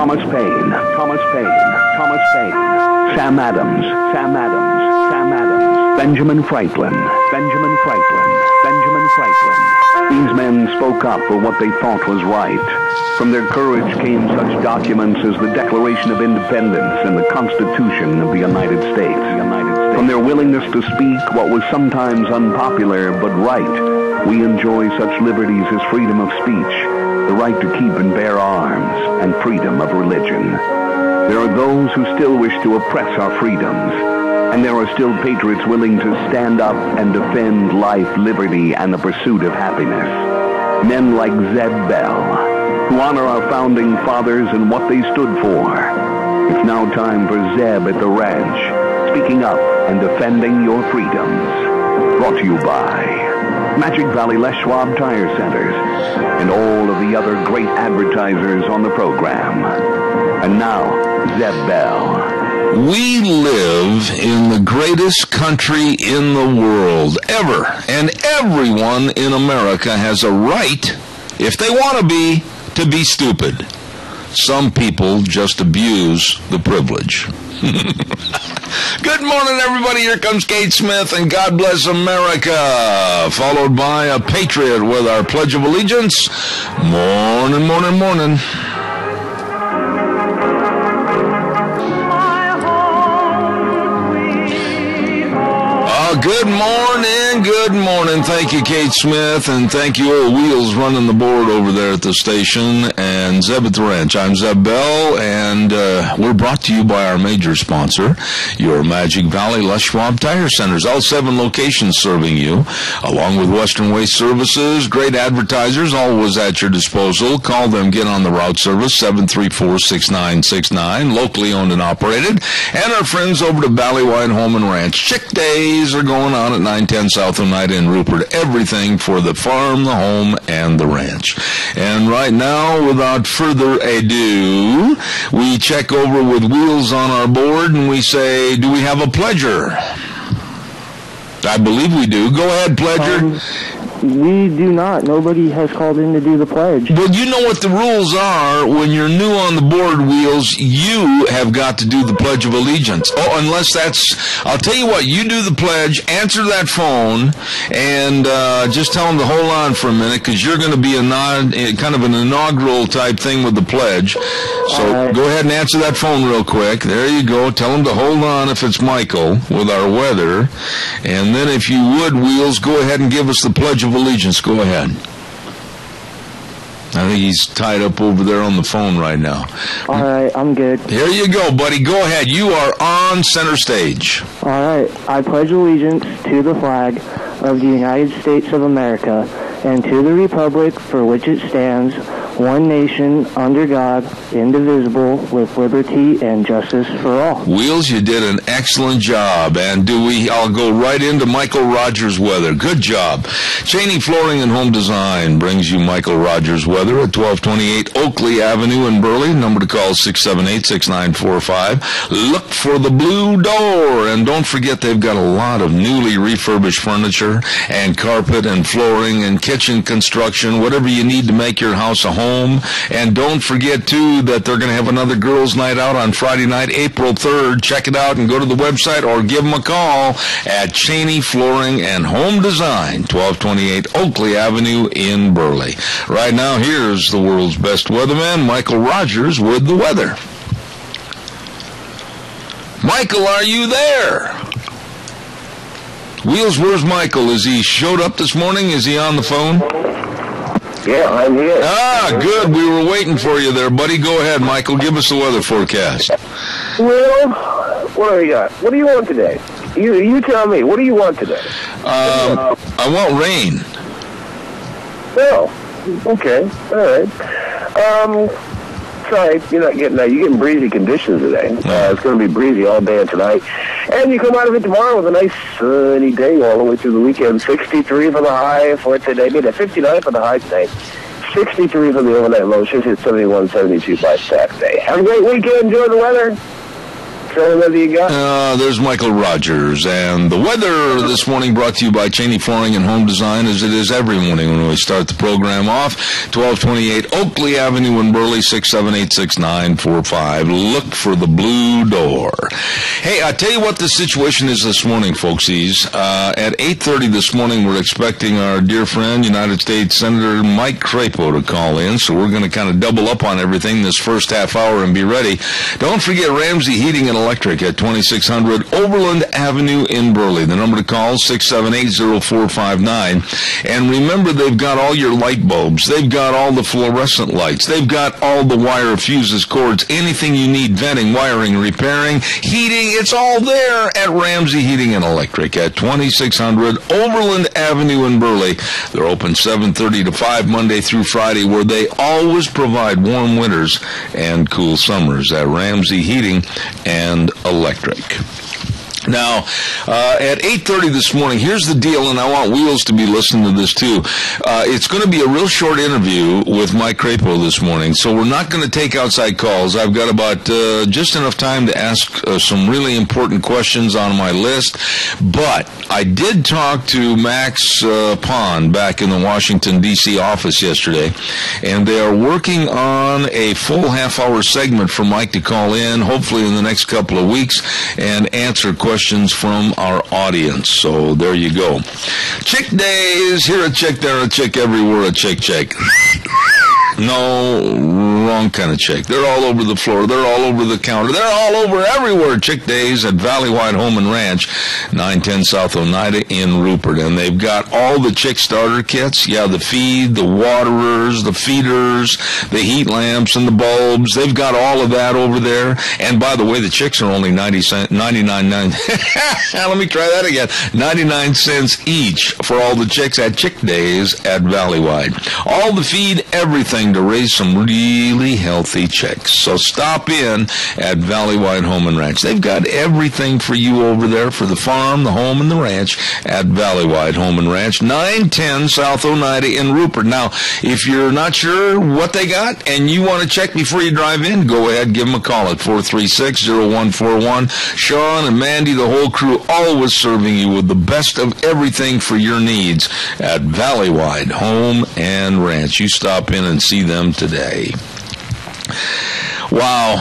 Thomas Paine, Thomas Paine, Thomas Paine, Sam Adams, Sam Adams, Sam Adams, Benjamin Franklin, Benjamin Franklin, Benjamin Franklin. These men spoke up for what they thought was right. From their courage came such documents as the Declaration of Independence and the Constitution of the United States. From their willingness to speak what was sometimes unpopular but right, we enjoy such liberties as freedom of speech, the right to keep and bear arms, and freedom of religion. There are those who still wish to oppress our freedoms, and there are still patriots willing to stand up and defend life, liberty, and the pursuit of happiness. Men like Zeb Bell, who honor our founding fathers and what they stood for. It's now time for Zeb at the ranch, speaking up and defending your freedoms. Brought to you by Magic Valley Les Schwab Tire Centers and all of the other great advertisers on the program. And now, Zeb Bell. We live in the greatest country in the world ever, and everyone in America has a right, if they want to be stupid. Some people just abuse the privilege. Good morning, everybody. Here comes Kate Smith and God Bless America, followed by a patriot with our Pledge of Allegiance. Morning, morning, morning. Good morning, good morning. Thank you, Kate Smith, and thank you, old Wheels running the board over there at the station, and Zeb at the Ranch. I'm Zeb Bell, and we're brought to you by our major sponsor, your Magic Valley Les Schwab Tire Centers. All 7 locations serving you, along with Western Waste Services. Great advertisers, always at your disposal. Call them, get on the route service, 734-6969, locally owned and operated. And our friends over to Valleywide Home and Ranch. Chick days are going on at 910 South Oneida in Rupert. Everything for the farm, the home, and the ranch. And right now, without further ado, we check over with Wheels on our board and we say, do we have a pledger? I believe we do. Go ahead, pledger. We do not. Nobody has called in to do the pledge. Well, you know what the rules are. When you're new on the board, Wheels, you have got to do the Pledge of Allegiance. Oh, unless that's... I'll tell you what, you do the pledge, answer that phone, and just tell them to hold on for a minute, because you're going to be kind of an inaugural type thing with the pledge. So go ahead and answer that phone real quick. There you go. Tell them to hold on if it's Michael with our weather. And then if you would, Wheels, go ahead and give us the Pledge of Allegiance. Go ahead. I think he's tied up over there on the phone right now. All right, I'm good. Here you go, buddy. Go ahead. You are on center stage. All right. I pledge allegiance to the flag of the United States of America and to the republic for which it stands, one nation, under God, indivisible, with liberty and justice for all. Wheels, you did an excellent job. And I'll go right into Michael Rogers' weather. Good job. Cheney Flooring and Home Design brings you Michael Rogers' weather at 1228 Oakley Avenue in Burley. Number to call 678-6945. Look for the blue door. And don't forget, they've got a lot of newly refurbished furniture and carpet and flooring and kitchen construction, whatever you need to make your house a home. And don't forget, too, that they're going to have another girls' night out on Friday night, April 3rd. Check it out and go to the website or give them a call at Cheney Flooring and Home Design, 1228 Oakley Avenue in Burley. Right now, here's the world's best weatherman, Michael Rogers, with the weather. Michael, are you there? Wheels, where's Michael? Is he showed up this morning? Is he on the phone? Yeah, I'm here. Ah, good. We were waiting for you there, buddy. Go ahead, Michael. Give us the weather forecast. Well, what do we got? What do you want today? You tell me. What do you want today? I want rain. Oh, okay. All right. Sorry, you're not getting that. You're getting breezy conditions today. It's going to be breezy all day and tonight. And you come out of it tomorrow with a nice sunny day all the way through the weekend. 63 for the high for today. Maybe 59 for the high today. 63 for the overnight low. Should hit 71, 72 by Saturday. Have a great weekend. Enjoy the weather. Phil, whether you got? There's Michael Rogers. And the weather this morning brought to you by Cheney Flooring and Home Design, as it is every morning when we start the program off. 1228 Oakley Avenue in Burley, 678-6945. Look for the blue door. Hey, I'll tell you what the situation is this morning, folksies. At 8:30 this morning, we're expecting our dear friend, United States Senator Mike Crapo, to call in. So we're going to kind of double up on everything this first half hour and be ready. Don't forget Ramsey Heating and Electric at 2600 Overland Avenue in Burley. The number to call is 678-0459. And remember, they've got all your light bulbs. They've got all the fluorescent lights. They've got all the wire fuses, cords, anything you need, venting, wiring, repairing, heating. It's all there at Ramsey Heating and Electric at 2600 Overland Avenue in Burley. They're open 7:30 to 5 Monday through Friday, where they always provide warm winters and cool summers at Ramsey Heating and Electric. Now, at 8:30 this morning, here's the deal, and I want Wheels to be listening to this too. It's going to be a real short interview with Mike Crapo this morning, so we're not going to take outside calls. I've got about just enough time to ask some really important questions on my list, but I did talk to Max Pond back in the Washington, D.C. office yesterday, and they are working on a full half-hour segment for Mike to call in, hopefully in the next couple of weeks, and answer questions from our audience. So there you go. Chick days, here a chick, there a chick, everywhere a chick. No, wrong kind of chick. They're all over the floor. They're all over the counter. They're all over everywhere. Chick days at Valleywide Home and Ranch, 910 South Oneida in Rupert. And they've got all the chick starter kits. Yeah, the feed, the waterers, the feeders, the heat lamps, and the bulbs. They've got all of that over there. And by the way, the chicks are only 99 Let me try that again. 99 cents each for all the chicks at Chick Days at Valleywide. All the feed, everything to raise some really healthy chicks. So stop in at Valleywide Home and Ranch. They've got everything for you over there for the farm, the home, and the ranch at Valleywide Home and Ranch, 910 South Oneida in Rupert. Now, if you're not sure what they got and you want to check before you drive in, go ahead, give them a call at 436-0141. Sean and Mandy, the whole crew, always serving you with the best of everything for your needs at Valleywide Home and Ranch. You stop in and see them today. Wow,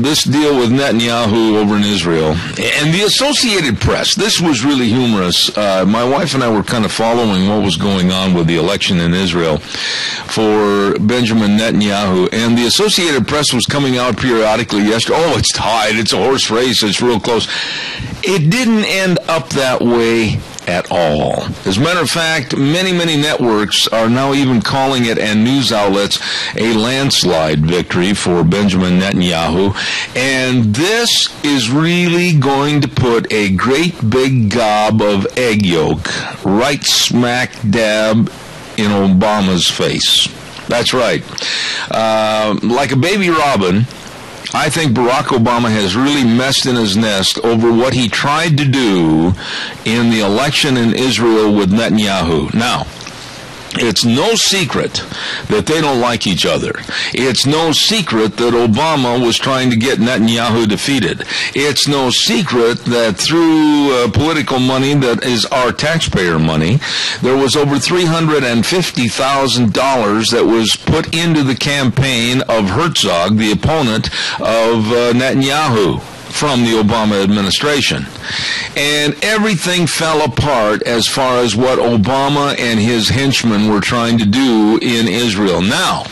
this deal with Netanyahu over in Israel and the Associated Press, this was really humorous. My wife and I were kind of following what was going on with the election in Israel for Benjamin Netanyahu, and the Associated Press was coming out periodically yesterday. Oh, it's tied, it's a horse race, it's real close. It didn't end up that way at all. As a matter of fact, many networks are now even calling it, and news outlets, a landslide victory for Benjamin Netanyahu. And this is really going to put a great big gob of egg yolk right smack dab in Obama's face. That's right. Like a baby robin, I think Barack Obama has really messed in his nest over what he tried to do in the election in Israel with Netanyahu. Now, it's no secret that they don't like each other. It's no secret that Obama was trying to get Netanyahu defeated. It's no secret that through political money that is our taxpayer money, there was over $350,000 that was put into the campaign of Herzog, the opponent of Netanyahu, from the Obama administration. And everything fell apart as far as what Obama and his henchmen were trying to do in Israel. Now,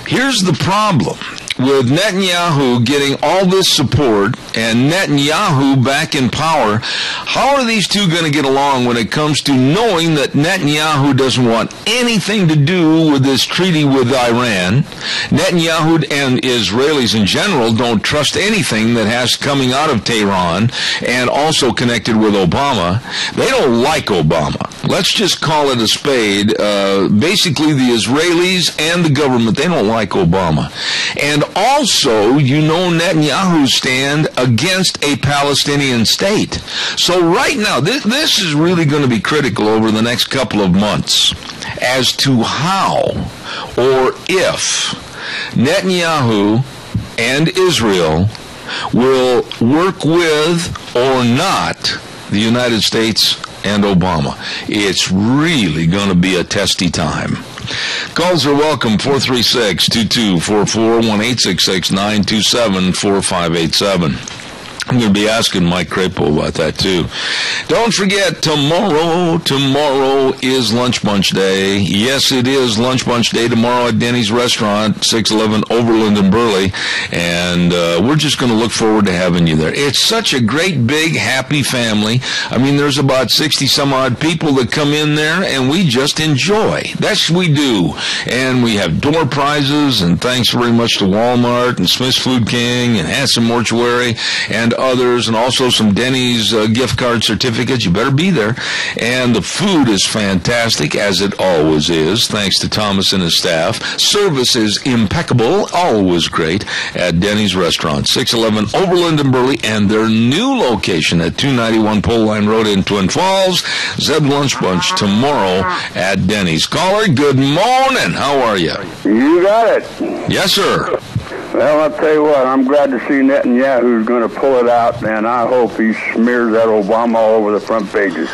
here's the problem. With Netanyahu getting all this support and Netanyahu back in power, how are these two going to get along when it comes to knowing that Netanyahu doesn't want anything to do with this treaty with Iran? Netanyahu and Israelis in general don't trust anything that has coming out of Tehran, and also connected with Obama. They don't like Obama. Let's just call it a spade. Basically, the Israelis and the government, they don't like Obama. And also, you know Netanyahu's stand against a Palestinian state. So right now, this is really going to be critical over the next couple of months as to how or if Netanyahu and Israel will work with or not the United States and Obama. It's really going to be a testy time. Calls are welcome, 436-2244, 1-866-927-4587. I'm going to be asking Mike Crapo about that, too. Don't forget, tomorrow is Lunch Bunch Day. Yes, it is Lunch Bunch Day tomorrow at Denny's Restaurant, 611 Overland in Burley. And we're just going to look forward to having you there. It's such a great, big, happy family. I mean, there's about 60-some-odd people that come in there, and we just enjoy. That's what we do. And we have door prizes, and thanks very much to Walmart and Smith's Food King and Hanson Mortuary and others, and also some Denny's gift card certificates. You better be there. And the food is fantastic, as it always is, thanks to Thomas and his staff. Service is impeccable, always great, at Denny's Restaurant, 611 Overland in Burley, and their new location at 291 Pole Line Road in Twin Falls. Zeb Lunch Bunch tomorrow at Denny's. Caller, good morning. How are you? You got it. Yes, sir. Well, I'll tell you what, I'm glad to see Netanyahu's going to pull it out, and I hope he smears that Obama all over the front pages.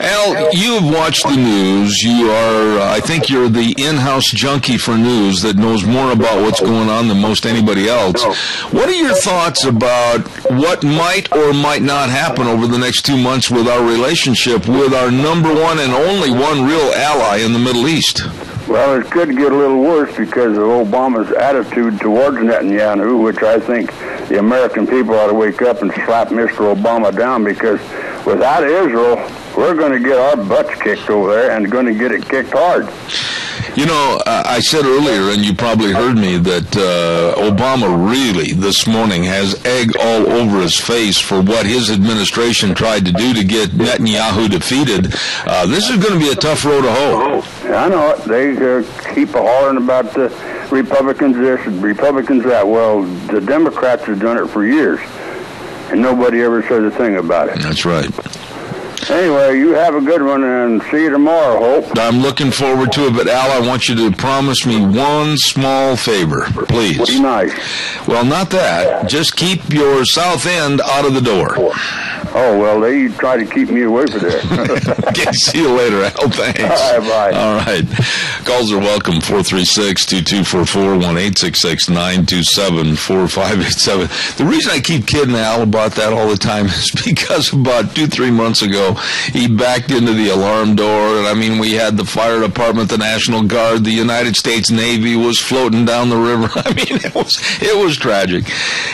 Al, you have watched the news. You are, I think you're the in-house junkie for news that knows more about what's going on than most anybody else. What are your thoughts about what might or might not happen over the next 2 months with our relationship with our number one and only one real ally in the Middle East? Well, it could get a little worse because of Obama's attitude towards Netanyahu, which I think the American people ought to wake up and slap Mr. Obama down, because without Israel, we're going to get our butts kicked over there and going to get it kicked hard. You know, I said earlier, and you probably heard me, that Obama really, this morning, has egg all over his face for what his administration tried to do to get Netanyahu defeated. This is going to be a tough road to hoe. I know it. They keep hollering about the Republicans this and Republicans that. Well, the Democrats have done it for years, and nobody ever says a thing about it. That's right. Anyway, you have a good one, and see you tomorrow, Hope. I'm looking forward to it, but Al, I want you to promise me one small favor, please. Be nice. Well, not that. Just keep your south end out of the door. Oh, well, they try to keep me away from there. Okay, see you later, Al. Thanks. All right, bye. All right. Calls are welcome, 436-2244, 1-866-927-4587. The reason I keep kidding Al about that all the time is because about 2-3 months ago, he backed into the alarm door, and I mean, we had the fire department, the National Guard, the United States Navy was floating down the river. I mean, it was tragic.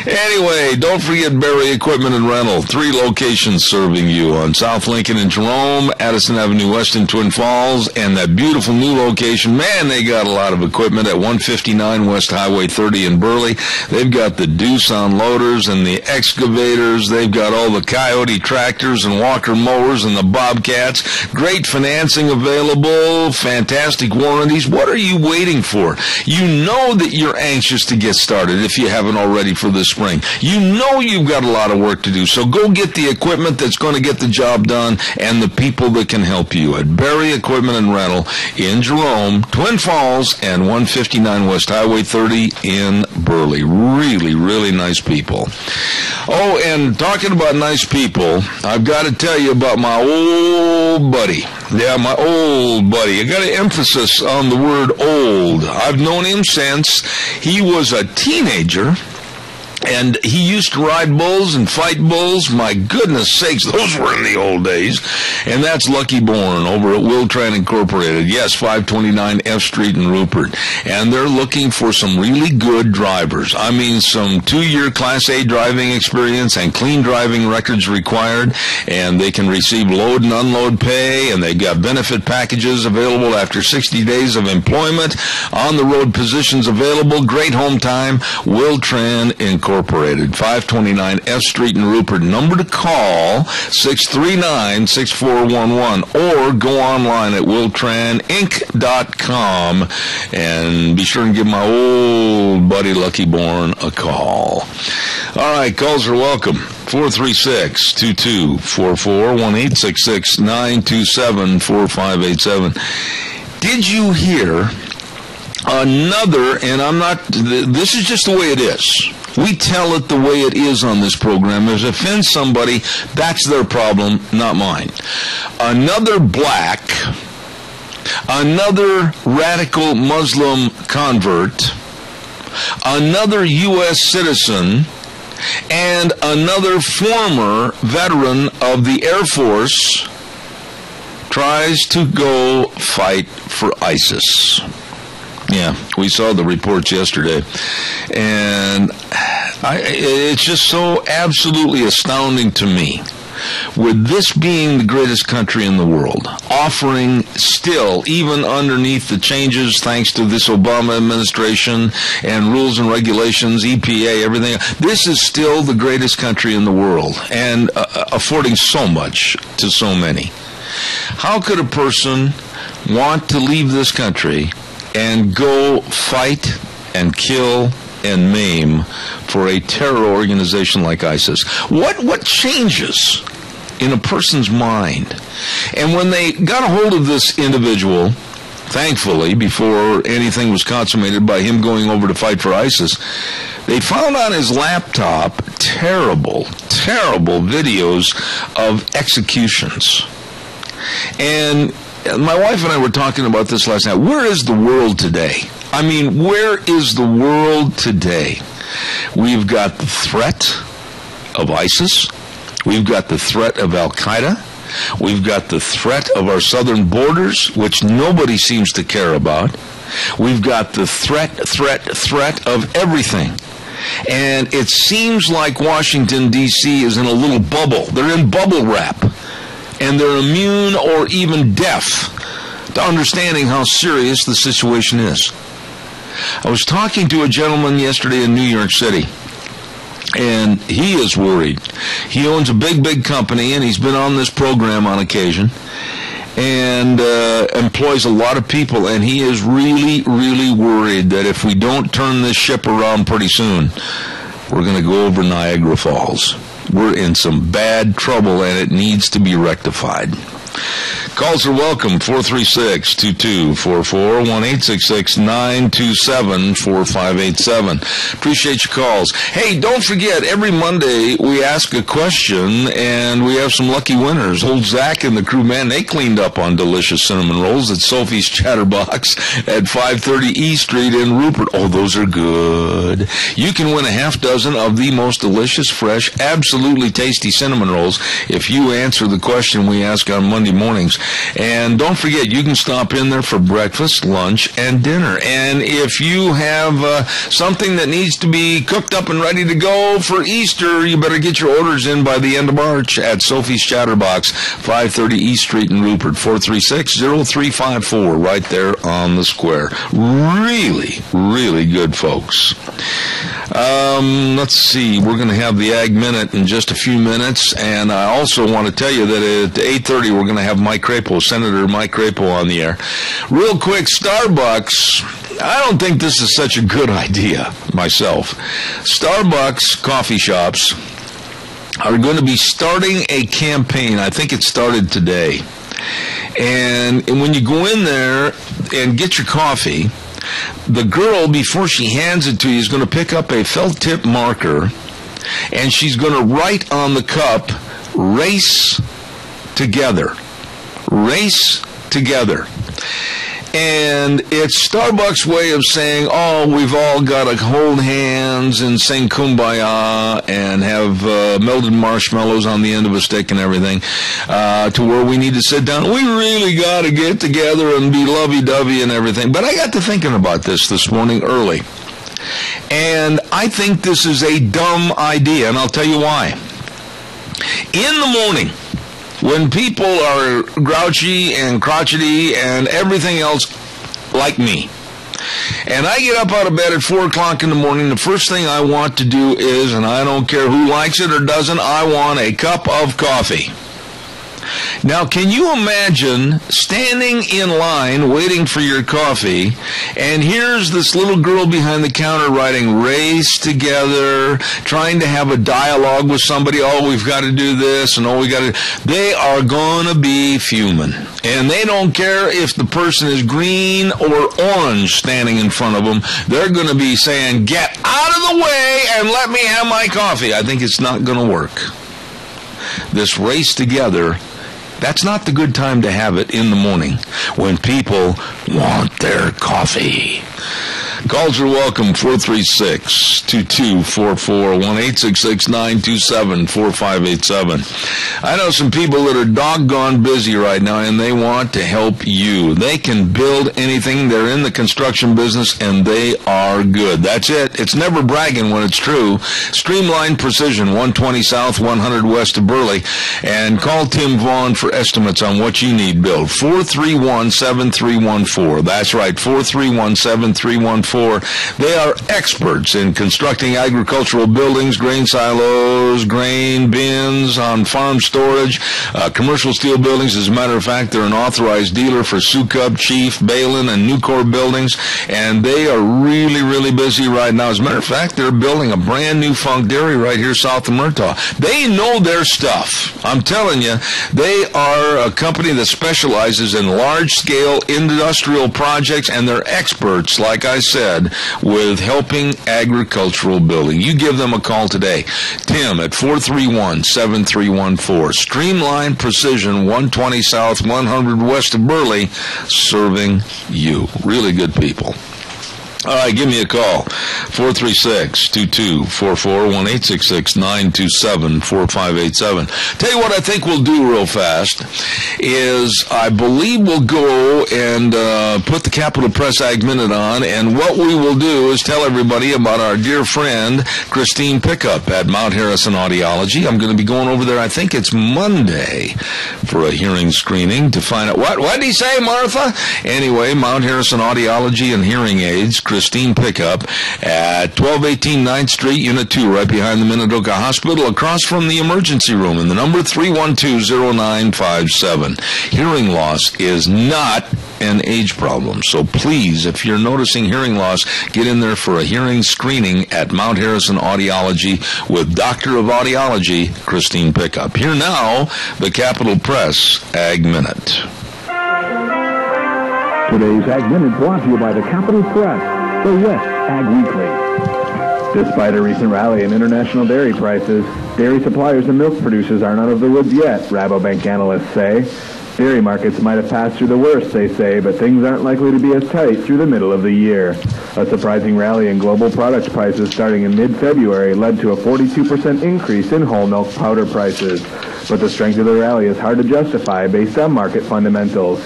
Anyway, don't forget Barry Equipment and Rental. 3 locations serving you on South Lincoln and Jerome, Addison Avenue West in Twin Falls, and that beautiful new location. Man, they got a lot of equipment at 159 West Highway 30 in Burley. They've got the Doosan loaders and the excavators. They've got all the Coyote tractors and Walker mowers and the Bobcats. Great financing available, fantastic warranties. What are you waiting for? You know that you're anxious to get started if you haven't already for this spring. You know you've got a lot of work to do, so go get the equipment that's going to get the job done and the people that can help you at Barry Equipment and Rental in Jerome, Twin Falls, and 159 West Highway 30 in Burley. Really, really nice people. Oh, and talking about nice people, I've got to tell you about my old buddy. Yeah, my old buddy. I got an emphasis on the word old. I've known him since he was a teenager. And he used to ride bulls and fight bulls. My goodness sakes, those were in the old days. And that's Lucky Bourne over at Wiltran Incorporated. Yes, 529 F Street in Rupert. And they're looking for some really good drivers. I mean, some 2-year Class A driving experience and clean driving records required. And they can receive load and unload pay. And they've got benefit packages available after 60 days of employment. On-the-road positions available. Great home time. Wiltran Incorporated. 529 F Street in Rupert. Number to call, 639-6411, or go online at wiltraninc.com and be sure and give my old buddy Lucky Bourne a call. All right, calls are welcome. 436-2244, 1-866-927-4587. Did you hear another, and this is just the way it is. We tell it the way it is on this program. If it offends somebody, that's their problem, not mine. Another black, another radical Muslim convert, another U.S. citizen, and another former veteran of the Air Force tries to go fight for ISIS. Yeah, we saw the reports yesterday. And it's just so absolutely astounding to me, with this being the greatest country in the world, offering still, even underneath the changes thanks to this Obama administration and rules and regulations, EPA, everything, this is still the greatest country in the world and affording so much to so many. How could a person want to leave this country and go fight and kill and maim for a terror organization like ISIS? What changes in a person's mind? And when they got a hold of this individual, thankfully, before anything was consummated by him going over to fight for ISIS, they found on his laptop terrible, terrible videos of executions. And my wife and I were talking about this last night. Where is the world today? I mean, where is the world today? We've got the threat of ISIS. We've got the threat of Al-Qaeda. We've got the threat of our southern borders, which nobody seems to care about. We've got the threat of everything. And it seems like Washington, D.C. is in a little bubble. They're in bubble wrap. And they're immune or even deaf to understanding how serious the situation is. I was talking to a gentleman yesterday in New York City, and he is worried. He owns a big company, and he's been on this program on occasion, and employs a lot of people, and he is really, really worried that if we don't turn this ship around pretty soon, we're going to go over Niagara Falls. We're in some bad trouble, and it needs to be rectified. Calls are welcome, 436-2244, 1-866-927-4587. Appreciate your calls. Hey, don't forget, every Monday we ask a question, and we have some lucky winners. Old Zach and the crew, man, they cleaned up on delicious cinnamon rolls at Sophie's Chatterbox at 530 E Street in Rupert. Oh, those are good. You can win a half dozen of the most delicious, fresh, absolutely tasty cinnamon rolls if you answer the question we ask on Monday mornings. And don't forget, you can stop in there for breakfast, lunch, and dinner. And if you have something that needs to be cooked up and ready to go for Easter, you better get your orders in by the end of March at Sophie's Chatterbox, 530 East Street in Rupert, 436-0354, right there on the square. Really, really good, folks. Let's see, we're going to have the Ag Minute in just a few minutes, and I also want to tell you that at 8:30 we're going to have Mike Crapo, Senator Mike Crapo, on the air. Real quick, Starbucks, I don't think this is such a good idea myself. Starbucks coffee shops are going to be starting a campaign. I think it started today. And when you go in there and get your coffee, the girl, before she hands it to you, is going to pick up a felt tip marker, and she's going to write on the cup, "Race Together." Race together. And it's Starbucks' way of saying, oh, we've all got to hold hands and sing Kumbaya and have melted marshmallows on the end of a stick and everything, to where we need to sit down. We really got to get together and be lovey-dovey and everything. But I got to thinking about this morning early. And I think this is a dumb idea, and I'll tell you why. In the morning, when people are grouchy and crotchety and everything else like me, and I get up out of bed at 4 o'clock in the morning, the first thing I want to do is, and I don't care who likes it or doesn't, I want a cup of coffee. Now, can you imagine standing in line waiting for your coffee, and here's this little girl behind the counter writing "race together," trying to have a dialogue with somebody. Oh, we've got to do this, and we got to. They are going to be fuming, and they don't care if the person is green or orange standing in front of them. They're going to be saying, "Get out of the way and let me have my coffee." I think it's not going to work. This race together, that's not the good time to have it in the morning when people want their coffee. Calls are welcome, 436-2244, 1-866-927-4587. I know some people that are doggone busy right now, and they want to help you. They can build anything. They're in the construction business, and they are good. That's it. It's never bragging when it's true. Streamline Precision, 120 South, 100 West of Burley, and call Tim Vaughn for estimates on what you need built. 431-7314. That's right, 431-7314. They are experts in constructing agricultural buildings, grain silos, grain bins, on farm storage, commercial steel buildings. As a matter of fact, they're an authorized dealer for Sucub, Chief, Balin, and Nucor buildings, and they are really, really busy right now. As a matter of fact, they're building a brand new Funk Dairy right here south of Murtaugh. They know their stuff. I'm telling you, they are a company that specializes in large-scale industrial projects, and they're experts, like I said, with helping agricultural building. You give them a call today. Tim at 431-7314. Streamline Precision, 120 South, 100 West of Burley, serving you. Really good people. All right, give me a call, 436-2244, 1-866-927-4587. Tell you what I think we'll do real fast is I believe we'll go and put the Capital Press Ag Minute on, and what we will do is tell everybody about our dear friend Christine Pickup at Mount Harrison Audiology. I'm going to be going over there, I think it's Monday, for a hearing screening to find out. What did he say, Martha? Anyway, Mount Harrison Audiology and Hearing Aids, Christine Pickup at 1218 9th Street, Unit 2, right behind the Minidoka Hospital, across from the emergency room, and the number 312-0957. Hearing loss is not an age problem, so please, if you're noticing hearing loss, get in there for a hearing screening at Mount Harrison Audiology with Doctor of Audiology, Christine Pickup. Here now, the Capital Press Ag Minute. Today's Ag Minute brought to you by the Capital Press, the West Ag Weekly. Despite a recent rally in international dairy prices, dairy suppliers and milk producers aren't out of the woods yet, Rabobank analysts say. Dairy markets might have passed through the worst, they say, but things aren't likely to be as tight through the middle of the year. A surprising rally in global product prices starting in mid-February led to a 42% increase in whole milk powder prices. But the strength of the rally is hard to justify based on market fundamentals.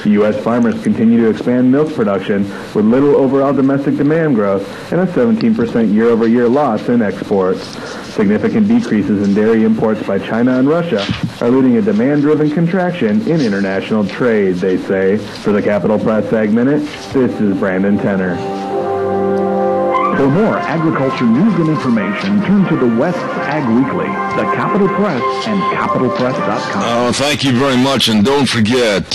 U.S. farmers continue to expand milk production with little overall domestic demand growth and a 17% year-over-year loss in exports. Significant decreases in dairy imports by China and Russia are leading a demand-driven contraction in international trade, they say. For the Capital Press Ag Minute, this is Brandon Tenner. For more agriculture news and information, turn to the West Ag Weekly, the Capital Press, and capitalpress.com. Oh, thank you very much. And don't forget,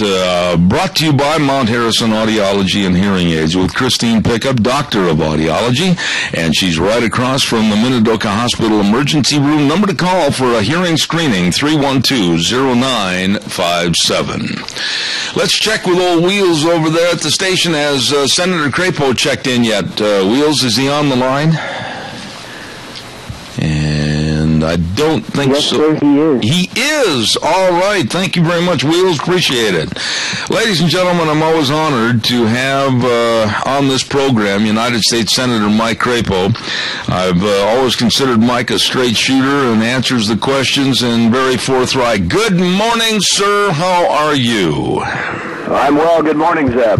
brought to you by Mount Harrison Audiology and Hearing Aids with Christine Pickup, Doctor of Audiology, and she's right across from the Minidoka Hospital Emergency Room. Number to call for a hearing screening, 312-0957. Let's check with old Wheels over there at the station. Has Senator Crapo checked in yet? Wheels, is he on the line? And I don't think yes, so. Sir, he is. He is. All right. Thank you very much, Wheels. Appreciate it. Ladies and gentlemen, I'm always honored to have on this program United States Senator Mike Crapo. I've always considered Mike a straight shooter and answers the questions and very forthright. Good morning, sir. How are you? I'm well. Good morning, Zeb.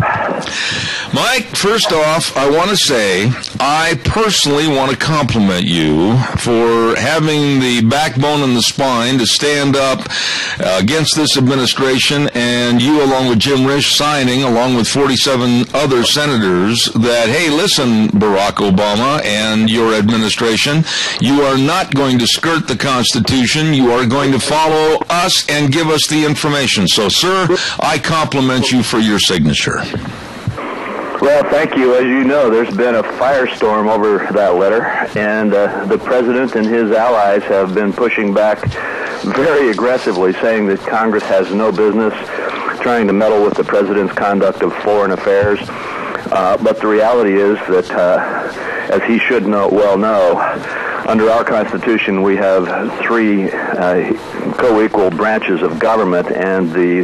Mike, first off, I want to say I personally want to compliment you for having the backbone and the spine to stand up against this administration, and you, along with Jim Risch, signing, along with 47 other senators, that, hey, listen, Barack Obama and your administration, you are not going to skirt the Constitution. You are going to follow us and give us the information. So, sir, I compliment you for your signature. Well, thank you. As you know, there's been a firestorm over that letter, and the president and his allies have been pushing back very aggressively, saying that Congress has no business trying to meddle with the president's conduct of foreign affairs. But the reality is that, as he should well know, under our Constitution, we have three co-equal branches of government, and the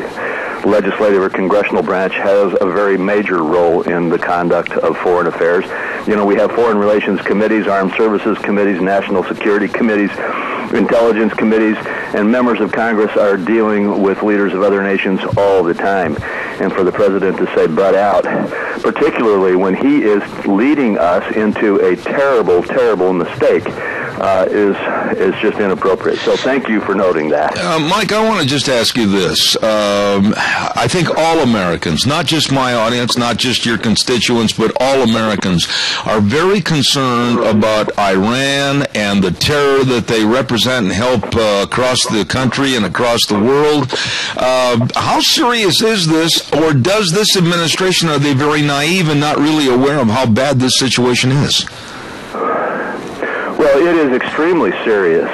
legislative or congressional branch has a very major role in the conduct of foreign affairs. You know, we have foreign relations committees, armed services committees, national security committees, intelligence committees, and members of Congress are dealing with leaders of other nations all the time. And for the president to say butt out, particularly when he is leading us into a terrible, terrible mistake, is just inappropriate. So thank you for noting that. Mike, I want to just ask you this. I think all Americans, not just my audience, not just your constituents, but all Americans are very concerned about Iran and the terror that they represent and help across the country and across the world. How serious is this, or does this administration, are they very naive and not really aware of how bad this situation is? Well, it is extremely serious.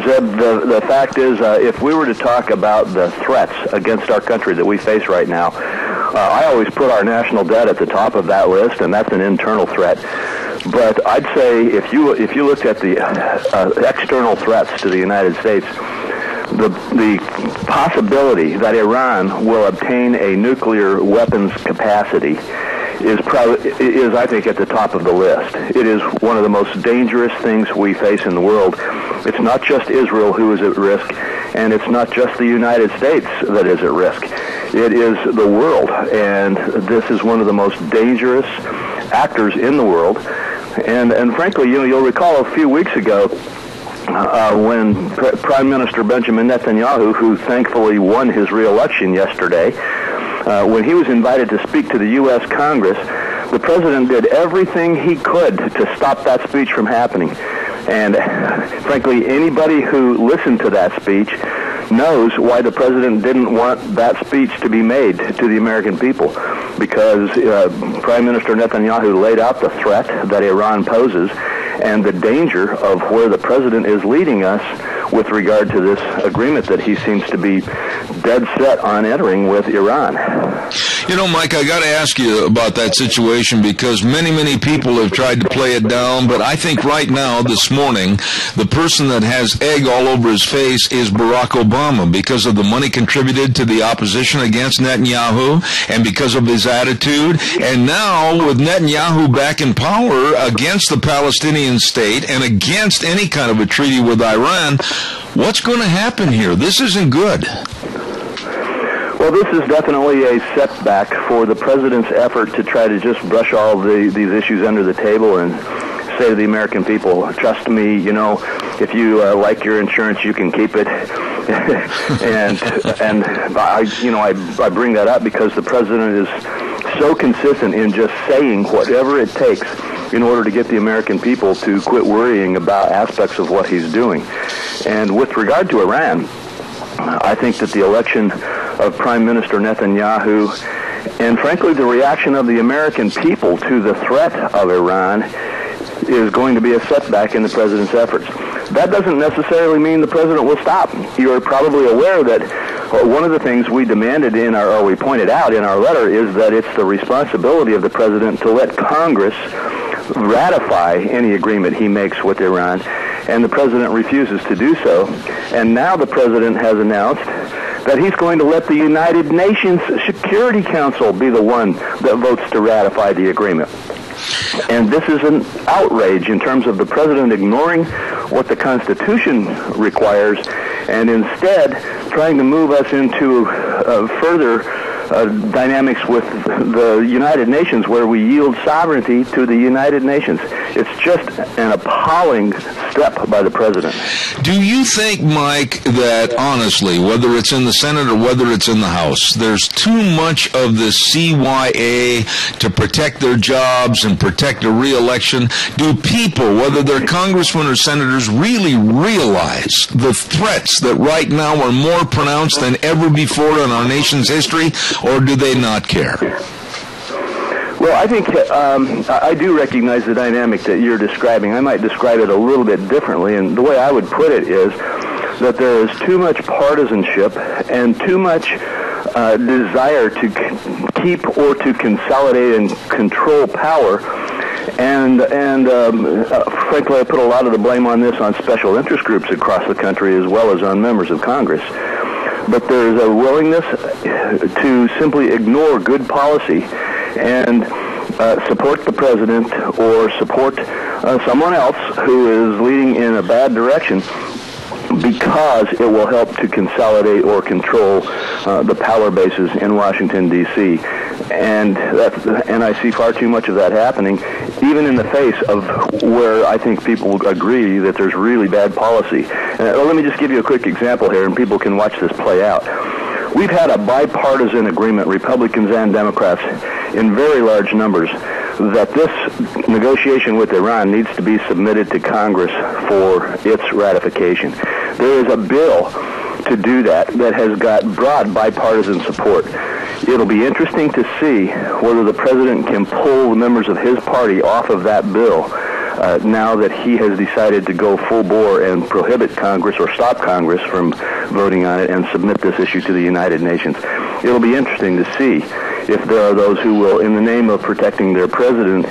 Zeb, the fact is, if we were to talk about the threats against our country that we face right now, I always put our national debt at the top of that list, and that's an internal threat. But I'd say if you looked at the external threats to the United States, the possibility that Iran will obtain a nuclear weapons capacity is, I think, at the top of the list. It is one of the most dangerous things we face in the world. It's not just Israel who is at risk, and it's not just the United States that is at risk. It is the world, and this is one of the most dangerous actors in the world. And frankly, you'll recall a few weeks ago when Prime Minister Benjamin Netanyahu, who thankfully won his reelection yesterday, when he was invited to speak to the U.S. Congress, the president did everything he could to stop that speech from happening. And frankly, anybody who listened to that speech knows why the president didn't want that speech to be made to the American people, because Prime Minister Netanyahu laid out the threat that Iran poses and the danger of where the president is leading us with regard to this agreement that he seems to be dead set on entering with Iran. You know, Mike, I got to ask you about that situation, because many, many people have tried to play it down, but I think right now, this morning, the person that has egg all over his face is Barack Obama, because of the money contributed to the opposition against Netanyahu and because of his attitude. And now, with Netanyahu back in power against the Palestinian state and against any kind of a treaty with Iran, what's going to happen here? This isn't good. Well, this is definitely a setback for the president's effort to try to just brush all these issues under the table and say to the American people, trust me, if you like your insurance, you can keep it. and I bring that up because the president is so consistent in just saying whatever it takes in order to get the American people to quit worrying about aspects of what he's doing. And with regard to Iran, I think that the election of Prime Minister Netanyahu and, frankly, the reaction of the American people to the threat of Iran is going to be a setback in the president's efforts. That doesn't necessarily mean the president will stop. You're probably aware that one of the things we demanded we pointed out in our letter is that it's the responsibility of the president to let Congress ratify any agreement he makes with Iran, and the president refuses to do so. And now the president has announced that he's going to let the United Nations Security Council be the one that votes to ratify the agreement. And this is an outrage in terms of the president ignoring what the Constitution requires and instead trying to move us into further dynamics with the United Nations, where we yield sovereignty to the United Nations. It's just an appalling step by the president. Do you think, Mike, that honestly, whether it's in the Senate or whether it's in the House, there's too much of the CYA to protect their jobs and protect a re-election? Do people, whether they're congressmen or senators, really realize the threats that right now are more pronounced than ever before in our nation's history, or do they not care? Well, I think I do recognize the dynamic that you're describing. I might describe it a little bit differently, and the way I would put it is that there is too much partisanship and too much desire to keep or to consolidate and control power. And frankly, I put a lot of the blame on this on special interest groups across the country as well as on members of Congress. But there's a willingness to simply ignore good policy and support the president or support someone else who is leading in a bad direction, because it will help to consolidate or control the power bases in Washington, D.C. And I see far too much of that happening, even in the face of where I think people agree that there's really bad policy. Let me just give you a quick example here, and people can watch this play out. We've had a bipartisan agreement, Republicans and Democrats, in very large numbers, that this negotiation with Iran needs to be submitted to Congress for its ratification. There is a bill to do that has got broad bipartisan support. It'll be interesting to see whether the president can pull the members of his party off of that bill now that he has decided to go full bore and prohibit Congress or stop Congress from voting on it and submit this issue to the United Nations. It'll be interesting to see if there are those who will, in the name of protecting their president,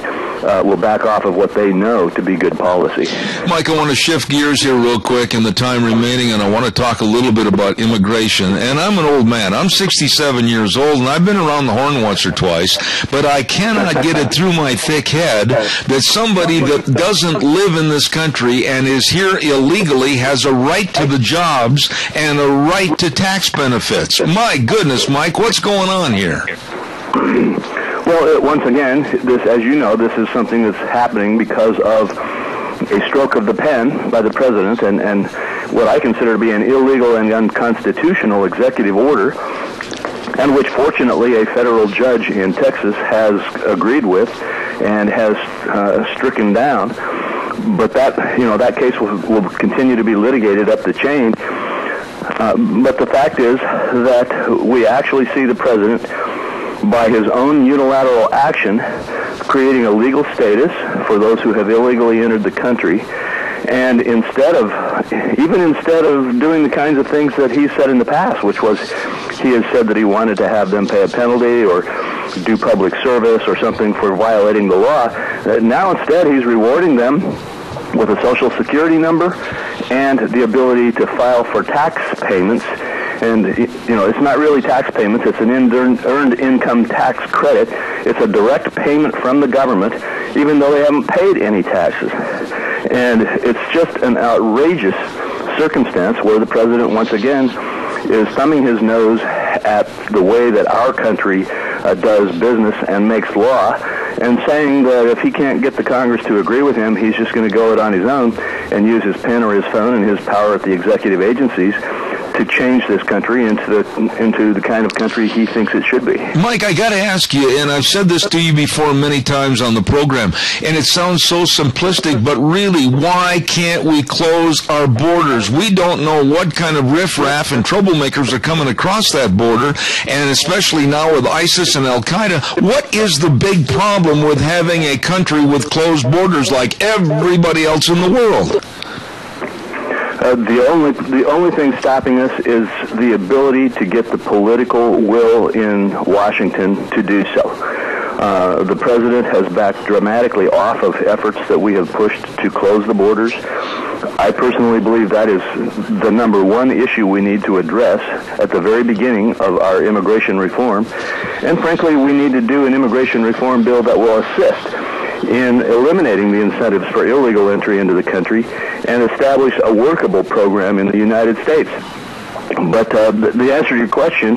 will back off of what they know to be good policy. Mike, I want to shift gears here real quick in the time remaining, and I want to talk a little bit about immigration. And I'm an old man. I'm 67 years old, and I've been around the horn once or twice, but I cannot get it through my thick head that somebody that doesn't live in this country and is here illegally has a right to the jobs and a right to tax benefits. My goodness, Mike, what's going on here? Well, once again, this, as you know, this is something that's happening because of a stroke of the pen by the president and what I consider to be an illegal and unconstitutional executive order, and which fortunately a federal judge in Texas has agreed with and has stricken down. But that case will continue to be litigated up the chain. But the fact is that we actually see the president, by his own unilateral action, creating a legal status for those who have illegally entered the country. And instead of doing the kinds of things that he said in the past, which was he has said that he wanted to have them pay a penalty or do public service or something for violating the law, now instead he's rewarding them with a Social Security number and the ability to file for tax payments. And, it's not really tax payments. It's an earned income tax credit. It's a direct payment from the government, even though they haven't paid any taxes. And it's just an outrageous circumstance where the president, once again, is thumbing his nose at the way that our country does business and makes law, and saying that if he can't get the Congress to agree with him, he's just going to go it on his own and use his pen or his phone and his power at the executive agencies to change this country into the kind of country he thinks it should be. Mike, I got to ask you, and I've said this to you before many times on the program, and it sounds so simplistic, but really, why can't we close our borders? We don't know what kind of riffraff and troublemakers are coming across that border, and especially now with ISIS and Al-Qaeda. What is the big problem with having a country with closed borders like everybody else in the world? The only thing stopping us is the ability to get the political will in Washington to do so. The president has backed dramatically off of efforts that we have pushed to close the borders. I personally believe that is the number one issue we need to address at the very beginning of our immigration reform. And frankly, we need to do an immigration reform bill that will assist in eliminating the incentives for illegal entry into the country and establish a workable program in the United States. But the answer to your question,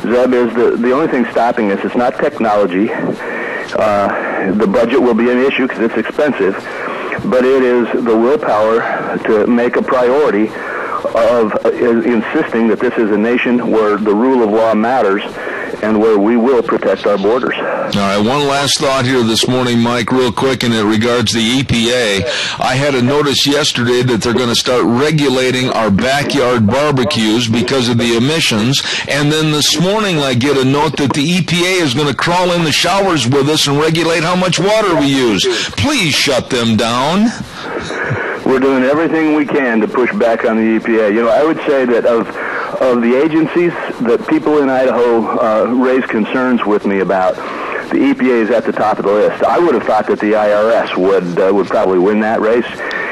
Zeb, is the only thing stopping us. It's not technology. The budget will be an issue because it's expensive, but it is the willpower to make a priority of insisting that this is a nation where the rule of law matters and where we will protect our borders. All right, one last thought here this morning, Mike, real quick, and it regards the EPA. I had a notice yesterday that they're going to start regulating our backyard barbecues because of the emissions, and then this morning I get a note that the EPA is going to crawl in the showers with us and regulate how much water we use. Please shut them down. We're doing everything we can to push back on the EPA. You know, I would say that of the agencies that people in Idaho raise concerns with me about, the EPA is at the top of the list. I would have thought that the IRS would probably win that race,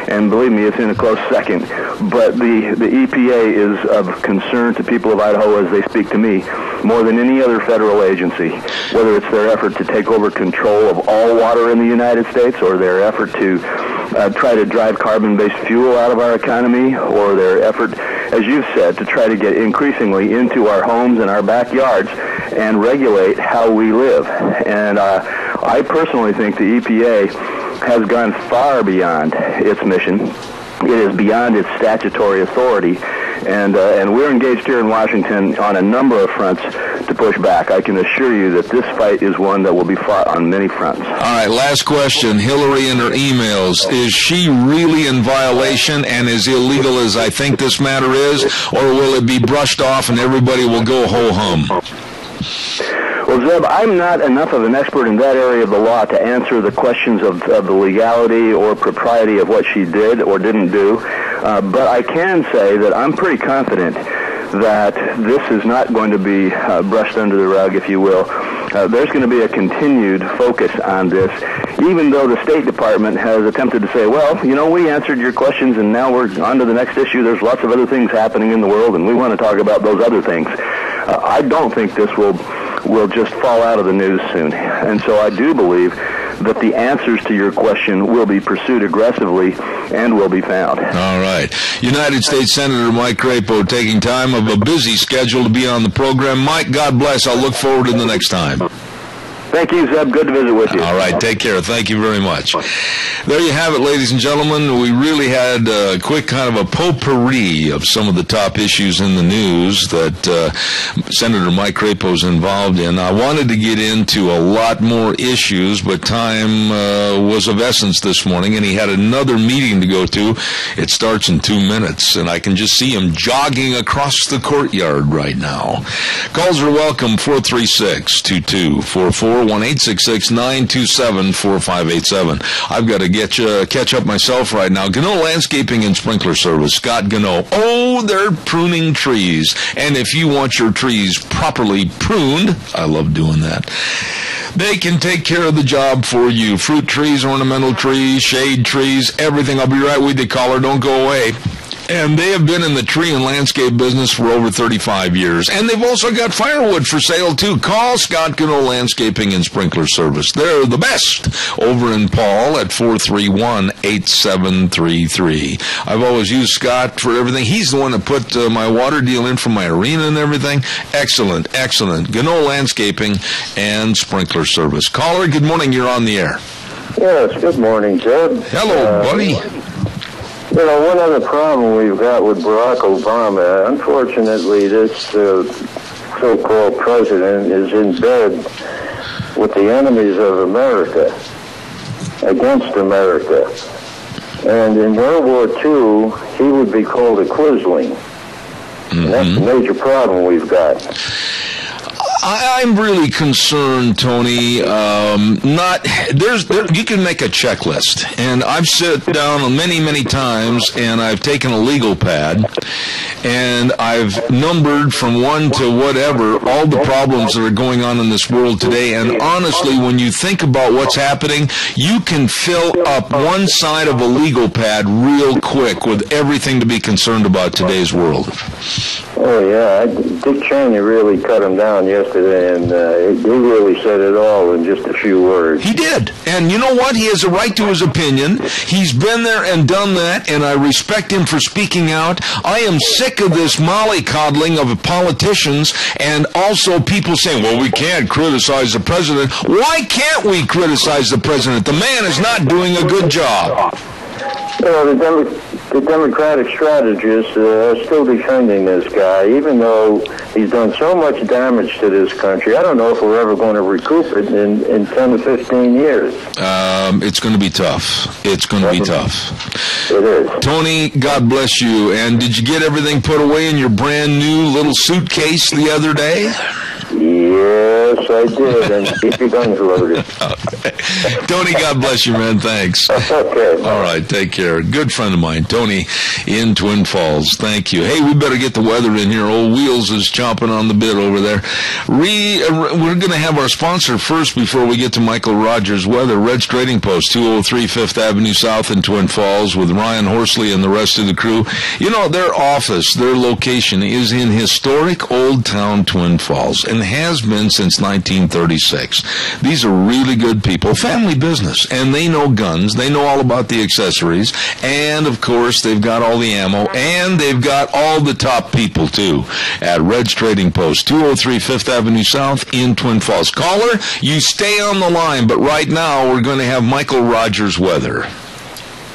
and believe me, it's in a close second. But the EPA is of concern to people of Idaho as they speak to me more than any other federal agency, whether it's their effort to take over control of all water in the United States or their effort to try to drive carbon-based fuel out of our economy, or their effort, as you've said, to try to get increasingly into our homes and our backyards and regulate how we live. And I personally think the EPA has gone far beyond its mission. It is beyond its statutory authority, and we're engaged here in Washington on a number of fronts to push back. I can assure you that this fight is one that will be fought on many fronts. All right, last question. Hillary and her emails. Is she really in violation and as illegal as I think this matter is, or will it be brushed off and everybody will go ho-hum? Well, Zeb, I'm not enough of an expert in that area of the law to answer the questions of the legality or propriety of what she did or didn't do, but I can say that I'm pretty confident that this is not going to be brushed under the rug, if you will. There's going to be a continued focus on this, even though the State Department has attempted to say, well, you know, we answered your questions and now we're on to the next issue. There's lots of other things happening in the world and we want to talk about those other things. I don't think this will just fall out of the news soon. And so I do believe that the answers to your question will be pursued aggressively and will be found. All right. United States Senator Mike Crapo taking time of a busy schedule to be on the program. Mike, God bless. I'll look forward to the next time. Thank you, Zeb. Good to visit with you. All right. Take care. Thank you very much. There you have it, ladies and gentlemen. We really had a quick kind of a potpourri of some of the top issues in the news that Senator Mike Crapo's involved in. I wanted to get into a lot more issues, but time was of essence this morning, and he had another meeting to go to. It starts in 2 minutes, and I can just see him jogging across the courtyard right now. Calls are welcome, 436-2244. 1-866-927-4587. I've got to catch up myself right now. Gano Landscaping and Sprinkler Service, Scott Gano. Oh, they're pruning trees. And if you want your trees properly pruned, I love doing that, they can take care of the job for you. Fruit trees, ornamental trees, shade trees, everything. I'll be right with you, caller. Don't go away. And they have been in the tree and landscape business for over 35 years. And they've also got firewood for sale, too. Call Scott Gano Landscaping and Sprinkler Service. They're the best over in Paul at 431-8733. I've always used Scott for everything. He's the one that put my water deal in for my arena and everything. Excellent, excellent. Gano Landscaping and Sprinkler Service. Caller, good morning. You're on the air. Yes, good morning, Jeb. Hello, buddy. You know, one other problem we've got with Barack Obama, unfortunately, this so-called president is in bed with the enemies of America, against America. And in World War II, he would be called a quisling. Mm-hmm. And that's a major problem we've got. I'm really concerned, Tony. You can make a checklist, and I've sat down many, many times, and I've taken a legal pad, and I've numbered from 1 to whatever all the problems that are going on in this world today. And honestly, when you think about what's happening, you can fill up one side of a legal pad real quick with everything to be concerned about today's world. Oh, yeah. Dick Cheney really cut him down yesterday, and he really said it all in just a few words. He did. And you know what? He has a right to his opinion. He's been there and done that, and I respect him for speaking out. I am sick sick of this mollycoddling of politicians and also people saying, well, we can't criticize the president. Why can't we criticize the president? The man is not doing a good job. The Democratic strategists are still defending this guy, even though he's done so much damage to this country. I don't know if we're ever going to recoup it in 10 to 15 years. It's going to be tough. It's going to be tough. It is. Tony, God bless you. And did you get everything put away in your brand new little suitcase the other day? Yes, I did, and keep your guns loaded. Okay. Tony, God bless you, man. Thanks. Okay. All right, take care. Good friend of mine, Tony in Twin Falls. Thank you. Hey, we better get the weather in here. Old Wheels is chomping on the bit over there. We're going to have our sponsor first before we get to Michael Rogers' weather. Red's Trading Post, 203 5th Avenue South in Twin Falls with Ryan Horsley and the rest of the crew. You know, their office, their location is in historic Old Town Twin Falls and has been since 1936. These are really good people, family business, and they know guns, they know all about the accessories, and of course they've got all the ammo, and they've got all the top people too at Red's Trading Post, 203 5th Avenue South in Twin Falls. Caller, you stay on the line, but right now we're going to have Michael Rogers' weather.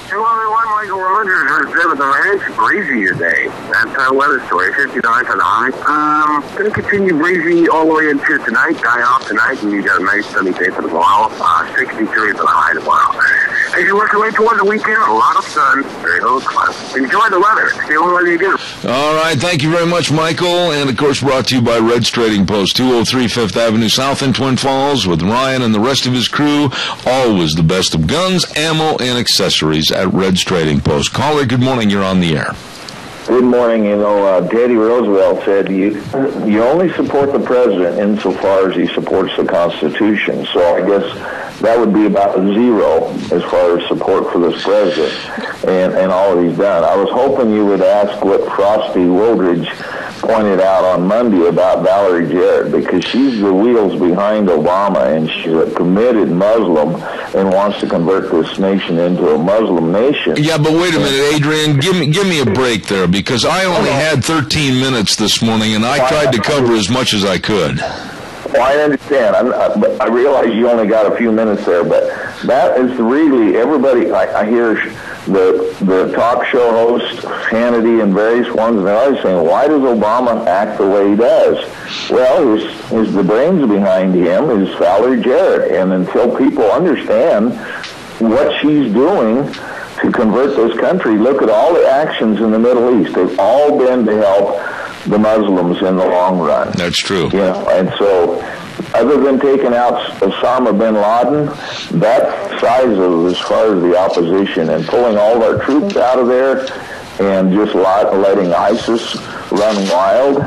Hello, everyone. Michael Rogers is at the ranch. Breezy today. That's our weather story. 59 for the high. Going to continue breezy all the way into tonight. Die off tonight, and you got a nice sunny day for tomorrow. 63 for the high tomorrow. As you work your way toward the weekend, a lot of sun, very little clouds. Enjoy the weather. See what you do. All right. Thank you very much, Michael. And, of course, brought to you by Red's Trading Post, 203 5th Avenue South in Twin Falls with Ryan and the rest of his crew. Always the best of guns, ammo, and accessories at Red's Trading Post. Caller, good morning. You're on the air. Good morning. You know, Teddy Roosevelt said you only support the president insofar as he supports the Constitution. So I guess that would be about zero as far as support for this president and all that he's done. I was hoping you would ask what Frosty Woldridge pointed out on Monday about Valerie Jarrett, because she's the wheels behind Obama, and she's a committed Muslim and wants to convert this nation into a Muslim nation. Yeah, but wait a minute, Adrian. Give me a break there, because I only had 13 minutes this morning, and I tried to cover as much as I could. Well, I understand. I realize you only got a few minutes there, but that is really everybody. I hear the talk show host, Hannity, and various ones, and they're always saying, why does Obama act the way he does? Well, the brains behind him is Valerie Jarrett, and until people understand what she's doing to convert this country, look at all the actions in the Middle East. They've all been to help the Muslims in the long run. That's true. You know, and so, other than taking out Osama bin Laden, that's decisive as far as the opposition, and pulling all our troops out of there and just letting ISIS run wild.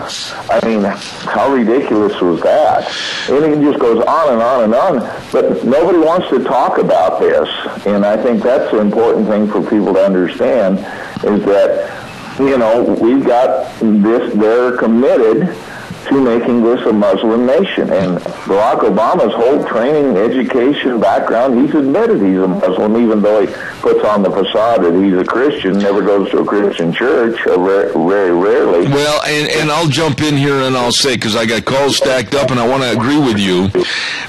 I mean, how ridiculous was that? And it just goes on and on and on. But nobody wants to talk about this, and I think that's the important thing for people to understand, is that, you know, we've got this, they're committed to making this a Muslim nation. And Barack Obama's whole training, education, background, he's admitted he's a Muslim, even though he puts on the facade that he's a Christian, never goes to a Christian church, very rarely. Well, and I'll jump in here and I'll say, because I got calls stacked up, and I want to agree with you,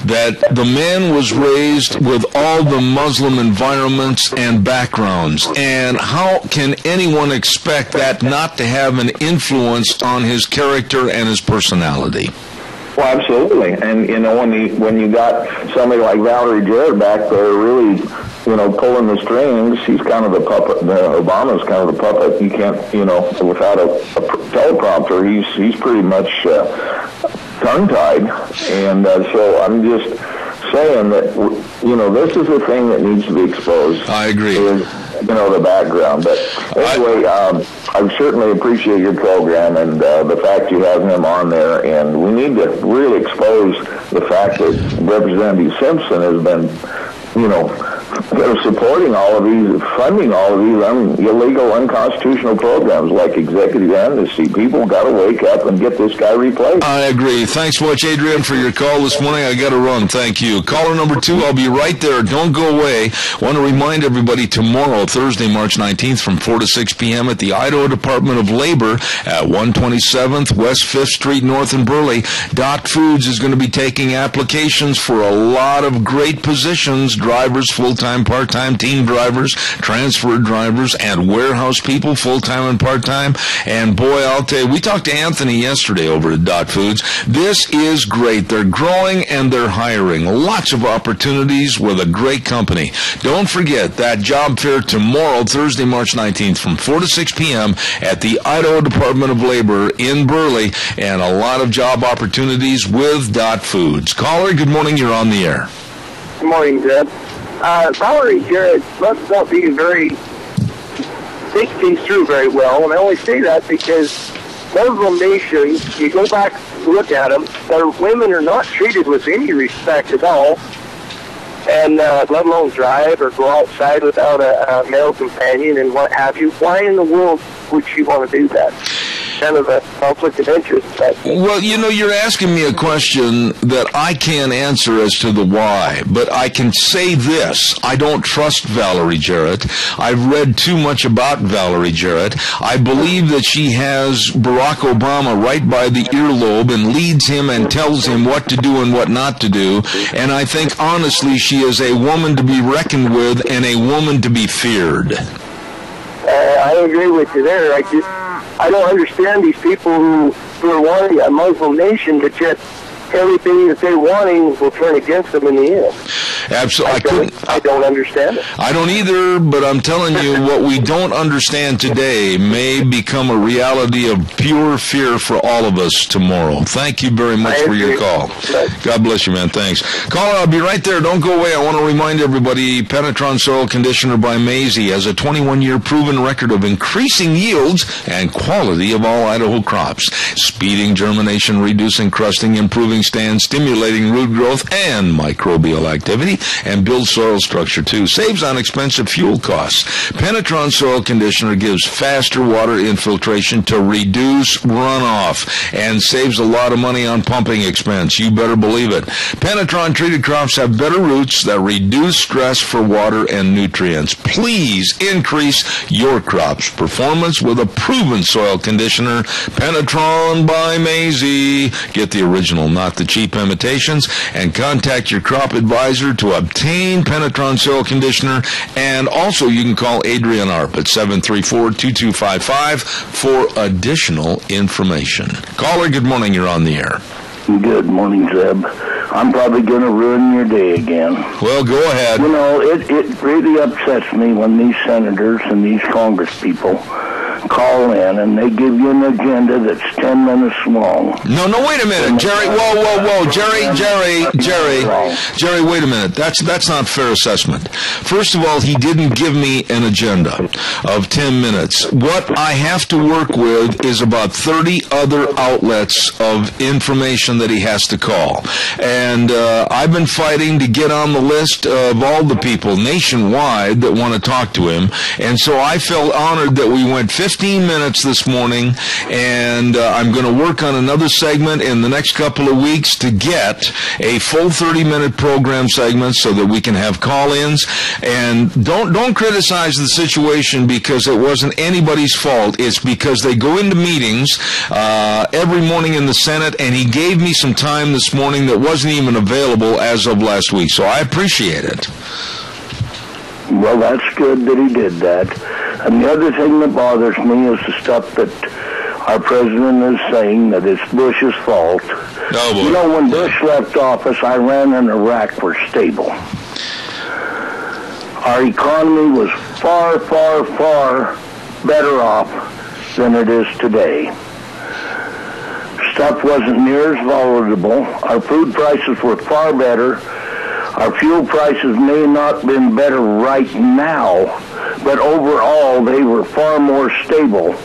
that the man was raised with all the Muslim environments and backgrounds. And how can anyone expect that not to have an influence on his character and his personality? Well, absolutely. And, you know, when you got somebody like Valerie Jarrett back there really, you know, pulling the strings, he's kind of the puppet. Obama's kind of the puppet. You can't, you know, without a teleprompter, he's pretty much tongue-tied. And so I'm just saying that, you know, this is a thing that needs to be exposed. I agree. You know, the background. But anyway, I certainly appreciate your program and the fact you have him on there. And we need to really expose the fact that Representative Simpson has been, you know, supporting all of these, funding all of these illegal, unconstitutional programs like executive amnesty. People got to wake up and get this guy replaced. I agree. Thanks much, Adrian, for your call this morning. I got to run. Thank you. Caller number 2, I'll be right there. Don't go away. Want to remind everybody tomorrow, Thursday, March 19th, from 4 to 6 p.m. at the Idaho Department of Labor at 127th West 5th Street North in Burley. Dot Foods is going to be taking applications for a lot of great positions: drivers, full-time, part-time, team drivers, transfer drivers, and warehouse people, full-time and part-time. And boy, I'll tell you, we talked to Anthony yesterday over at Dot Foods. This is great. They're growing and they're hiring. Lots of opportunities with a great company. Don't forget that job fair tomorrow, Thursday, March 19th, from 4 to 6 p.m. at the Idaho Department of Labor in Burley, and a lot of job opportunities with Dot Foods. Caller, good morning. You're on the air. Good morning, Deb. Valerie Jarrett must not be think things through very well, and I only say that because Muslim nations, you go back and look at them, their women are not treated with any respect at all, and let alone drive or go outside without a male companion and what have you. Why in the world would she want to do that? Kind of a conflict of interest. Well, you're asking me a question that I can't answer as to the why, but I can say this. I don't trust Valerie Jarrett. I've read too much about Valerie Jarrett. I believe that she has Barack Obama right by the earlobe and leads him and tells him what to do and what not to do. And I think, honestly, she is a woman to be reckoned with and a woman to be feared. I agree with you there. I don't understand these people who are wanting a Muslim nation, but yet everything that they're wanting will turn against them in the end. Absolutely. I don't understand it. I don't either, but I'm telling you, what we don't understand today may become a reality of pure fear for all of us tomorrow. Thank you very much for your call. God bless you, man. Thanks. Caller, I'll be right there. Don't go away. I want to remind everybody, Penetron Soil Conditioner by Maisie has a 21-year proven record of increasing yields and quality of all Idaho crops, speeding germination, reducing crusting, improving stand, stimulating root growth and microbial activity, and builds soil structure too. Saves on expensive fuel costs. Penetron Soil Conditioner gives faster water infiltration to reduce runoff and saves a lot of money on pumping expense. You better believe it. Penetron treated crops have better roots that reduce stress for water and nutrients. Please increase your crop's performance with a proven soil conditioner. Penetron by Maisie. Get the original, not the cheap imitations, and contact your crop advisor to obtain Penetron Soil Conditioner. And also you can call Adrian Arp at 734-2255 for additional information. Caller, good morning. You're on the air. Good morning, Zeb. I'm probably going to ruin your day again. Well, go ahead. It really upsets me when these senators and these Congress people call in and they give you an agenda that's 10 minutes long. No, wait a minute, Jerry. Whoa. Jerry, wait a minute. That's not fair assessment. First of all, he didn't give me an agenda of 10 minutes. What I have to work with is about 30 other outlets of information that he has to call. And I've been fighting to get on the list of all the people nationwide that want to talk to him. And so I felt honored that we went 15 minutes this morning, and I'm going to work on another segment in the next couple of weeks to get a full 30-minute program segment so that we can have call-ins. And don't criticize the situation because it wasn't anybody's fault. It's because they go into meetings every morning in the Senate, and he gave me some time this morning that wasn't even available as of last week. So I appreciate it. Well, that's good that he did that. And the other thing that bothers me is the stuff that our president is saying that it's Bush's fault. Oh, boy. When Bush left office, Iran and Iraq were stable. Our economy was far, far, far better off than it is today. Stuff wasn't near as volatile. Our food prices were far better. Our fuel prices may not have been better right now, but overall they were far more stable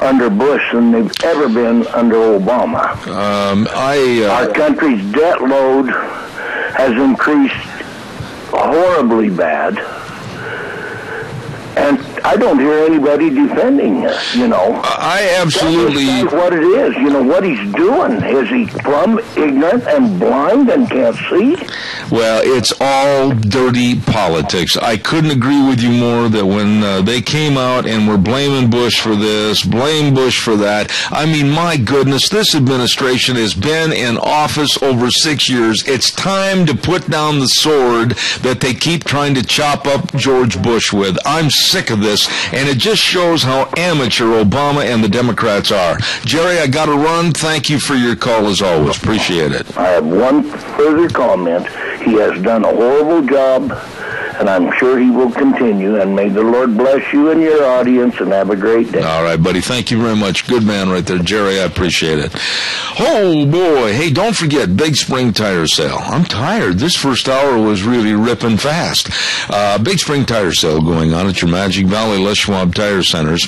under Bush than they've ever been under Obama. Our country's debt load has increased horribly bad. And I don't hear anybody defending it, I absolutely... That's what it is. What he's doing. Is he plumb ignorant and blind and can't see? Well, it's all dirty politics. I couldn't agree with you more that when they came out and were blaming Bush for this, blame Bush for that. I mean, my goodness, this administration has been in office over 6 years. It's time to put down the sword that they keep trying to chop up George Bush with. I'm sick of this, and it just shows how amateur Obama and the Democrats are. Jerry, I got to run. Thank you for your call as always. Appreciate it. I have one further comment. He has done a horrible job, and I'm sure he will continue, and may the Lord bless you and your audience, and have a great day. All right, buddy. Thank you very much. Good man right there, Jerry. I appreciate it. Oh, boy. Hey, don't forget, Big Spring Tire Sale. I'm tired. This first hour was really ripping fast. Big Spring Tire Sale going on at your Magic Valley Les Schwab Tire Centers.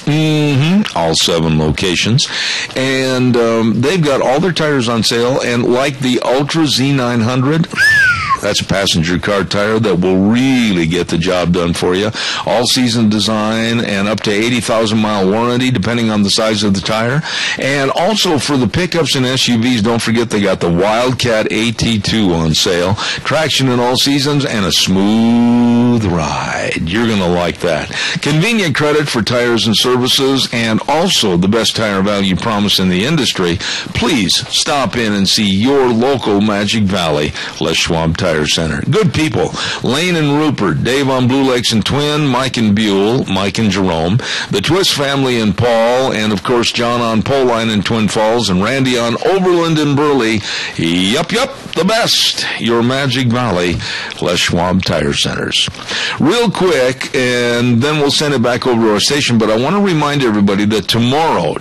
All 7 locations. And they've got all their tires on sale, and like the Ultra Z900... That's a passenger car tire that will really get the job done for you. All-season design and up to 80,000-mile warranty, depending on the size of the tire. And also for the pickups and SUVs, don't forget they got the Wildcat AT2 on sale. Traction in all seasons and a smooth ride. You're going to like that. Convenient credit for tires and services, and also the best tire value promise in the industry. Please stop in and see your local Magic Valley Les Schwab Tire Center. Good people. Lane and Rupert, Dave on Blue Lakes and Twin, Mike and Buell, Mike and Jerome, the Twist family and Paul, and of course John on Poline in Twin Falls, and Randy on Overland and Burley. Yup, the best. Your Magic Valley Les Schwab Tire Centers. Real quick, and then we'll send it back over to our station, but I want to remind everybody that tomorrow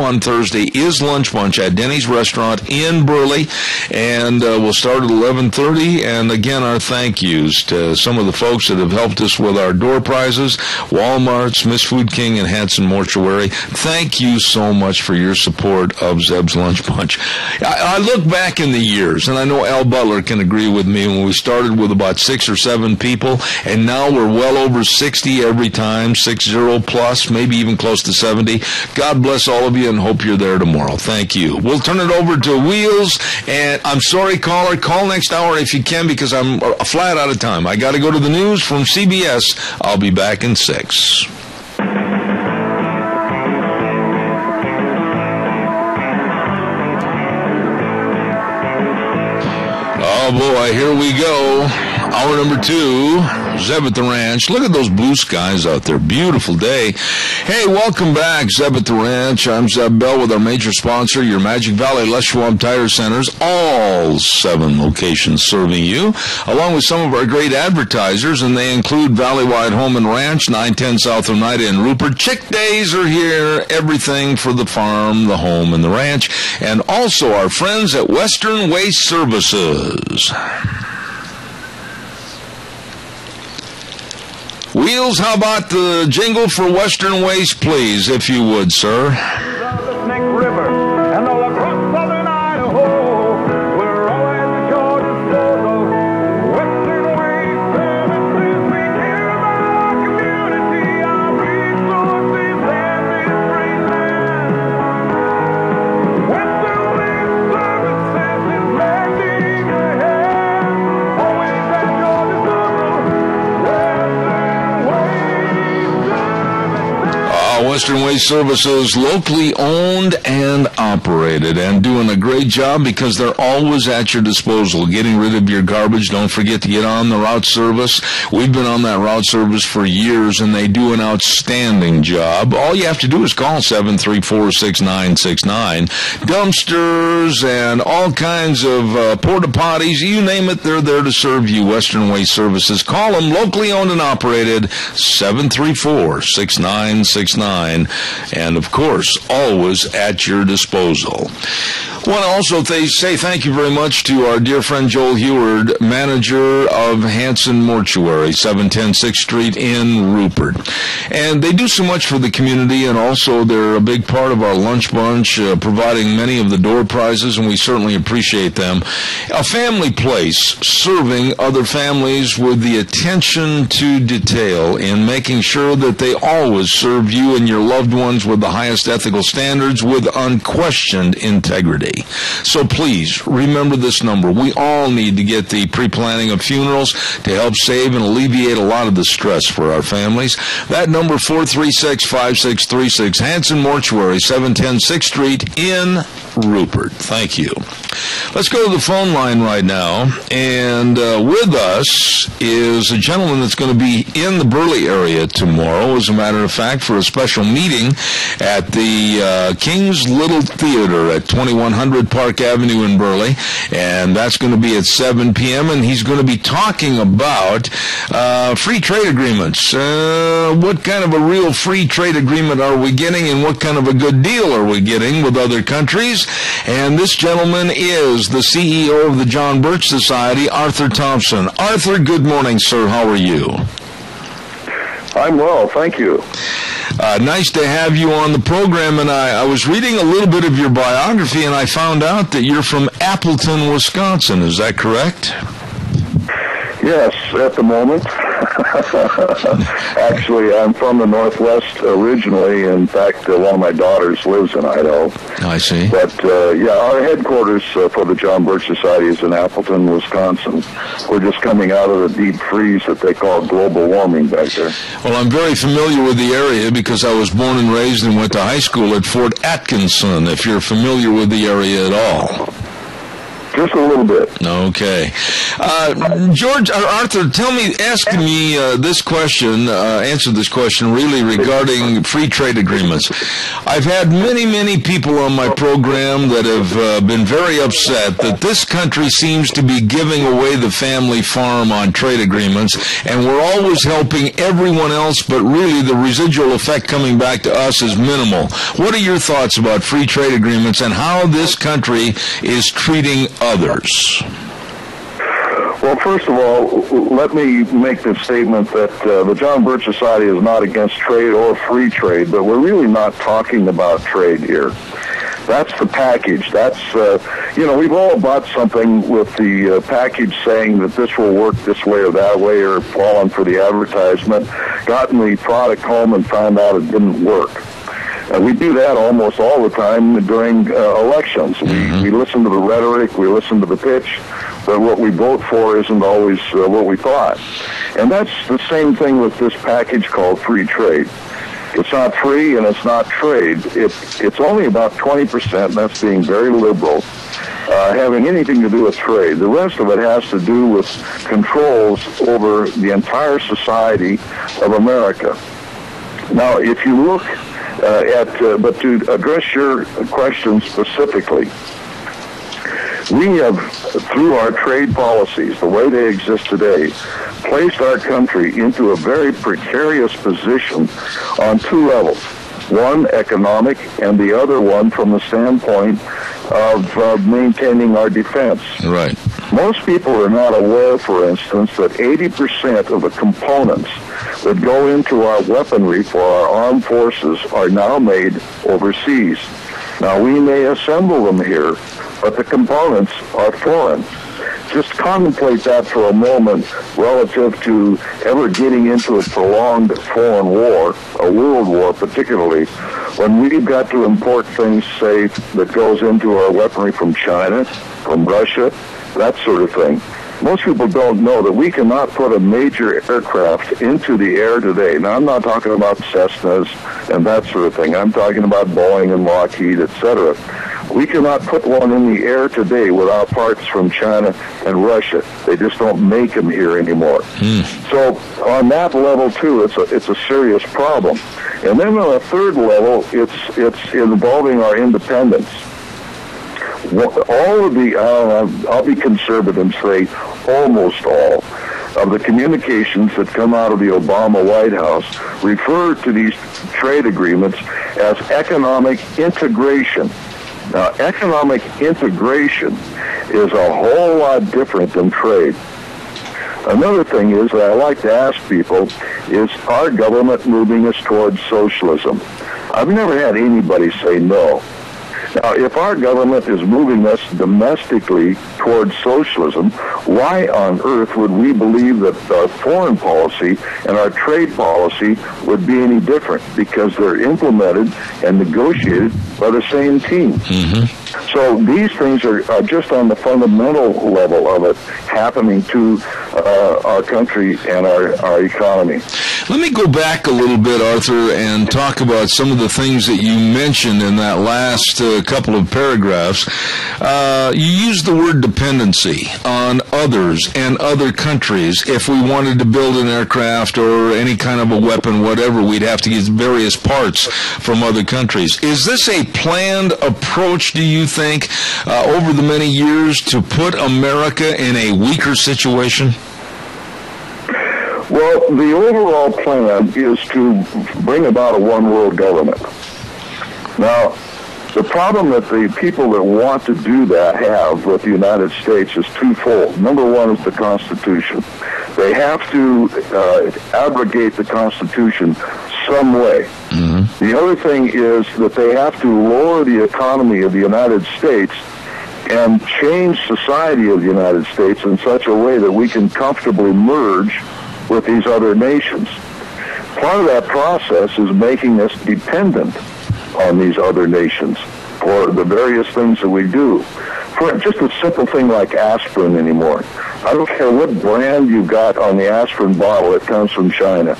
on Thursday is Lunch Bunch at Denny's Restaurant in Burley, and we'll start at 11:30. And again, our thank yous to some of the folks that have helped us with our door prizes, Walmart, Smith's Food King, and Hanson Mortuary. Thank you so much for your support of Zeb's Lunch Bunch. I look back in the years, and I know Al Butler can agree with me, when we started with about 6 or 7 people, and now we're well over 60 every time, 60 plus, maybe even close to 70. God bless all of you, and hope you're there tomorrow. Thank you. We'll turn it over to Wheels, and I'm sorry, caller, call next hour if you can, because I'm flat out of time. I got to go to the news from CBS. I'll be back in 6. Oh boy, here we go. Hour number 2, Zeb at the Ranch. Look at those blue skies out there. Beautiful day. Hey, welcome back, Zeb at the Ranch. I'm Zeb Bell with our major sponsor, your Magic Valley Les Schwab Tire Centers. All 7 locations serving you, along with some of our great advertisers, and they include Valleywide Home and Ranch, 910 South Oneida in Rupert. Chick Days are here. Everything for the farm, the home, and the ranch. And also our friends at Western Waste Services. Wheels, how about the jingle for Western Waste, please, if you would, sir? The Snake River and all across southern Idaho, we're always at your disposal. Western Waste Services, we care about our community, our resources, and this great land. Western Waste Services is lending a hand, always at your disposal. Western Waste Services, locally owned and operated, and doing a great job because they're always at your disposal. Getting rid of your garbage, don't forget to get on the route service. We've been on that route service for years, and they do an outstanding job. All you have to do is call 734-6969. Dumpsters and all kinds of porta potties, you name it, they're there to serve you. Western Waste Services. Call them, locally owned and operated, 734-6969. And, of course, always at your disposal. I want to also say thank you very much to our dear friend Joel Heward, manager of Hanson Mortuary, 710 6th Street in Rupert. And they do so much for the community, and also they're a big part of our lunch bunch, providing many of the door prizes, and we certainly appreciate them. A family place serving other families with the attention to detail in making sure that they always serve you and your loved ones with the highest ethical standards with unquestioned integrity. So please remember this number. We all need to get the pre-planning of funerals to help save and alleviate a lot of the stress for our families. That number, 436-5636, Hanson Mortuary, 710 6th Street in Rupert. Thank you. Let's go to the phone line right now, and with us is a gentleman that's going to be in the Burley area tomorrow, as a matter of fact, for a special meeting at the King's Little Theater at 2100 Park Avenue in Burley, and that's going to be at 7 p.m., and he's going to be talking about free trade agreements. What kind of a real free trade agreement are we getting, and what kind of a good deal are we getting with other countries? And this gentleman is the CEO of the John Birch Society, Arthur Thompson. Arthur, good morning, sir. How are you? I'm well, thank you. Nice to have you on the program, and I was reading a little bit of your biography, and I found out that you're from Appleton, Wisconsin. Is that correct? Yes, at the moment. Actually, I'm from the Northwest originally. In fact, one of my daughters lives in Idaho. I see. But, our headquarters for the John Birch Society is in Appleton, Wisconsin. We're just coming out of the deep freeze that they call global warming back there. Well, I'm very familiar with the area because I was born and raised and went to high school at Fort Atkinson, if you're familiar with the area at all. Just a little bit. Okay. George, or Arthur, answer this question really regarding free trade agreements. I've had many people on my program that have been very upset that this country seems to be giving away the family farm on trade agreements, and we're always helping everyone else, but really the residual effect coming back to us is minimal. What are your thoughts about free trade agreements and how this country is treating others? Well, first of all, let me make the statement that the John Birch Society is not against trade or free trade, but we're really not talking about trade here. That's the package. That's, we've all bought something with the package saying that this will work this way or that way, or fallen for the advertisement, gotten the product home and found out it didn't work. We do that almost all the time during elections. We listen to the rhetoric, we listen to the pitch, but what we vote for isn't always what we thought. And that's the same thing with this package called free trade. It's not free and it's not trade. It's only about 20%, and that's being very liberal, having anything to do with trade. The rest of it has to do with controls over the entire society of America. Now, if you look but to address your question specifically, we have, through our trade policies, the way they exist today, placed our country into a very precarious position on two levels. One, economic, and the other one from the standpoint of maintaining our defense. Right. Most people are not aware, for instance, that 80% of the components that go into our weaponry for our armed forces are now made overseas. Now, we may assemble them here, but the components are foreign. Just contemplate that for a moment relative to ever getting into a prolonged foreign war, a world war particularly, when we've got to import things, say, that goes into our weaponry from China, from Russia, that sort of thing. Most people don't know that we cannot put a major aircraft into the air today. Now, I'm not talking about Cessnas and that sort of thing. I'm talking about Boeing and Lockheed, etc. We cannot put one in the air today without parts from China and Russia. They just don't make them here anymore. So on that level, too, it's a serious problem. And then on a third level, it's involving our independence. All of the, I'll be conservative and say almost all of the communications that come out of the Obama White House refer to these trade agreements as economic integration. Now, economic integration is a whole lot different than trade. Another thing is that I like to ask people, is our government moving us towards socialism? I've never had anybody say no. Now, if our government is moving us domestically towards socialism, why on earth would we believe that our foreign policy and our trade policy would be any different? Because they're implemented and negotiated by the same team. Mm-hmm. So these things are just on the fundamental level of it happening to our country and our economy. Let me go back a little bit, Arthur, and talk about some of the things that you mentioned in that last couple of paragraphs. You used the word dependency on others and other countries. If we wanted to build an aircraft or any kind of a weapon, whatever, we'd have to get various parts from other countries. Is this a planned approach, do you think, over the many years to put America in a weaker situation? Well, the overall plan is to bring about a one-world government. Now, the problem that the people that want to do that have with the United States is twofold. Number one is the Constitution. They have to abrogate the Constitution some way. Mm-hmm. The other thing is that they have to lower the economy of the United States and change society of the United States in such a way that we can comfortably merge with these other nations. Part of that process is making us dependent on these other nations for the various things that we do. For just a simple thing like aspirin anymore. I don't care what brand you got on the aspirin bottle, it comes from China.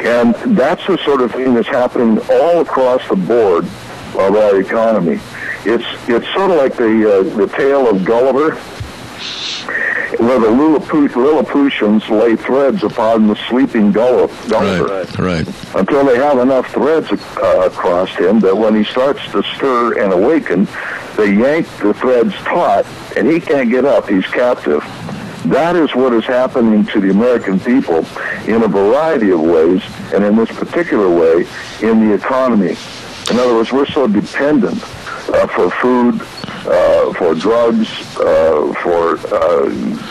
And that's the sort of thing that's happening all across the board of our economy. It's sort of like the tale of Gulliver, where the Lilliputians lay threads upon the sleeping Gulliver. Right. Until they have enough threads across him that when he starts to stir and awaken, they yank the threads taut, and he can't get up. He's captive. That is what is happening to the American people in a variety of ways, and in this particular way, in the economy. In other words, we're so dependent for food, for drugs, for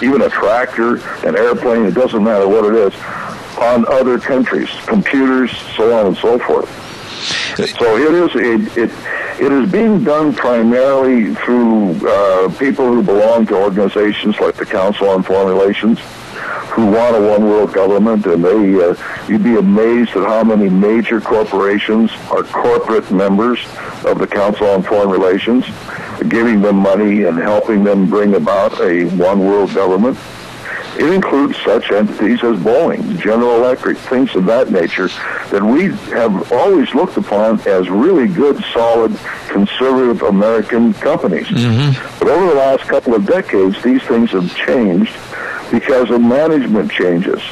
even a tractor, an airplane, it doesn't matter what it is, on other countries, computers, so on and so forth. So it is being done primarily through people who belong to organizations like the Council on Foreign Relations, who want a one-world government, and you'd be amazed at how many major corporations are corporate members of the Council on Foreign Relations, giving them money and helping them bring about a one-world government. It includes such entities as Boeing, General Electric, things of that nature that we have always looked upon as really good, solid, conservative American companies. Mm-hmm. But over the last couple of decades, these things have changed because of management changes.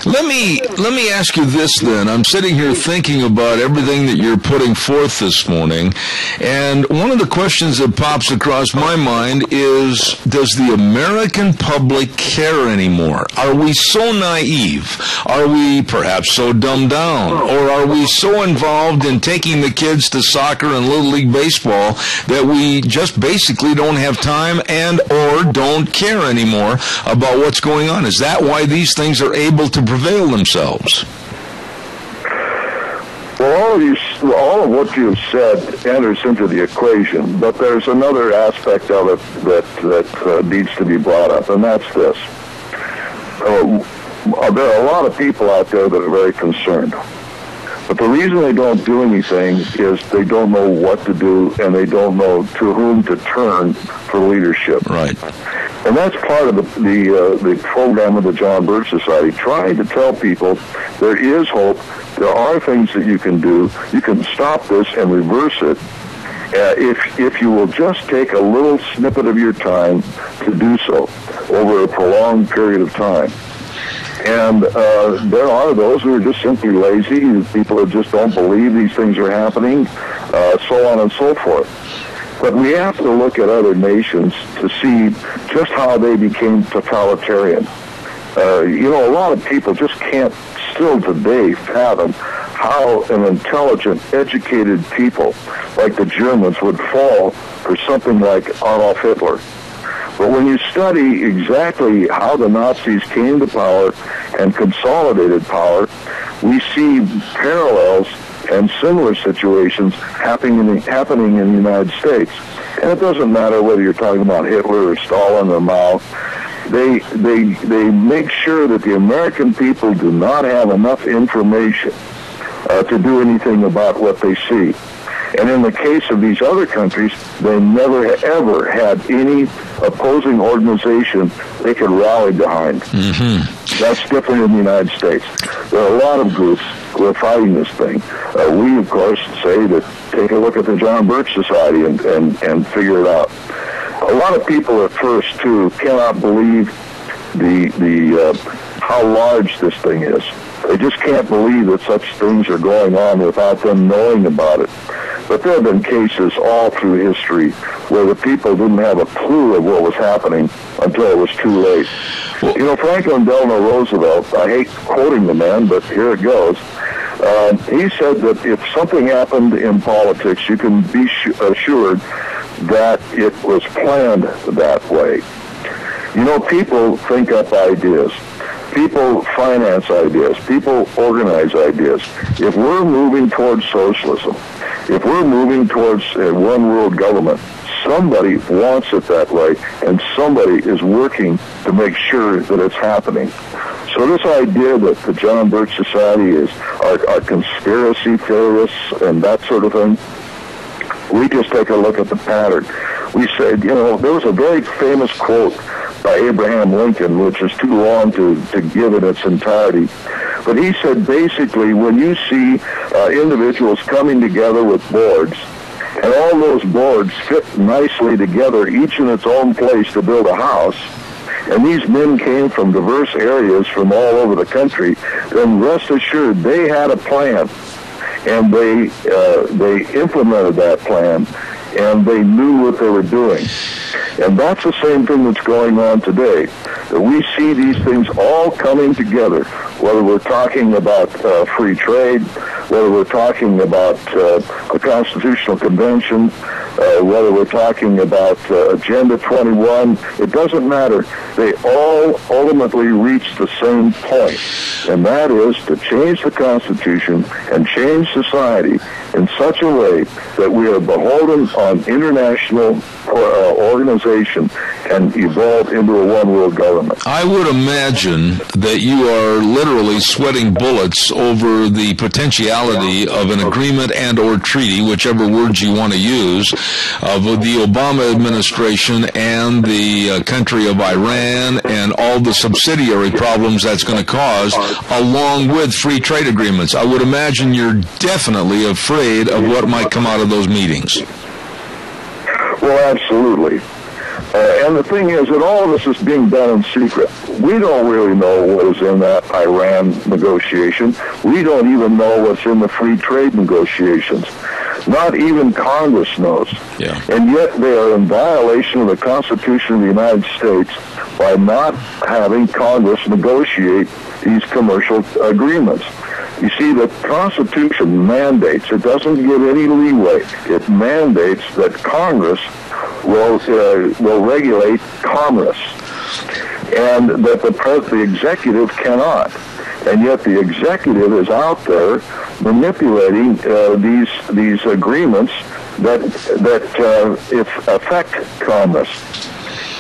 Let me ask you this then. I'm sitting here thinking about everything that you're putting forth this morning, and one of the questions that pops across my mind is, does the American public care anymore? Are we so naive? Are we perhaps so dumbed down? Or are we so involved in taking the kids to soccer and Little League Baseball that we just basically don't have time and or don't care anymore about what's going on? Is that why these things are able to prevail themselves? Well, all of what you've said enters into the equation, but there's another aspect of it that needs to be brought up, and that's this. There are a lot of people out there that are very concerned. But the reason they don't do anything is they don't know what to do, and they don't know to whom to turn for leadership. Right. And that's part of the program of the John Birch Society, trying to tell people there is hope, there are things that you can do, you can stop this and reverse it, if you will just take a little snippet of your time to do so over a prolonged period of time. And there are those who are just simply lazy, people who just don't believe these things are happening, so on and so forth. But we have to look at other nations to see just how they became totalitarian. A lot of people just can't still today fathom how an intelligent, educated people like the Germans would fall for something like Adolf Hitler. But when you study exactly how the Nazis came to power and consolidated power, we see parallels and similar situations happening in the United States. And it doesn't matter whether you're talking about Hitler or Stalin or Mao. They make sure that the American people do not have enough information to do anything about what they see. And in the case of these other countries, they never, ever had any opposing organization they could rally behind. Mm-hmm. That's different in the United States. There are a lot of groups who are fighting this thing. We, of course, say that take a look at the John Birch Society and figure it out. A lot of people at first, too, cannot believe the how large this thing is. They just can't believe that such things are going on without them knowing about it. But there have been cases all through history where the people didn't have a clue of what was happening until it was too late. You know, Franklin Delano Roosevelt, I hate quoting the man, but here it goes. He said that if something happened in politics, you can be assured that it was planned that way. You know, people think up ideas. People finance ideas. People organize ideas. If we're moving towards socialism, if we're moving towards a one-world government, somebody wants it that way, and somebody is working to make sure that it's happening. So this idea that the John Birch Society are conspiracy theorists and that sort of thing, we just take a look at the pattern. We said, you know, there was a very famous quote by Abraham Lincoln, which is too long to give in its entirety. But he said, basically, when you see individuals coming together with boards, and all those boards fit nicely together, each in its own place to build a house, and these men came from diverse areas from all over the country, then rest assured they had a plan, and they implemented that plan, and they knew what they were doing. And that's the same thing that's going on today. That we see these things all coming together, whether we're talking about free trade, whether we're talking about the Constitutional Convention, whether we're talking about Agenda 21, it doesn't matter. They all ultimately reach the same point, and that is to change the Constitution and change society in such a way that we are beholden on international organization and evolve into a one-world government. I would imagine that you are literally sweating bullets over the potentiality of an agreement and or treaty, whichever words you want to use, with the Obama administration and the country of Iran and all the subsidiary problems that's going to cause, along with free trade agreements. I would imagine you're definitely afraid of what might come out of those meetings. Well, absolutely. And the thing is that all of this is being done in secret. We don't really know what is in that Iran negotiation. We don't even know what's in the free trade negotiations. Not even Congress knows. Yeah. And yet they are in violation of the Constitution of the United States by not having Congress negotiate these commercial agreements. You see, the Constitution mandates, it doesn't give any leeway, it mandates that Congress will regulate commerce, and that the executive cannot. And yet the executive is out there manipulating these agreements that affect commerce.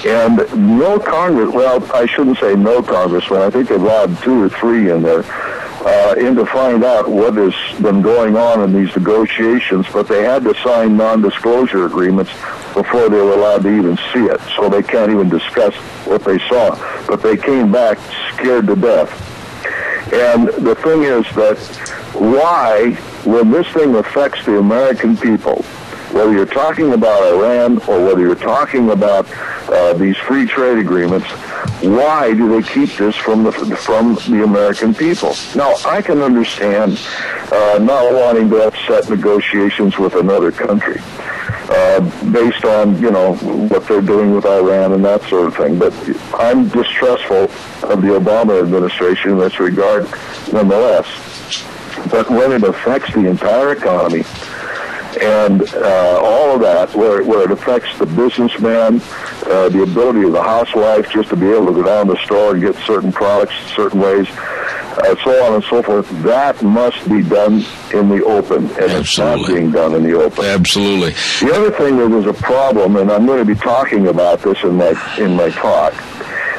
And no Congress, well, I shouldn't say no congressman, I think they've allowed 2 or 3 in there, to find out what has been going on in these negotiations, but they had to sign non-disclosure agreements before they were allowed to even see it, so they can't even discuss what they saw. But they came back scared to death. And the thing is that why, when this thing affects the American people, whether you're talking about Iran or whether you're talking about these free trade agreements, why do they keep this from the American people? Now, I can understand not wanting to upset negotiations with another country based on, you know, what they're doing with Iran and that sort of thing. But I'm distrustful of the Obama administration in this regard nonetheless. But when it affects the entire economy, and all of that, where it affects the businessman, the ability of the housewife just to be able to go down to the store and get certain products certain ways, so on and so forth. That must be done in the open, and it's not being done in the open. Absolutely. The other thing that is a problem, and I'm going to be talking about this in my talk,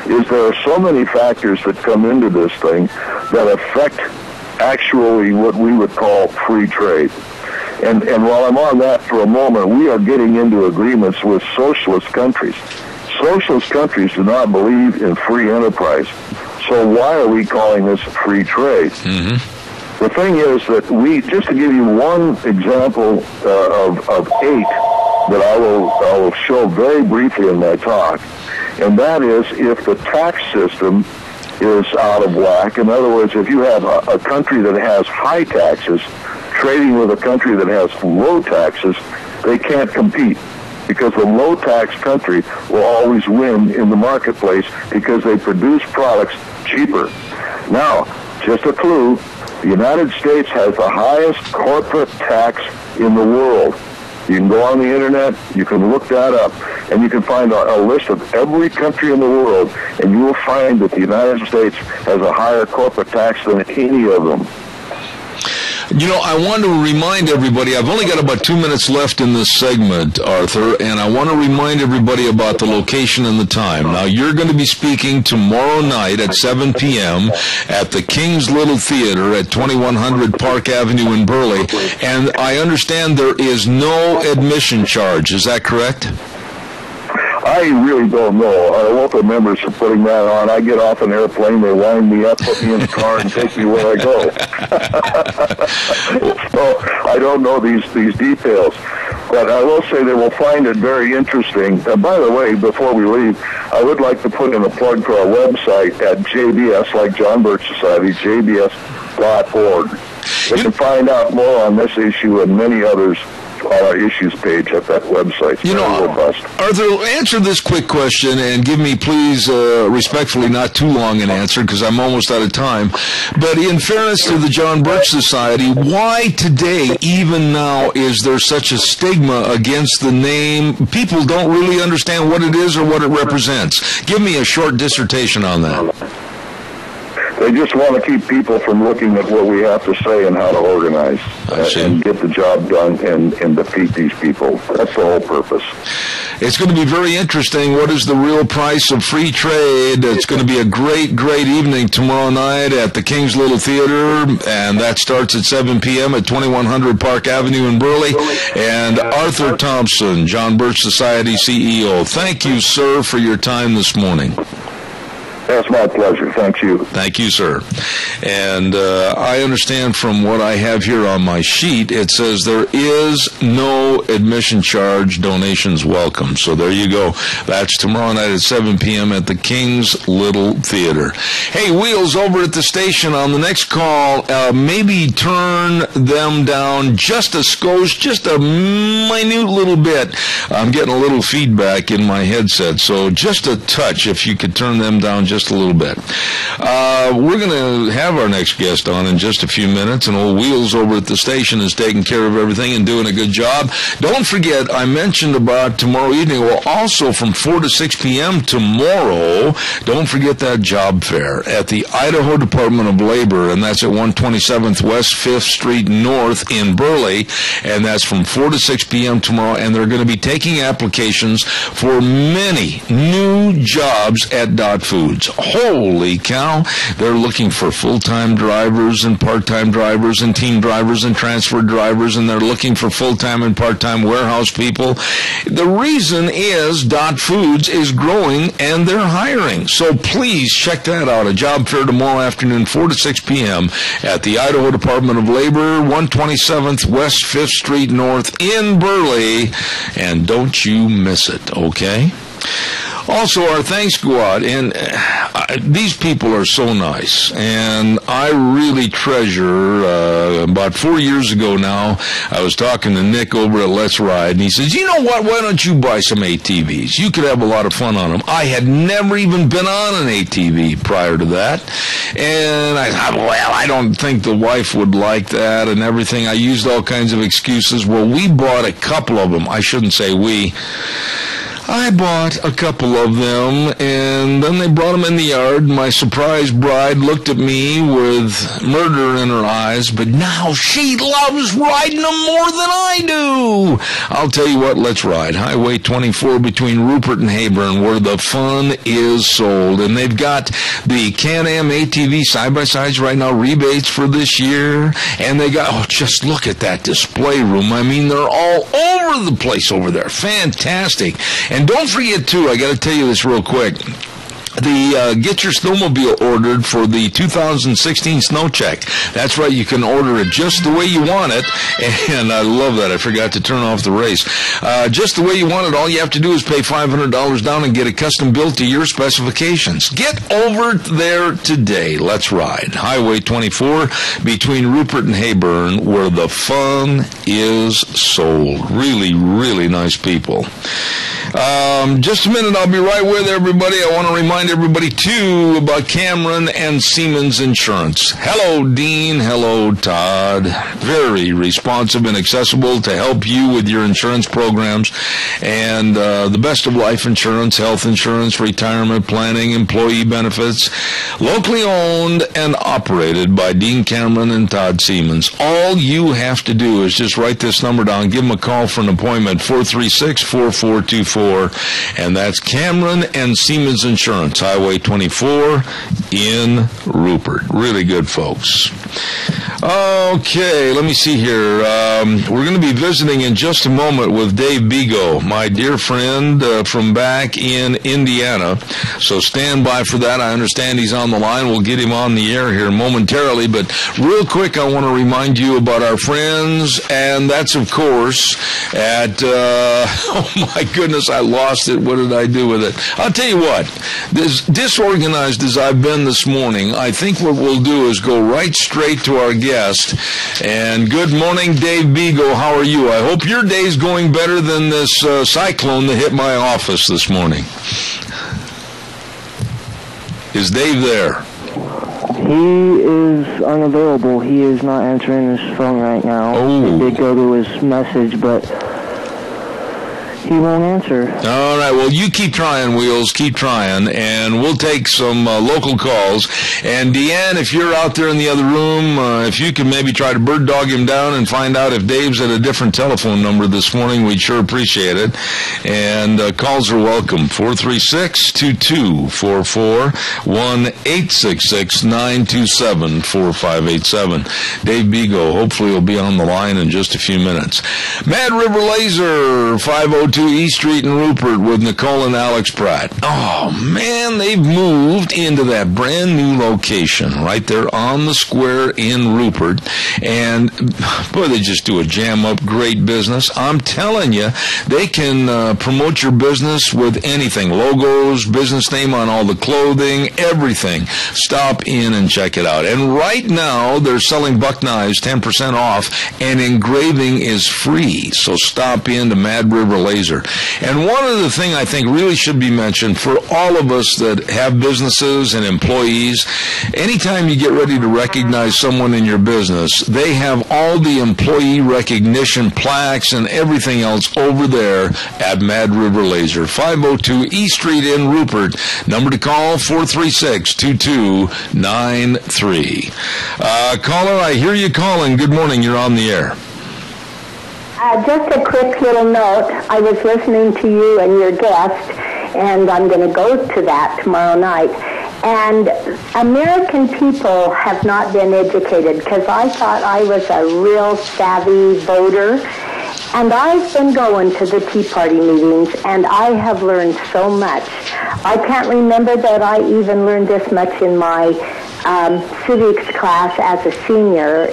is there are so many factors that come into this thing that affect actually what we would call free trade. And while I'm on that for a moment, we are getting into agreements with socialist countries. Socialist countries do not believe in free enterprise. So why are we calling this free trade? Mm-hmm. The thing is that just to give you one example of 8 that I will show very briefly in my talk, and that is if the tax system is out of whack. In other words, if you have a country that has high taxes trading with a country that has low taxes, they can't compete, because the low-tax country will always win in the marketplace because they produce products cheaper. Now, just a clue, the United States has the highest corporate tax in the world. You can go on the internet, you can look that up, and you can find a list of every country in the world, and you will find that the United States has a higher corporate tax than any of them. You know, I want to remind everybody, I've only got about 2 minutes left in this segment, Arthur, and I want to remind everybody about the location and the time. Now, you're going to be speaking tomorrow night at 7 p.m. at the King's Little Theater at 2100 Park Avenue in Burley, and I understand there is no admission charge. Is that correct? I really don't know. I welcome members for putting that on. I get off an airplane, they wind me up, put me in the car, and take me where I go. So I don't know these details. But I will say they will find it very interesting. By the way, before we leave, I would like to put in a plug for our website at JBS, like John Birch Society, jbs.org. They can find out more on this issue and many others on our issues page at that website. You know, robust. Arthur, answer this quick question and give me, please, respectfully, not too long an answer because I'm almost out of time. But in fairness to the John Birch Society, why today, even now, is there such a stigma against the name? People don't really understand what it is or what it represents. Give me a short dissertation on that. They just want to keep people from looking at what we have to say and how to organize and get the job done and defeat these people. That's the whole purpose. It's going to be very interesting. What is the real price of free trade? It's going to be a great, great evening tomorrow night at the King's Little Theater, and that starts at 7 p.m. at 2100 Park Avenue in Burley. And Arthur Thompson, John Birch Society CEO, thank you, sir, for your time this morning. That's my pleasure. Thank you. Thank you, sir. And I understand from what I have here on my sheet, it says there is no admission charge, donations welcome. So there you go. That's tomorrow night at 7 p.m. at the King's Little Theater. Hey, Wheels, over at the station on the next call, maybe turn them down just a skosh, just a minute little bit. I'm getting a little feedback in my headset, so just a touch if you could turn them down just a little bit. We're going to have our next guest on in just a few minutes, and old Wheels over at the station is taking care of everything and doing a good job. Don't forget, I mentioned about tomorrow evening, well, also from 4 to 6 p.m. tomorrow, don't forget that job fair at the Idaho Department of Labor, and that's at 127th West 5th Street North in Burley, and that's from 4 to 6 p.m. tomorrow, and they're going to be taking applications for many new jobs at Dot Foods. Holy cow, they're looking for full-time drivers and part-time drivers and team drivers and transfer drivers, and they're looking for full-time and part-time warehouse people. The reason is Dot Foods is growing and they're hiring. So please check that out. A job fair tomorrow afternoon, 4 to 6 p.m. at the Idaho Department of Labor, 127th West 5th Street North in Burley, and don't you miss it, okay? Also, our thanks go out, and these people are so nice, and I really treasure, about 4 years ago now, I was talking to Nick over at Let's Ride, and he says, you know what, why don't you buy some ATVs? You could have a lot of fun on them. I had never even been on an ATV prior to that, and I thought, well, I don't think the wife would like that and everything. I used all kinds of excuses. Well, we bought a couple of them. I shouldn't say we. I bought a couple of them, and then they brought them in the yard. My surprise bride looked at me with murder in her eyes, but now she loves riding them more than I do. I'll tell you what, let's ride. Highway 24 between Rupert and Heyburn, where the fun is sold. And they've got the Can-Am ATV side-by-sides right now, rebates for this year. And they got, oh, just look at that display room. I mean, they're all over the place over there. Fantastic. And don't forget, too, I got to tell you this real quick. Get your snowmobile ordered for the 2016 Snow Check. That's right, you can order it just the way you want it, and I love that. I forgot to turn off the race. Just the way you want it, all you have to do is pay $500 down and get it custom built to your specifications. Get over there today. Let's ride. Highway 24 between Rupert and Heyburn, where the fun is sold. Really, really nice people. Just a minute, I'll be right with everybody. I want to remind everybody, too, about Cameron and Siemens Insurance. Hello, Dean. Hello, Todd. Very responsive and accessible to help you with your insurance programs and the best of life insurance, health insurance, retirement planning, employee benefits. Locally owned and operated by Dean Cameron and Todd Siemens. All you have to do is just write this number down. Give them a call for an appointment, 436-4424. And that's Cameron and Siemens Insurance, Highway 24 in Rupert. Really good folks. Okay, let me see here. We're going to be visiting in just a moment with Dave Bigo, my dear friend from back in Indiana. So stand by for that. I understand he's on the line. We'll get him on the air here momentarily. But real quick, I want to remind you about our friends, and that's, of course, at, oh my goodness, I lost it. What did I do with it? I'll tell you what, as disorganized as I've been this morning, I think what we'll do is go right straight to our guest. And good morning, Dave Bigo. How are you? I hope your day's going better than this cyclone that hit my office this morning. Is Dave there? He is unavailable. He is not answering his phone right now. Oh. He did go to his message, but he won't answer. All right. Well, you keep trying, Wheels. Keep trying, and we'll take some local calls. And Deanne, if you're out there in the other room, if you can maybe try to bird dog him down and find out if Dave's at a different telephone number this morning, we'd sure appreciate it. And calls are welcome. 436-2244, 1-866-927-4587. Dave Bigo, hopefully he'll be on the line in just a few minutes. Mad River Laser, 502 East Street in Rupert with Nicole and Alex Pratt. Oh, man, they've moved into that brand new location right there on the square in Rupert. And, boy, they just do a jam-up great business. I'm telling you, they can promote your business with anything. Logos, business name on all the clothing, everything. Stop in and check it out. And right now, they're selling buck knives 10% off, and engraving is free. So stop in to Mad River Laser. And one other thing I think really should be mentioned for all of us that have businesses and employees, anytime you get ready to recognize someone in your business, they have all the employee recognition plaques and everything else over there at Mad River Laser, 502 East Street in Rupert. Number to call, 436-2293. Caller, I hear you calling. Good morning. You're on the air. Just a quick little note. I was listening to you and your guest, and I'm going to go to that tomorrow night. And American people have not been educated, because I thought I was a real savvy voter. And I've been going to the Tea Party meetings, and I have learned so much. I can't remember that I even learned this much in my civics class as a senior.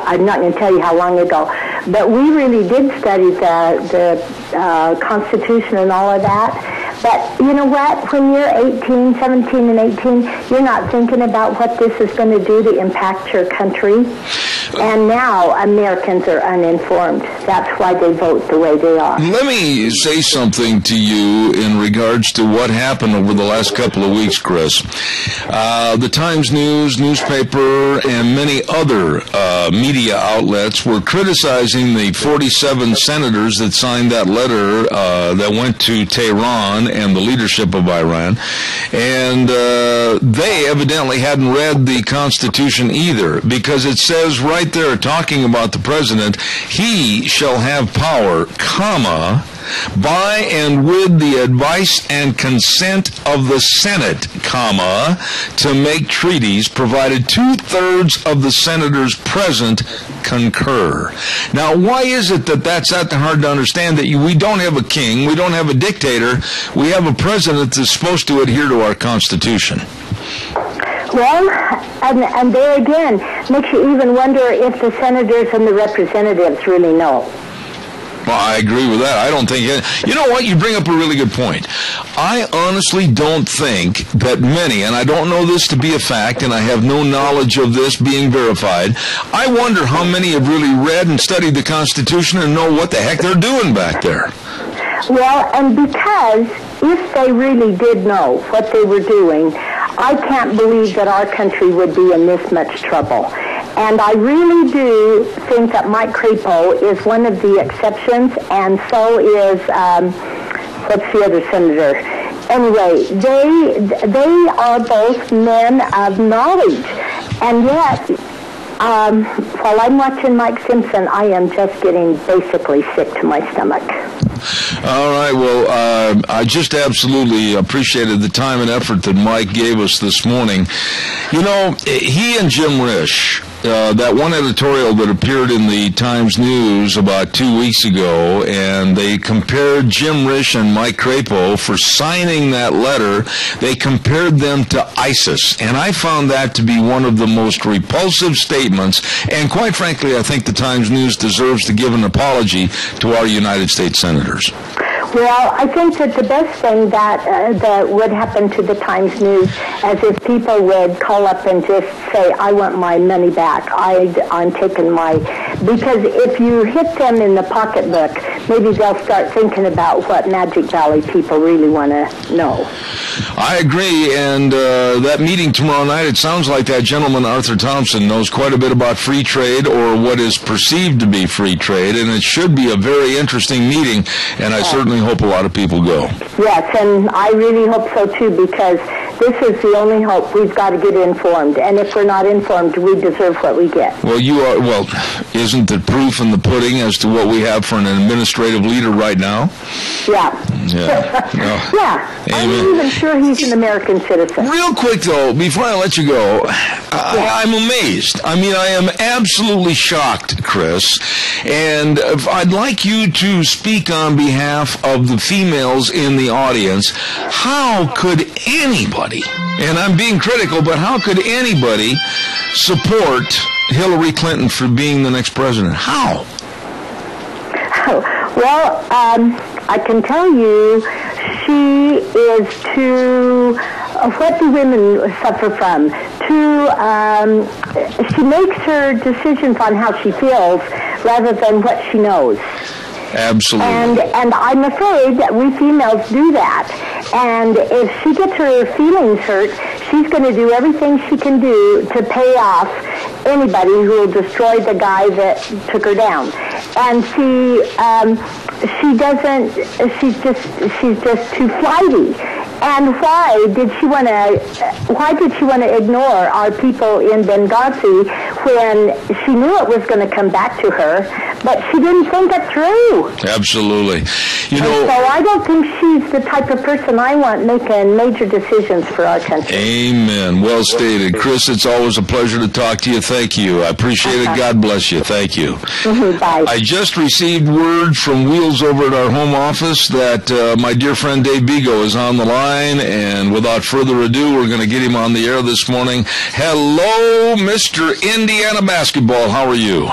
I'm not going to tell you how long ago, but we really did study the Constitution and all of that. But you know what? When you're 17 and 18, you're not thinking about what this is going to do to impact your country. And now Americans are uninformed. That's why they vote the way they are. Let me say something to you in regards to what happened over the last couple of weeks, Chris. The Times News, newspaper, and many other media outlets were criticizing the 47 senators that signed that letter that went to Tehran and the leadership of Iran. And they evidently hadn't read the Constitution either, because it says right there, talking about the president, he shall have power, comma, by and with the advice and consent of the Senate, comma, to make treaties, provided 2/3 of the senators present concur. Now, why is it that that's that hard to understand, that we don't have a king, we don't have a dictator, we have a president that's supposed to adhere to our Constitution? Well, and there again, makes you even wonder if the senators and the representatives really know. Well, I agree with that. I don't think... You know what? You bring up a really good point. I honestly don't think that many, and I don't know this to be a fact, and I have no knowledge of this being verified, I wonder how many have really read and studied the Constitution and know what the heck they're doing back there. Well, and because if they really did know what they were doing, I can't believe that our country would be in this much trouble. And I really do think that Mike Crapo is one of the exceptions, and so is, what's the other senator? Anyway, they are both men of knowledge. And yet, while I'm watching Mike Simpson, I am just getting basically sick to my stomach. All right, well, I just absolutely appreciated the time and effort that Mike gave us this morning. You know, he and Jim Risch, that one editorial that appeared in the Times News about 2 weeks ago, and they compared Jim Risch and Mike Crapo for signing that letter. They compared them to ISIS, and I found that to be one of the most repulsive statements, and quite frankly, I think the Times News deserves to give an apology to our United States senators. Well, I think that the best thing that would happen to the Times News, as if people would call up and just say, I want my money back. I'm taking my... Because if you hit them in the pocketbook, maybe they'll start thinking about what Magic Valley people really want to know. I agree, and that meeting tomorrow night, it sounds like that gentleman, Arthur Thompson, knows quite a bit about free trade, or what is perceived to be free trade, and it should be a very interesting meeting, and I certainly hope a lot of people go. Yes, and I really hope so too, because this is the only hope. We've got to get informed, and if we're not informed, we deserve what we get. Well, isn't the proof in the pudding as to what we have for an administrative leader right now? Yeah. Yeah. Yeah. I'm even sure he's an American citizen. Real quick, though, before I let you go, I'm amazed. I mean, I am absolutely shocked, Chris, and I'd like you to speak on behalf of the females in the audience. How could anybody, and I'm being critical, but how could anybody support Hillary Clinton for being the next president? How? Well, I can tell you she is too... what do women suffer from? She makes her decisions on how she feels rather than what she knows. Absolutely. And I'm afraid that we females do that. And if she gets her feelings hurt, she's going to do everything she can do to pay off anybody who will destroy the guy that took her down. And she's just too flighty. And why did she want to ignore our people in Benghazi when she knew it was going to come back to her, but she didn't think it through? Absolutely. So I don't think she's the type of person I want making major decisions for our country. Amen. Well stated. Chris, it's always a pleasure to talk to you. Thank you. I appreciate it. God bless you. Thank you. Bye. I just received word from Wheels over at our home office that my dear friend Dave Bigo is on the line, and without further ado, we're going to get him on the air this morning. Hello, Mr. Indiana Basketball. How are you?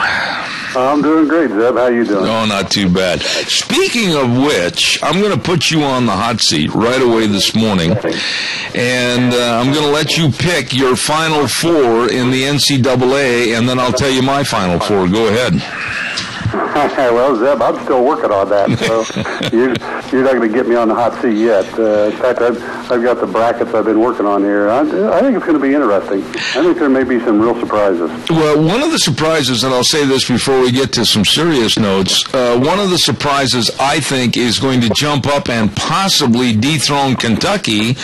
I'm doing great, Zeb. How you doing? Oh, not too bad. Speaking of which, I'm going to put you on the hot seat right away this morning, and I'm going to let you pick your Final Four in the NCAA, and then I'll tell you my Final Four. Go ahead. Well, Zeb, I'm still working on that, so you're not going to get me on the hot seat yet. In fact, I've got the brackets I've been working on here. I think it's going to be interesting. I think there may be some real surprises. Well, one of the surprises, and I'll say this before we get to some serious notes, one of the surprises I think is going to jump up and possibly dethrone Kentucky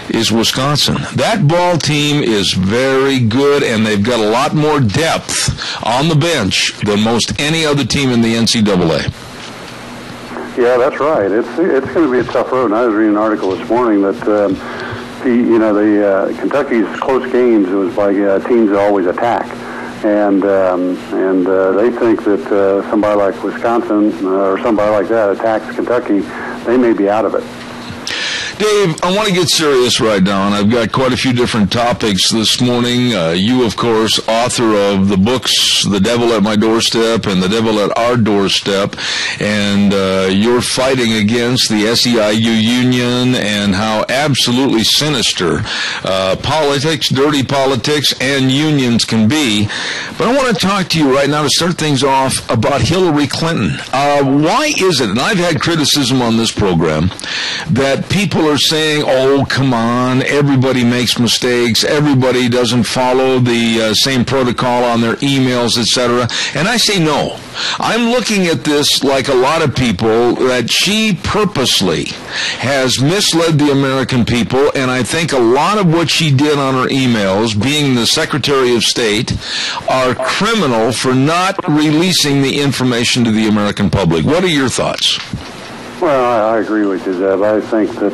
is Wisconsin. That ball team is very good, and they've got a lot more depth on the bench than most any other team in the NCAA. Yeah, that's right. It's going to be a tough road. And I was reading an article this morning that Kentucky's close games, it was by teams that always attack, and they think that somebody like Wisconsin or somebody like that attacks Kentucky, they may be out of it. Dave, I want to get serious right now, and I've got quite a few different topics this morning. You, of course, author of the books The Devil at My Doorstep and The Devil at Our Doorstep, and you're fighting against the SEIU union and how absolutely sinister politics, dirty politics, and unions can be. But I want to talk to you right now to start things off about Hillary Clinton. Why is it, and I've had criticism on this program, that people are saying, oh, come on, everybody makes mistakes, everybody doesn't follow the same protocol on their emails, etc. And I say no. I'm looking at this like a lot of people, that she purposely has misled the American people, and I think a lot of what she did on her emails, being the Secretary of State, are criminal for not releasing the information to the American public. What are your thoughts? Well, I agree with you, Zeb. I think that,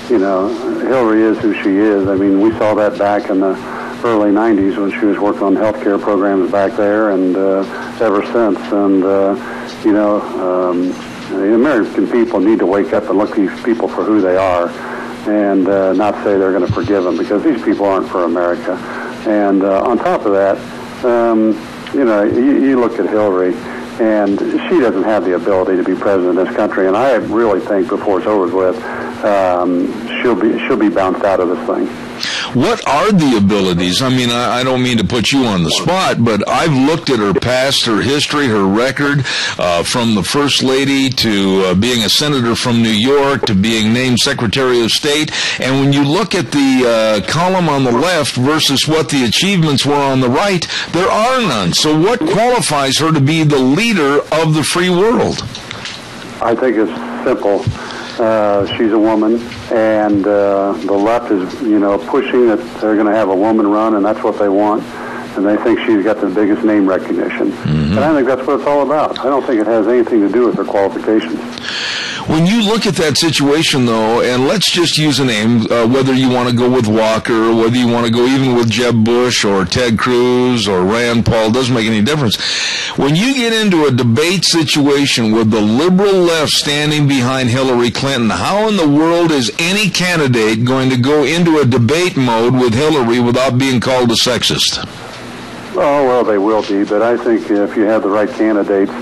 Hillary is who she is. I mean, we saw that back in the early 90s when she was working on health care programs back there, and ever since. And, the American people need to wake up and look at these people for who they are and not say they're going to forgive them, because these people aren't for America. And on top of that, you look at Hillary, and she doesn't have the ability to be president of this country. And I really think before it's over with, she'll be bounced out of this thing. What are the abilities? I mean, I don't mean to put you on the spot, but I've looked at her past, her history, her record, from the First Lady to being a senator from New York to being named Secretary of State. And when you look at the column on the left versus what the achievements were on the right, there are none. So what qualifies her to be the leader of the free world? I think it's simple. She's a woman, and the left is, pushing that they're going to have a woman run, and that's what they want, and they think she's got the biggest name recognition. Mm-hmm. And I think that's what it's all about. I don't think it has anything to do with her qualifications. When you look at that situation, though, and let's just use a name, whether you want to go with Walker, or whether you want to go even with Jeb Bush or Ted Cruz or Rand Paul, doesn't make any difference. When you get into a debate situation with the liberal left standing behind Hillary Clinton, how in the world is any candidate going to go into a debate mode with Hillary without being called a sexist? Oh, well, they will be, but I think if you have the right candidates,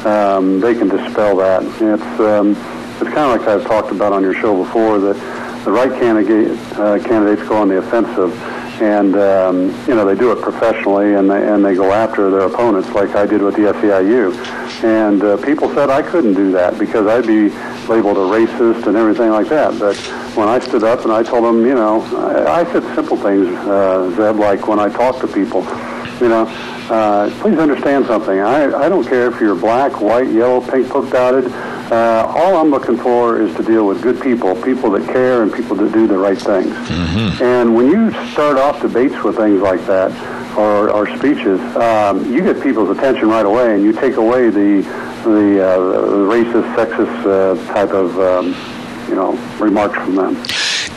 they can dispel that. It's kind of like I've talked about on your show before, that the right candidates go on the offensive, and they do it professionally, and they go after their opponents, like I did with the SEIU. And people said I couldn't do that because I'd be labeled a racist and everything like that. But when I stood up and I told them, I said simple things, Zeb, like when I talk to people, please understand something. I don't care if you're black, white, yellow, pink, polka dotted. All I'm looking for is to deal with good people that care and people that do the right things. Mm-hmm. And when you start off debates with things like that, or speeches, you get people's attention right away, and you take away the racist, sexist type of remarks from them.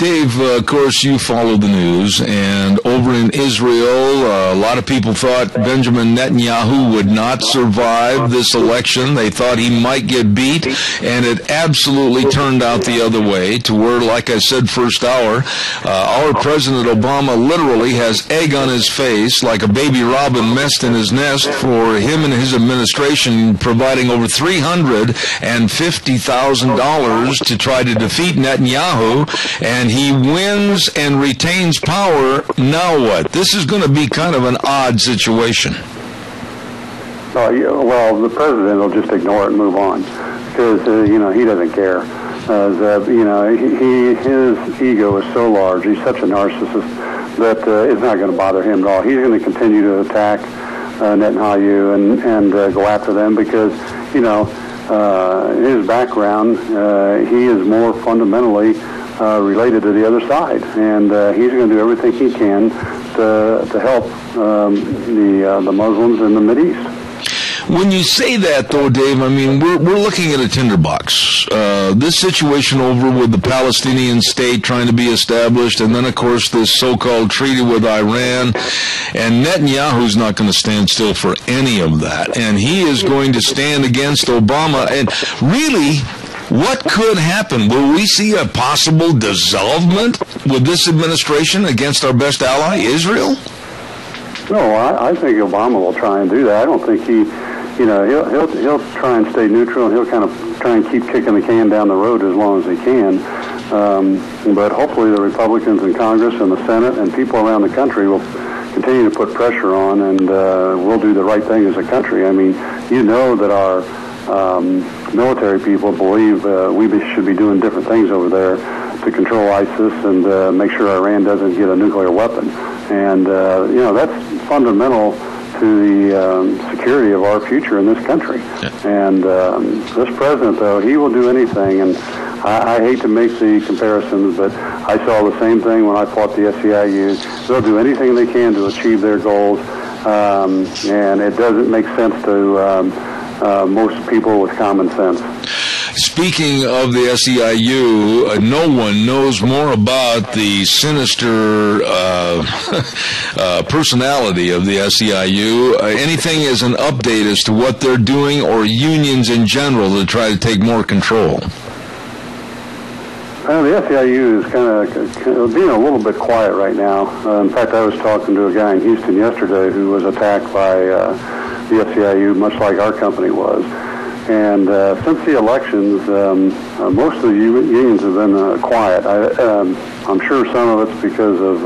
Dave, of course, you follow the news, and over in Israel, a lot of people thought Benjamin Netanyahu would not survive this election. They thought he might get beat, and it absolutely turned out the other way, to where, like I said first hour, our President Obama literally has egg on his face, like a baby robin messed in his nest, for him and his administration providing over $350,000 to try to defeat Netanyahu, and he wins and retains power. Now what? This is going to be kind of an odd situation. Well, the president will just ignore it and move on, because he doesn't care. His ego is so large. He's such a narcissist that it's not going to bother him at all. He's going to continue to attack Netanyahu and go after them because his background, he is more fundamentally related to the other side, and he's going to do everything he can to help the Muslims in the Mideast. When you say that, though, Dave, I mean, we're looking at a tinderbox. This situation over with the Palestinian state trying to be established, and then, of course, this so-called treaty with Iran, and Netanyahu's not going to stand still for any of that, and he is going to stand against Obama, and really, what could happen? Will we see a possible dissolvement with this administration against our best ally, Israel? No, I think Obama will try and do that. I don't think he'll try and stay neutral, and he'll kind of try and keep kicking the can down the road as long as he can. But hopefully the Republicans in Congress and the Senate and people around the country will continue to put pressure on, and we'll do the right thing as a country. I mean, that our military people believe we should be doing different things over there to control ISIS and make sure Iran doesn't get a nuclear weapon. And, that's fundamental to the security of our future in this country. Yeah. And this president, though, he will do anything. And I hate to make the comparisons, but I saw the same thing when I fought the SEIU. They'll do anything they can to achieve their goals. And it doesn't make sense to most people with common sense. Speaking of the SEIU, no one knows more about the sinister personality of the SEIU. Anything as an update as to what they're doing, or unions in general to try to take more control? The SEIU is kind of being a little bit quiet right now. In fact, I was talking to a guy in Houston yesterday who was attacked by the SEIU, much like our company was. And since the elections, most of the unions have been quiet. I'm sure some of it's because of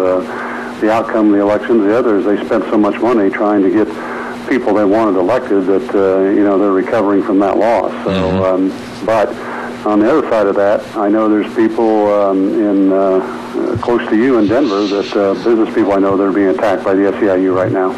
the outcome of the elections. The others, they spent so much money trying to get people they wanted elected that, they're recovering from that loss. So, but on the other side of that, I know there's people close to you in Denver that business people I know that are being attacked by the SEIU right now.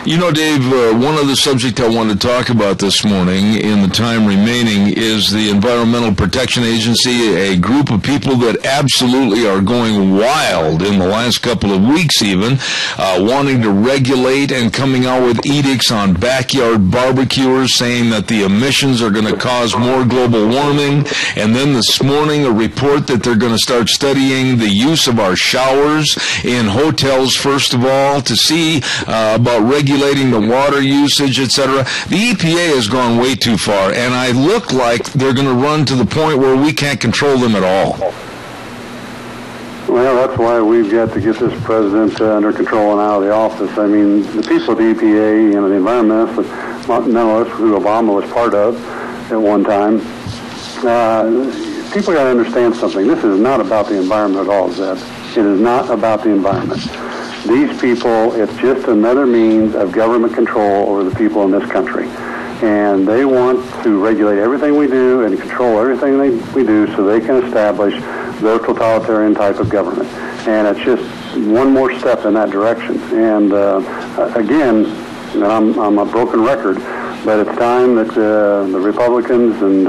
Dave, one of the subjects I wanted to talk about this morning in the time remaining is the Environmental Protection Agency, a group of people that absolutely are going wild in the last couple of weeks even, wanting to regulate and coming out with edicts on backyard barbecuers, saying that the emissions are going to cause more global warming. And then this morning, a report that they're going to start studying the use of our showers in hotels, first of all, to see about regulating the water usage, etc. The EPA has gone way too far, and I look like they're going to run to the point where we can't control them at all. Well, that's why we've got to get this president under control and out of the office. I mean, the people at the EPA, the environmentalists who Obama was part of at one time, people got to understand something. This is not about the environment at all, Zeb. It is not about the environment. These people, it's just another means of government control over the people in this country. And they want to regulate everything we do and control everything we do so they can establish their totalitarian type of government. And it's just one more step in that direction. And again, I'm a broken record, but it's time that the Republicans and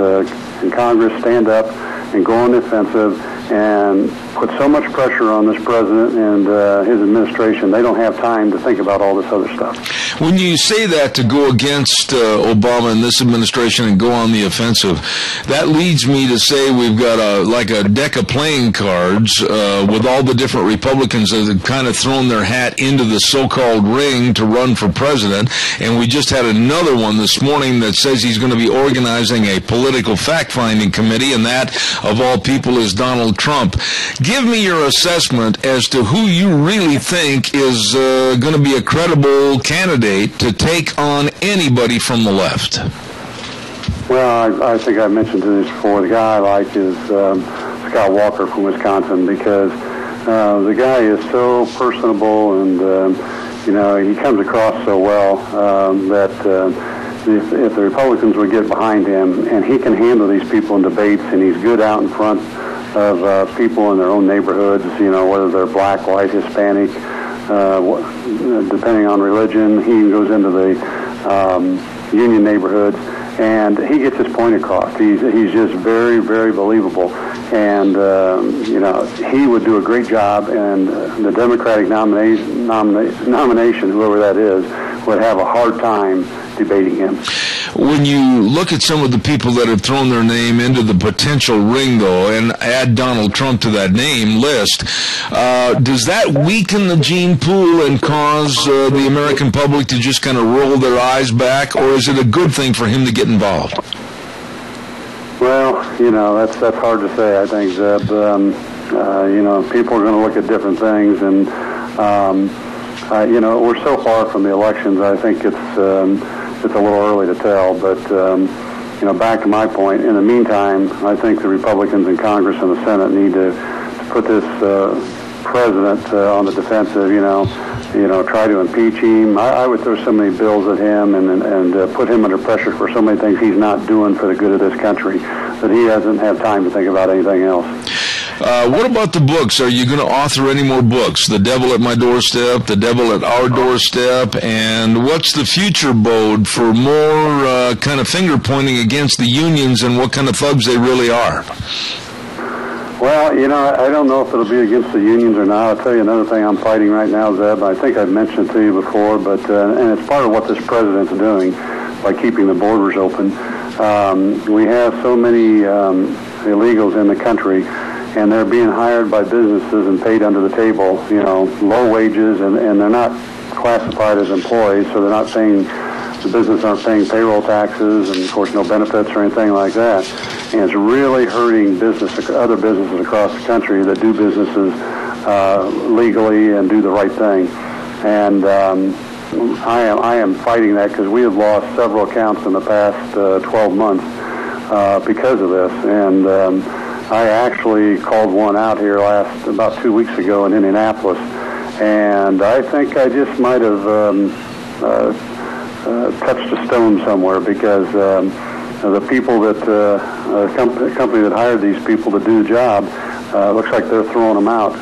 Congress stand up and go on the offensive and put so much pressure on this president and his administration, they don't have time to think about all this other stuff. When you say that to go against Obama and this administration and go on the offensive, that leads me to say we've got a deck of playing cards with all the different Republicans that have kind of thrown their hat into the so-called ring to run for president, and we just had another one this morning that says he's going to be organizing a political fact-finding committee, and that, of all people, is Donald Trump. Give me your assessment as to who you really think is going to be a credible candidate to take on anybody from the left. Well, I think I mentioned this before. The guy I like is Scott Walker from Wisconsin, because the guy is so personable, and he comes across so well that if the Republicans would get behind him, and he can handle these people in debates, and he's good out in front of people in their own neighborhoods, whether they're black, white, Hispanic, depending on religion. He goes into the union neighborhoods, and he gets his point across. He's just very, very believable, and he would do a great job. And the Democratic nomination, whoever that is, would have a hard time debating him. When you look at some of the people that have thrown their name into the potential ring, though, and add Donald Trump to that name list, does that weaken the gene pool and cause the American public to just kind of roll their eyes back, or is it a good thing for him to get involved? Well, that's hard to say, I think, Zeb. People are going to look at different things, and, we're so far from the elections, I think it's a little early to tell, but, back to my point, in the meantime, I think the Republicans in Congress and the Senate need to put this president on the defensive, try to impeach him. I would throw so many bills at him and put him under pressure for so many things he's not doing for the good of this country, that he doesn't have time to think about anything else. What about the books? Are you going to author any more books? The Devil at My Doorstep, The Devil at Our Doorstep, and what's the future bode for more kind of finger-pointing against the unions and what kind of thugs they really are? Well, I don't know if it'll be against the unions or not. I'll tell you another thing I'm fighting right now, Zeb. I think I've mentioned it to you before, but and it's part of what this president's doing by keeping the borders open. We have so many illegals in the country, and they're being hired by businesses and paid under the table, low wages, and they're not classified as employees, so they're not paying, the business aren't paying payroll taxes, and of course no benefits or anything like that. And it's really hurting other businesses across the country that do businesses legally and do the right thing. And I am fighting that, because we have lost several accounts in the past 12 months because of this. And I actually called one out here about 2 weeks ago in Indianapolis, and I think I just might have touched a stone somewhere, because the people company that hired these people to do the job, looks like they're throwing them out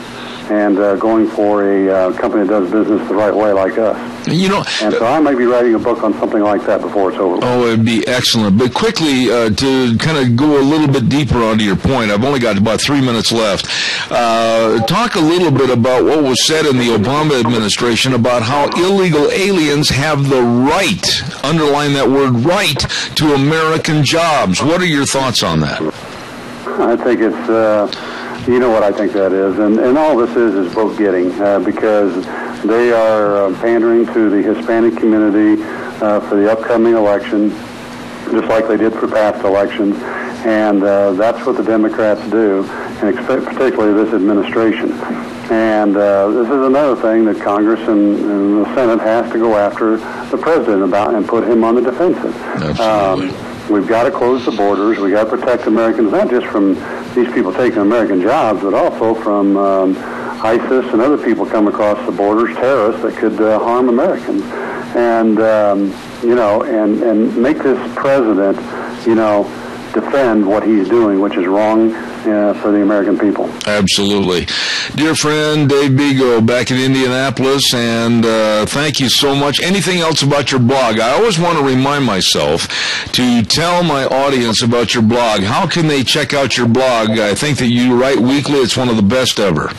and going for a company that does business the right way like us. And so I might be writing a book on something like that before it's over. Oh, it'd be excellent. But quickly, to kind of go a little bit deeper onto your point, I've only got about 3 minutes left. Talk a little bit about what was said in the Obama administration about how illegal aliens have the right, underline that word, right, to American jobs. What are your thoughts on that? I think it's... You know what I think that is, and all this is vote getting, because they are pandering to the Hispanic community for the upcoming election, just like they did for past elections, and that's what the Democrats do, and particularly this administration. And this is another thing that Congress and the Senate has to go after the president about and put him on the defensive. Absolutely. We've got to close the borders. We've got to protect Americans, not just from these people taking American jobs, but also from ISIS and other people come across the borders, terrorists that could harm Americans. And, and make this president, defend what he's doing, which is wrong for the American people. Absolutely. Dear friend, Dave Bigo back in Indianapolis, and thank you so much. Anything else about your blog? I always want to remind myself to tell my audience about your blog. How can they check out your blog? I think that you write weekly. It's one of the best ever.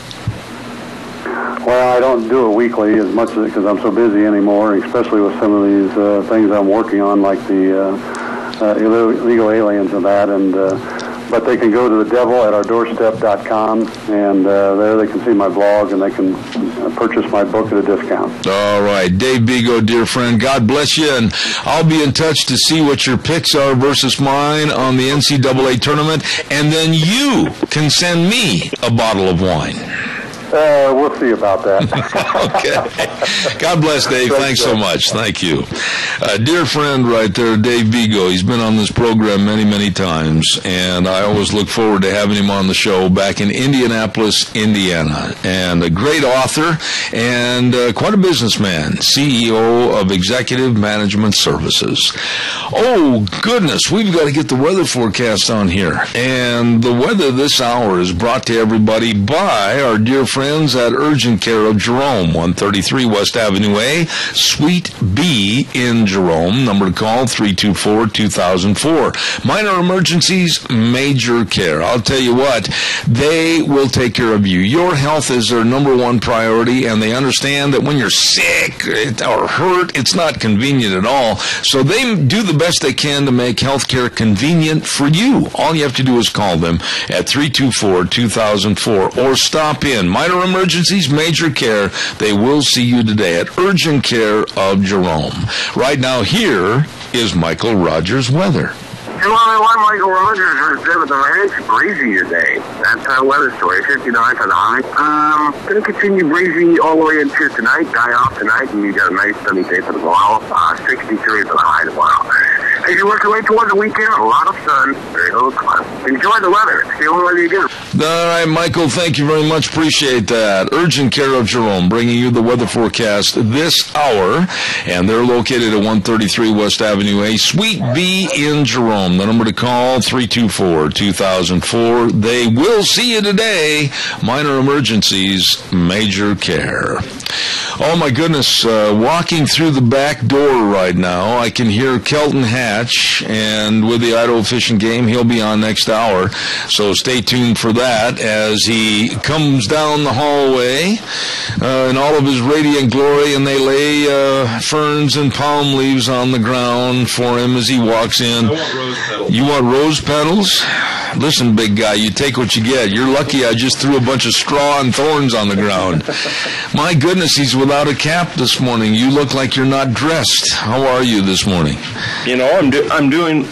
Well, I don't do it weekly as much as because I'm so busy anymore, especially with some of these things I'm working on, like the illegal aliens and that. And but they can go to thedevilatOurDoorstep.com, and there they can see my blog, and they can purchase my book at a discount. All right. Dave Bigo, dear friend, God bless you, and I'll be in touch to see what your picks are versus mine on the NCAA tournament, and then you can send me a bottle of wine. We'll see about that. Okay. God bless, Dave. Thanks so much. Thank you. Dear friend right there, Dave Bigo. He's been on this program many, many times, and I always look forward to having him on the show back in Indianapolis, Indiana. And a great author and quite a businessman, CEO of Executive Management Services. Oh, goodness, we've got to get the weather forecast on here. And the weather this hour is brought to everybody by our dear friends at Urgent Care of Jerome, 133 West Avenue A, Suite B in Jerome. Number to call, 324-2004. Minor emergencies, major care. I'll tell you what, they will take care of you. Your health is their number one priority, and they understand that when you're sick or hurt, it's not convenient at all. So they do the best they can to make health care convenient for you. All you have to do is call them at 324-2004 or stop in. Minor emergencies, major care. They will see you today at Urgent Care of Jerome. Right now, here is Michael Rogers' weather. Hello, everyone. Michael Rogers is there with the ranch. Breezy today. That's our weather story. 59 for the high. Going to continue breezy all the way into tonight. Die off tonight, and you got a nice sunny day for tomorrow. 63 for the high tomorrow. As you work your way toward the weekend, a lot of sun, very little cloud. Enjoy the weather. It's the only weather you get. All right, Michael, thank you very much. Appreciate that. Urgent Care of Jerome bringing you the weather forecast this hour, and they're located at 133 West Avenue A, Suite B in Jerome. The number to call, 324-2004. They will see you today. Minor emergencies, major care. Oh, my goodness. Walking through the back door right now, I can hear Kelton Hatch, and with the Idaho Fishing Game, he'll be on next hour. So stay tuned for that as he comes down the hallway in all of his radiant glory, and they lay ferns and palm leaves on the ground for him as he walks in. I want rose petals. You want rose petals? Listen, big guy, you take what you get. You're lucky I just threw a bunch of straw and thorns on the ground. My goodness, he's without a cap this morning. You look like you're not dressed. How are you this morning? You know, I'm doing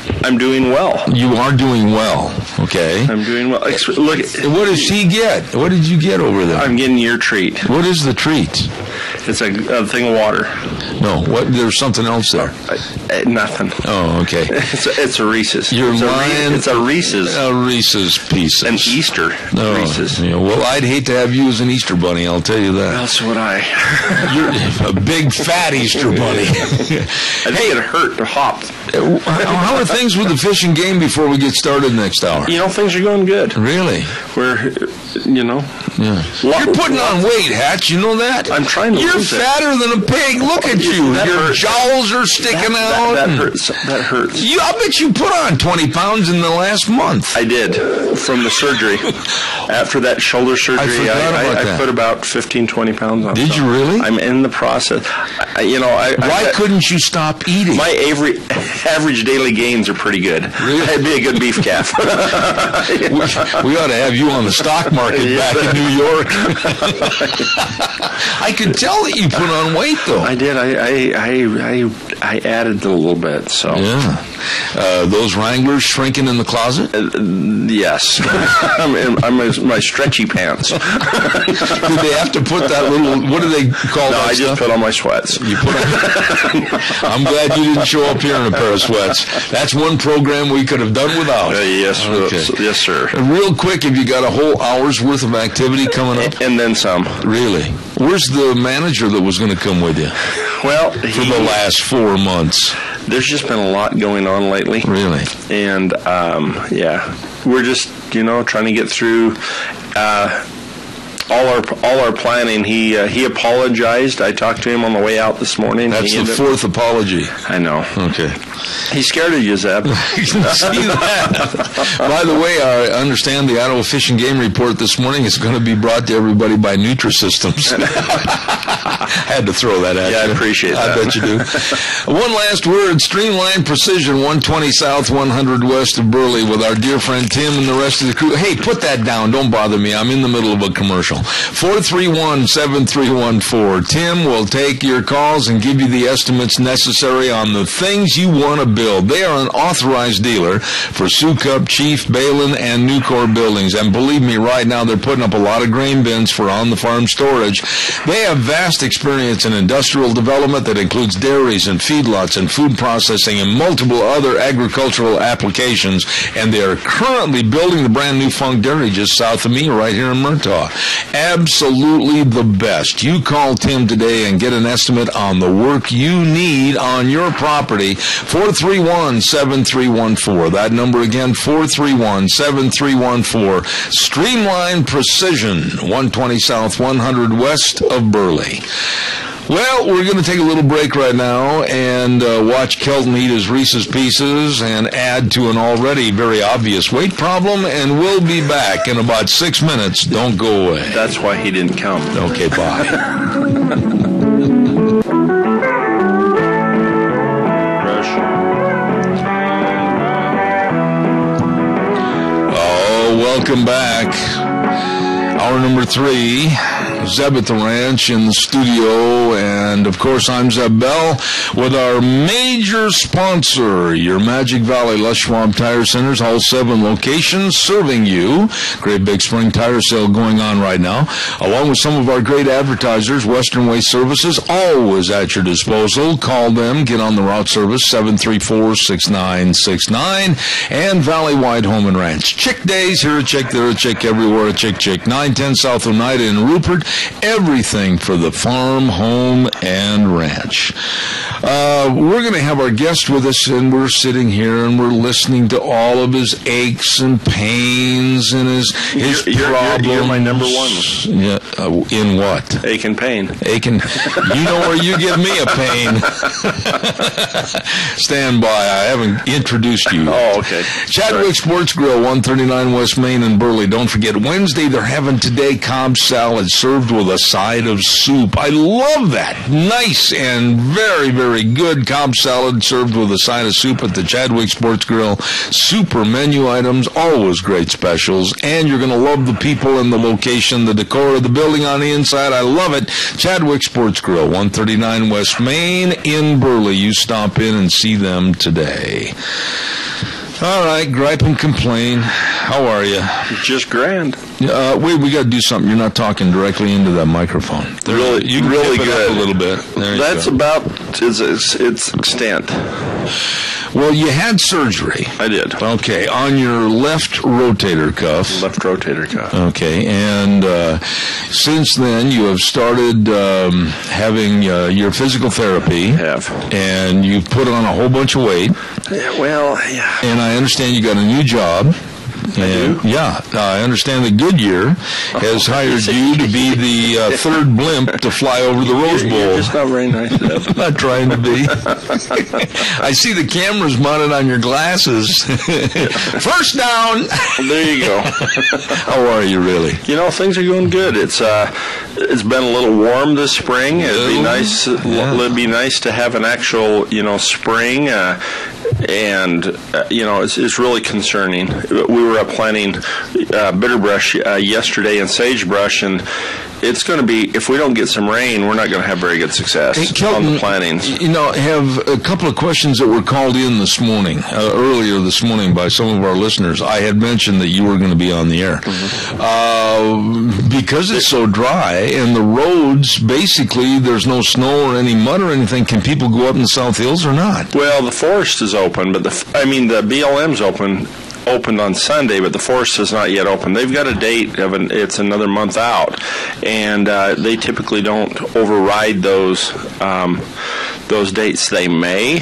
well. You are doing well. Okay. I'm doing well. Look, what does he get? What did you get over there? I'm getting your treat. What is the treat? It's a thing of water. No, what? There's something else there. Nothing. Oh, okay. It's a Reese's. You're lying. It's a Reese's. A Reese's Pieces. An Easter Reese's. Yeah, well, I'd hate to have you as an Easter bunny, I'll tell you that. Well, so would I. You're a big, fat Easter bunny. I think it hurt to hop. How are things with the fishing game before we get started next hour? You know, things are going good. Really? We're, you know. Yeah. You're putting on weight, Hatch. You know that? I'm trying to lose it. You're fatter than a pig. Look at you. Your jowls are sticking out. That hurts. That hurts. I bet you put on 20 pounds in the last month. I did. From the surgery. After that shoulder surgery, I put about 15, 20 pounds on. Did you really? I'm in the process. Why couldn't you stop eating? My average daily gains are pretty good. Really? I'd be a good beef calf. We ought to have you on the stock market back in New York. I could tell that you put on weight, though. I did. I added a little bit. So yeah. Those Wranglers shrinking in the closet? Yes. I'm in my stretchy pants. Do they have to put that little? What do they call that? No, I just put on my sweats. You put on. I'm glad you didn't show up here in a pair of sweats. That's one program we could have done without. Yes, okay. Yes, sir. Real quick, have you got a whole hour's worth of activity coming up? And then some. Really? Where's the manager that was going to come with you? Well, for the last 4 months. There's just been a lot going on lately. Really? And yeah, we're just trying to get through. all our planning. He apologized. I talked to him on the way out this morning. That's the fourth apology. I know. Okay. He's scared of you, Zeb. See that? By the way, I understand the Idaho Fish and Game Report this morning is going to be brought to everybody by Nutrisystems. I had to throw that at you. Yeah, I appreciate that. I bet you do. One last word, Streamline Precision, 120 South, 100 West of Burley, with our dear friend Tim and the rest of the crew. Hey, put that down. Don't bother me. I'm in the middle of a commercial. 431-7314. Tim will take your calls and give you the estimates necessary on the things you want to build. They are an authorized dealer for Sukup, Chief, Balin, and Nucor buildings. And believe me, right now they're putting up a lot of grain bins for on-the-farm storage. They have vast experience in industrial development that includes dairies and feedlots and food processing and multiple other agricultural applications. And they are currently building the brand new Funk Dairy just south of me right here in Murtaugh. Absolutely the best. You call Tim today and get an estimate on the work you need on your property. 431-7314. That number again, 431-7314. Streamline Precision, 120 South, 100 West of Burley. Well, we're going to take a little break right now and watch Kelton eat his Reese's Pieces and add to an already very obvious weight problem, and we'll be back in about 6 minutes. Don't go away. That's why he didn't come. Okay, bye. Oh, welcome back. Hour number 3. Zeb at the ranch in the studio, and of course I'm Zeb Bell with our major sponsor, your Magic Valley Lush Schwab Tire Centers, all 7 locations serving you. Great big spring tire sale going on right now, along with some of our great advertisers. Western Waste Services, always at your disposal. Call them, get on the route service, 734-6969, and Valley Wide Home and Ranch. Chick Days, here a chick, there a chick, everywhere a chick. 910 South Oneida in Rupert. Everything for the farm, home, and ranch. We're going to have our guest with us, and we're sitting here and we're listening to all of his aches and pains and his problems. You're my number one. Yeah, in what? Ache and pain. You know where you give me a pain. Stand by. I haven't introduced you. Oh, okay. Chadwick Sports Grill, 139 West Main in Burley. Don't forget, Wednesday they're having today Cobb salad served with a side of soup. I love that. Nice and very, very good Cobb salad served with a side of soup at the Chadwick Sports Grill. Super menu items, always great specials, and you're going to love the people and the location, the decor of the building on the inside. I love it. Chadwick Sports Grill, 139 West Main in Burley. You stop in and see them today. All right, gripe and complain. How are you? Just grand. Wait, we got to do something. You're not talking directly into that microphone. You can really good. A little bit. That's about its extent. Well, you had surgery. I did. Okay, on your left rotator cuff. Left rotator cuff. Okay, and since then you have started having your physical therapy. I have. And you've put on a whole bunch of weight. Yeah, well, yeah. And I understand you got a new job. And, yeah, I understand that Goodyear has hired you to be the third blimp to fly over the Rose Bowl. You're just not very nice, Deb. I'm not trying to be. I see the cameras mounted on your glasses. First down. There you go. How are you, really? You know, things are going good. It's been a little warm this spring. It'd be nice. Yeah. It'd be nice to have an actual, spring. And it's really concerning. We were up planting bitterbrush yesterday and sagebrush, and it's going to be, if we don't get some rain, we're not going to have very good success on the plantings. Have a couple of questions that were called in this morning, earlier this morning by some of our listeners. I had mentioned that you were going to be on the air. Mm-hmm. Because it's so dry and the roads, basically, there's no snow or any mud or anything, can people go up in the South Hills or not? Well, the forest is open, but the BLM's opened on Sunday, but the forest is not yet open. They've got a date it's another month out, and they typically don't override those dates. They may,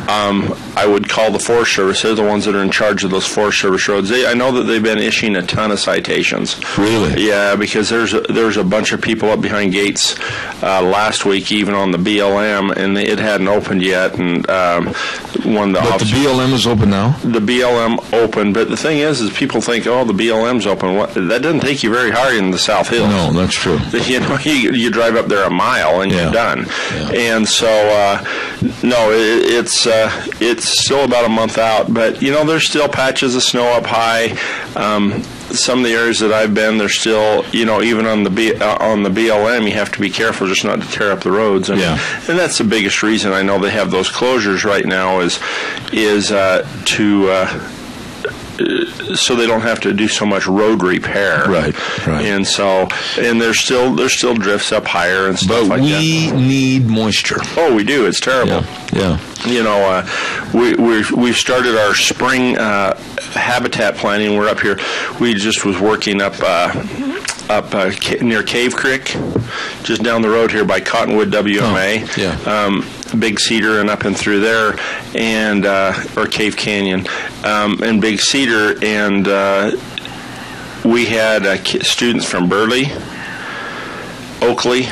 I would call the Forest Service. They're the ones that are in charge of those Forest Service roads. I know that they've been issuing a ton of citations. Really? Yeah, because there's a bunch of people up behind gates last week, even on the BLM, and it hadn't opened yet. And one of the But the BLM is open now? The BLM opened, but the thing is people think, oh, the BLM's open. That doesn't take you very hard in the South Hills. No, that's true. You know, you drive up there a mile and you're done. Yeah. And so, no, it's still about a month out, but you know, there's still patches of snow up high. Some of the areas that I've been, there's still, you know, even on the BLM, you have to be careful just not to tear up the roads. And that's the biggest reason I know they have those closures right now is so they don't have to do so much road repair. Right. And so, and there's still drifts up higher and stuff like that. But we need moisture. Oh, we do. It's terrible. Yeah. You know, we've started our spring habitat planning. We're up here. We just was working up near Cave Creek, just down the road here by Cottonwood WMA. Oh, yeah. Big Cedar and up and through there, and or Cave Canyon, and Big Cedar, and we had students from Burley, Oakley,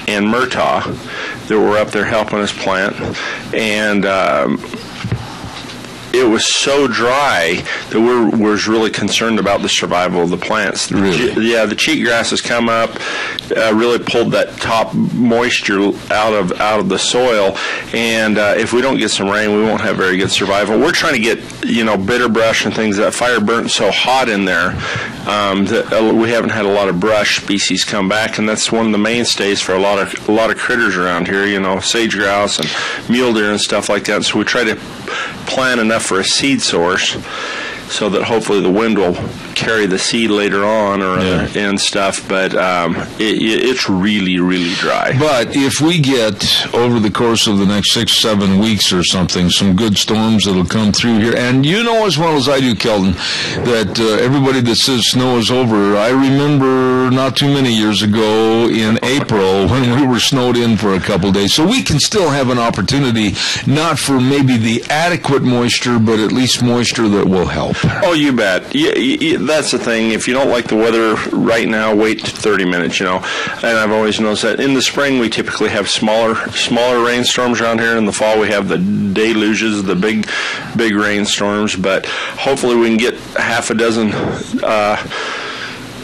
and Murtaugh that were up there helping us plant, and it was so dry that we're really concerned about the survival of the plants. Really? The cheatgrass has come up, really pulled that top moisture out of the soil, and if we don't get some rain, we won't have very good survival. We're trying to get, you know, bitter brush and things. That fire burnt so hot in there that we haven't had a lot of brush species come back, and that's one of the mainstays for a lot of critters around here. You know, sage grouse and mule deer and stuff like that. So we try to plant enough for a seed source so that hopefully the wind will carry the seed later on and stuff, but it's really, really dry. But if we get, over the course of the next 6-7 weeks or something, some good storms that'll come through here, and you know as well as I do, Kelton, that everybody that says snow is over, I remember not too many years ago in April when we were snowed in for a couple days, so we can still have an opportunity, not for maybe the adequate moisture, but at least moisture that will help. Oh, you bet. That's the thing. If you don't like the weather right now, wait 30 minutes, you know. And I've always noticed that in the spring we typically have smaller rainstorms around here. In the fall we have the deluges, the big rainstorms. But hopefully we can get half a dozen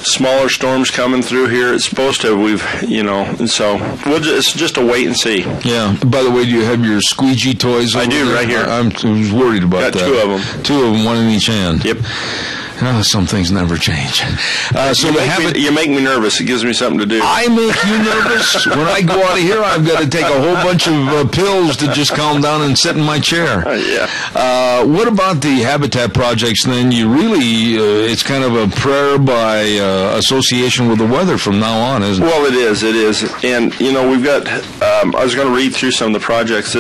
smaller storms coming through here. It's supposed to. And so it's just a wait and see. Yeah. By the way, do you have your squeegee toys? I do, there? right here. I was worried about that. Got two of them. Two of them, one in each hand. Yep. Some things never change. You make me nervous. It gives me something to do. I make you nervous? When I go out of here, I've got to take a whole bunch of pills to just calm down and sit in my chair. Yeah. What about the habitat projects then? You really, it's kind of a prayer by association with the weather from now on, isn't it? Well, it is. And, you know, we've got, I was going to read through some of the projects.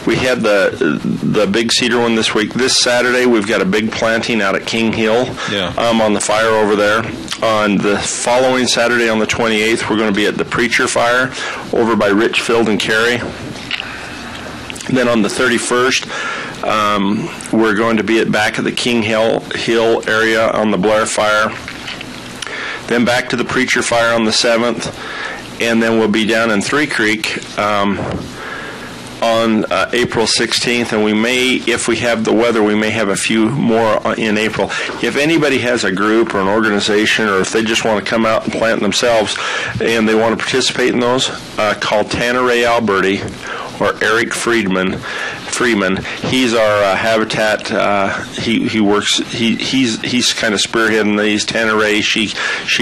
We had the Big Cedar one this week. This Saturday, we've got a big planting out at King Hill. On the fire over there. On the following Saturday, on the 28th, we're going to be at the Preacher Fire over by Richfield and Cary. Then on the 31st, we're going to be back at the King Hill area on the Blair Fire. Then back to the Preacher Fire on the 7th, and then we'll be down in Three Creek on April 16th, and we may, if we have the weather, we may have a few more in April. If anybody has a group or an organization, or if they just want to come out and plant themselves and they want to participate in those, call Tanner Ray Alberti or Eric Freeman. He's our habitat. He works. He's kind of spearheading these. Tanner Ray, she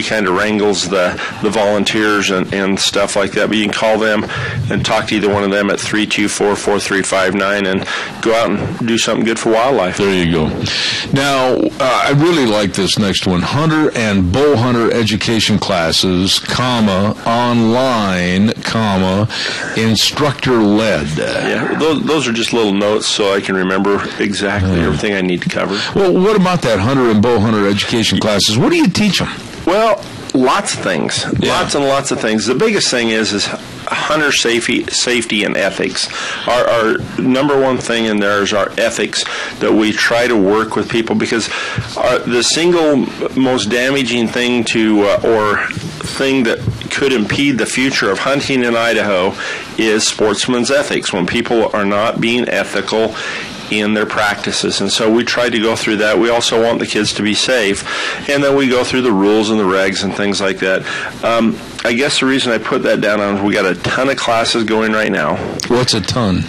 kind of wrangles the volunteers and stuff like that. But you can call them and talk to either one of them at 324-4359 and go out and do something good for wildlife. There you go. Now, I really like this next one: hunter and bow hunter education classes, online, instructor led. Yeah, those are just little notes so I can remember exactly everything I need to cover. Well, what about that hunter and bow hunter education classes? What do you teach them? Well, lots of things. Lots and lots of things. The biggest thing is hunter safety and ethics. Our number one thing in there is our ethics, that we try to work with people, because the single most damaging thing or thing that could impede the future of hunting in Idaho is sportsman's ethics, when people are not being ethical in their practices. And so we try to go through that. We also want the kids to be safe, and then we go through the rules and the regs and things like that. I guess the reason I put that down on is we got a ton of classes going right now. What's a ton?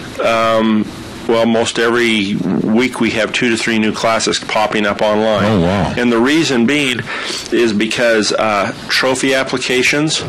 Well, most every week we have 2 to 3 new classes popping up online. Oh, wow. And the reason being is because trophy applications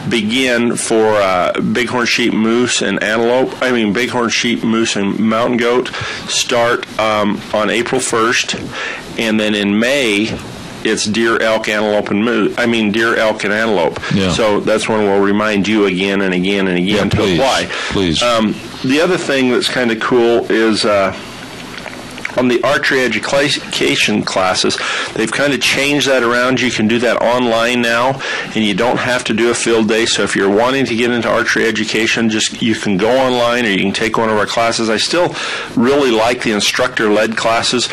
begin for bighorn sheep, moose, and antelope. Bighorn sheep, moose, and mountain goat start on April 1st, and then in May it's deer, elk, antelope, and moose. Deer, elk, and antelope. Yeah. So that's when we'll remind you again and again and again to apply. Please. The other thing that's kind of cool is on the archery education classes, they've kind of changed that around. You can do that online now, and you don't have to do a field day. So if you're wanting to get into archery education, you can go online, or you can take one of our classes. I still really like the instructor-led classes,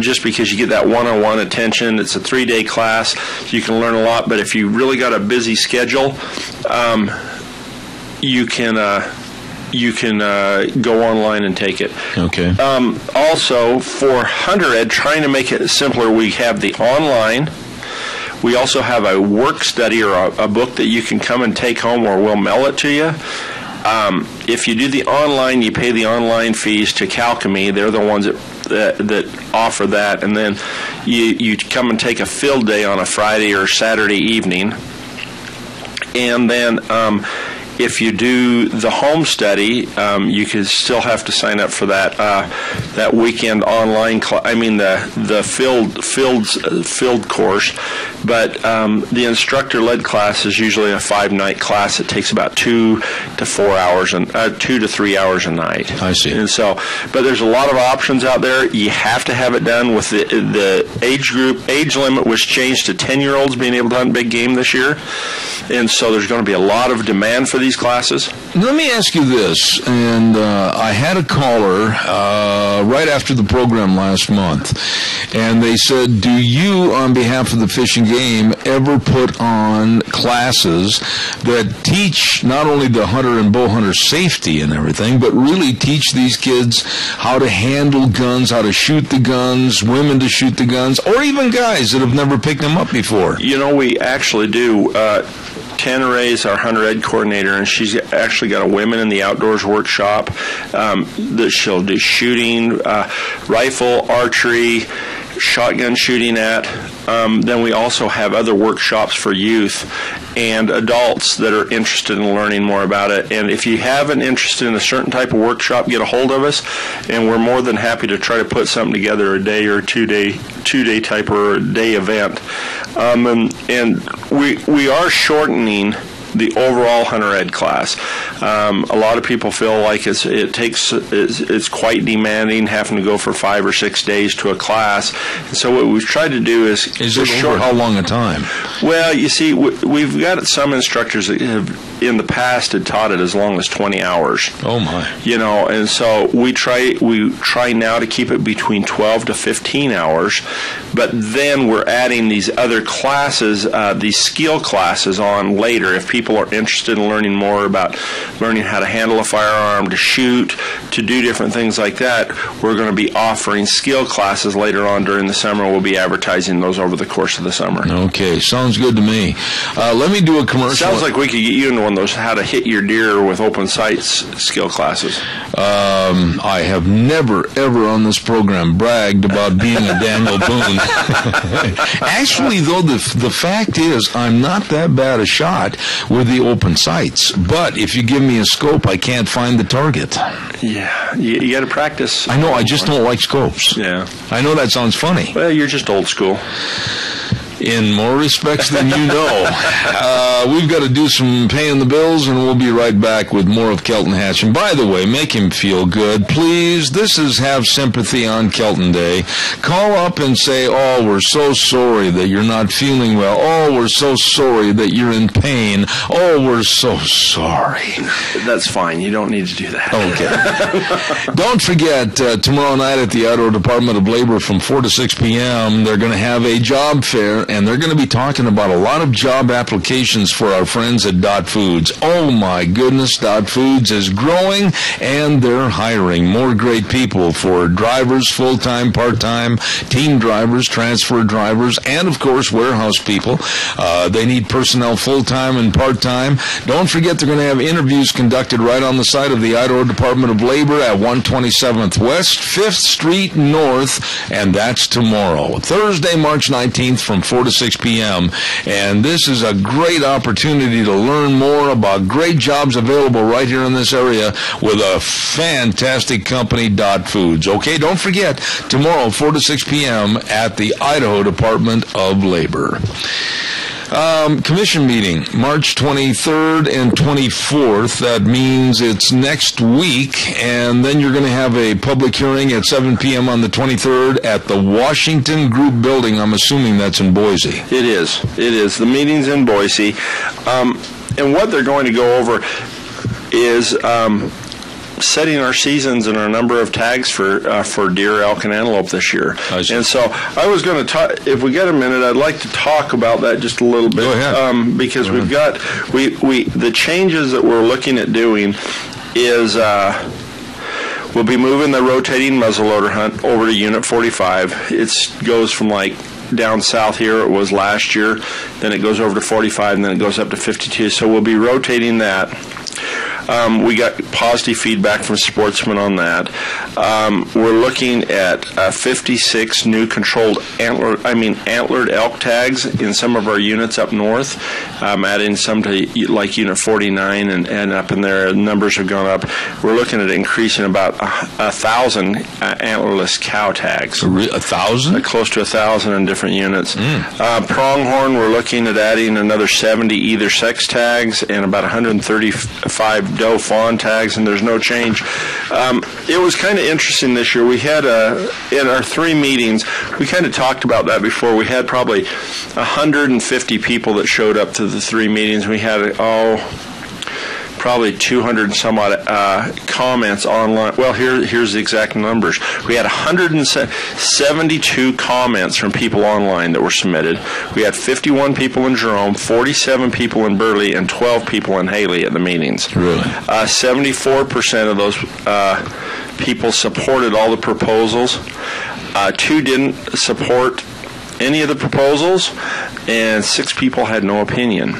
just because you get that one-on-one attention. It's a 3-day class. You can learn a lot, but if you really got a busy schedule, you can go online and take it. Okay. Also, for Hunter Ed, trying to make it simpler, we have the online. We also have a work study, or a book that you can come and take home, or we'll mail it to you. If you do the online, you pay the online fees to Calcami. They're the ones that offer that. And then you come and take a field day on a Friday or Saturday evening. And then if you do the home study, you could still have to sign up for that weekend online. The field course, but the instructor-led class is usually a 5-night class. It takes about 2 to 3 hours a night. I see. And so, but there's a lot of options out there. You have to have it done with the age limit was changed to 10-year-olds being able to hunt big game this year, and so there's going to be a lot of demand for these classes. Let me ask you this, and I had a caller right after the program last month, and they said, do you, on behalf of the Fish and Game, ever put on classes that teach not only the hunter and bow hunter safety and everything, but really teach these kids how to handle guns, how to shoot the guns, women to shoot the guns, or even guys that have never picked them up before? We actually do. Tanner Ray's our Hunter Ed coordinator, and she's actually got a Women in the Outdoors workshop that she'll do shooting, rifle, archery, shotgun shooting at. Then we also have other workshops for youth and adults that are interested in learning more about it. And if you have an interest in a certain type of workshop, get a hold of us, and we're more than happy to try to put something together, a day or two-day type or a day event. And we are shortening the overall Hunter Ed class. A lot of people feel like it's quite demanding, having to go for 5 or 6 days to a class. And so what we've tried to do is it short? How long a time? Well, you see, we've got some instructors that have in the past had taught it as long as 20 hours. Oh my! And so we try now to keep it between 12 to 15 hours, but then we're adding these other classes, these skill classes on later. If people are interested in learning more about learning how to handle a firearm, to shoot, to do different things like that, we're going to be offering skill classes later on during the summer. We'll be advertising those over the course of the summer. Okay, sounds good to me. Let me do a commercial. Sounds like we could get you into one of those how to hit your deer with open sights skill classes. I have never, ever on this program bragged about being a Daniel Boone. Actually, though, the fact is I'm not that bad a shot with the open sights. But if you give me a scope, I can't find the target. Yeah, you got to practice. I know, I just don't like scopes. Yeah. I know that sounds funny. Well, you're just old school. In more respects than you know. We've got to do some paying the bills, and we'll be right back with more of Kelton Hatch. And by the way, make him feel good, please. This is Have Sympathy on Kelton Day. Call up and say, oh, we're so sorry that you're not feeling well. Oh, we're so sorry that you're in pain. Oh, we're so sorry. That's fine. You don't need to do that. Okay. Don't forget, tomorrow night at the Idaho Department of Labor from 4 to 6 p.m., they're going to have a job fair, and they're going to be talking about a lot of job applications for our friends at Dot Foods. Oh, my goodness, Dot Foods is growing, and they're hiring more great people for drivers, full-time, part-time, team drivers, transfer drivers, and, of course, warehouse people. They need personnel full-time and part-time. Don't forget they're going to have interviews conducted right on the site of the Idaho Department of Labor at 127th West, 5th Street North, and that's tomorrow, Thursday, March 19th from 4 to 6 p.m. And this is a great opportunity to learn more about great jobs available right here in this area with a fantastic company, Dot Foods. Okay, don't forget, tomorrow, 4 to 6 p.m. at the Idaho Department of Labor. Commission meeting, March 23rd and 24th. That means it's next week, and then you're going to have a public hearing at 7 p.m. on the 23rd at the Washington Group Building. I'm assuming that's in Boise. It is. It is. The meeting's in Boise. And what they're going to go over is setting our seasons and our number of tags for deer, elk, and antelope this year. And so I was going to talk, if we get a minute, I'd like to talk about that just a little bit. Go ahead. Because we've got, the changes that we're looking at doing is we'll be moving the rotating muzzleloader hunt over to Unit 45. It goes from like down south here, it was last year, then it goes over to 45, and then it goes up to 52. So we'll be rotating that. We got positive feedback from sportsmen on that. We're looking at 56 new controlled antlered elk tags in some of our units up north. Adding some to like Unit 49 and up in there, numbers have gone up. We're looking at increasing about 1,000 antlerless cow tags. 1,000? Close to 1,000 in different units. Pronghorn, we're looking at adding another 70 either sex tags and about 135 doe fawn tags, and there's no change. It was kind of interesting this year. We had in our 3 meetings, we kind of talked about that before. We had probably 150 people that showed up to the 3 meetings. We had probably 200 some odd comments online. Well, here's the exact numbers. We had 172 comments from people online that were submitted. We had 51 people in Jerome, 47 people in Burley, and 12 people in Haley at the meetings. Really? 74% of those people supported all the proposals. 2 didn't support any of the proposals, and 6 people had no opinion.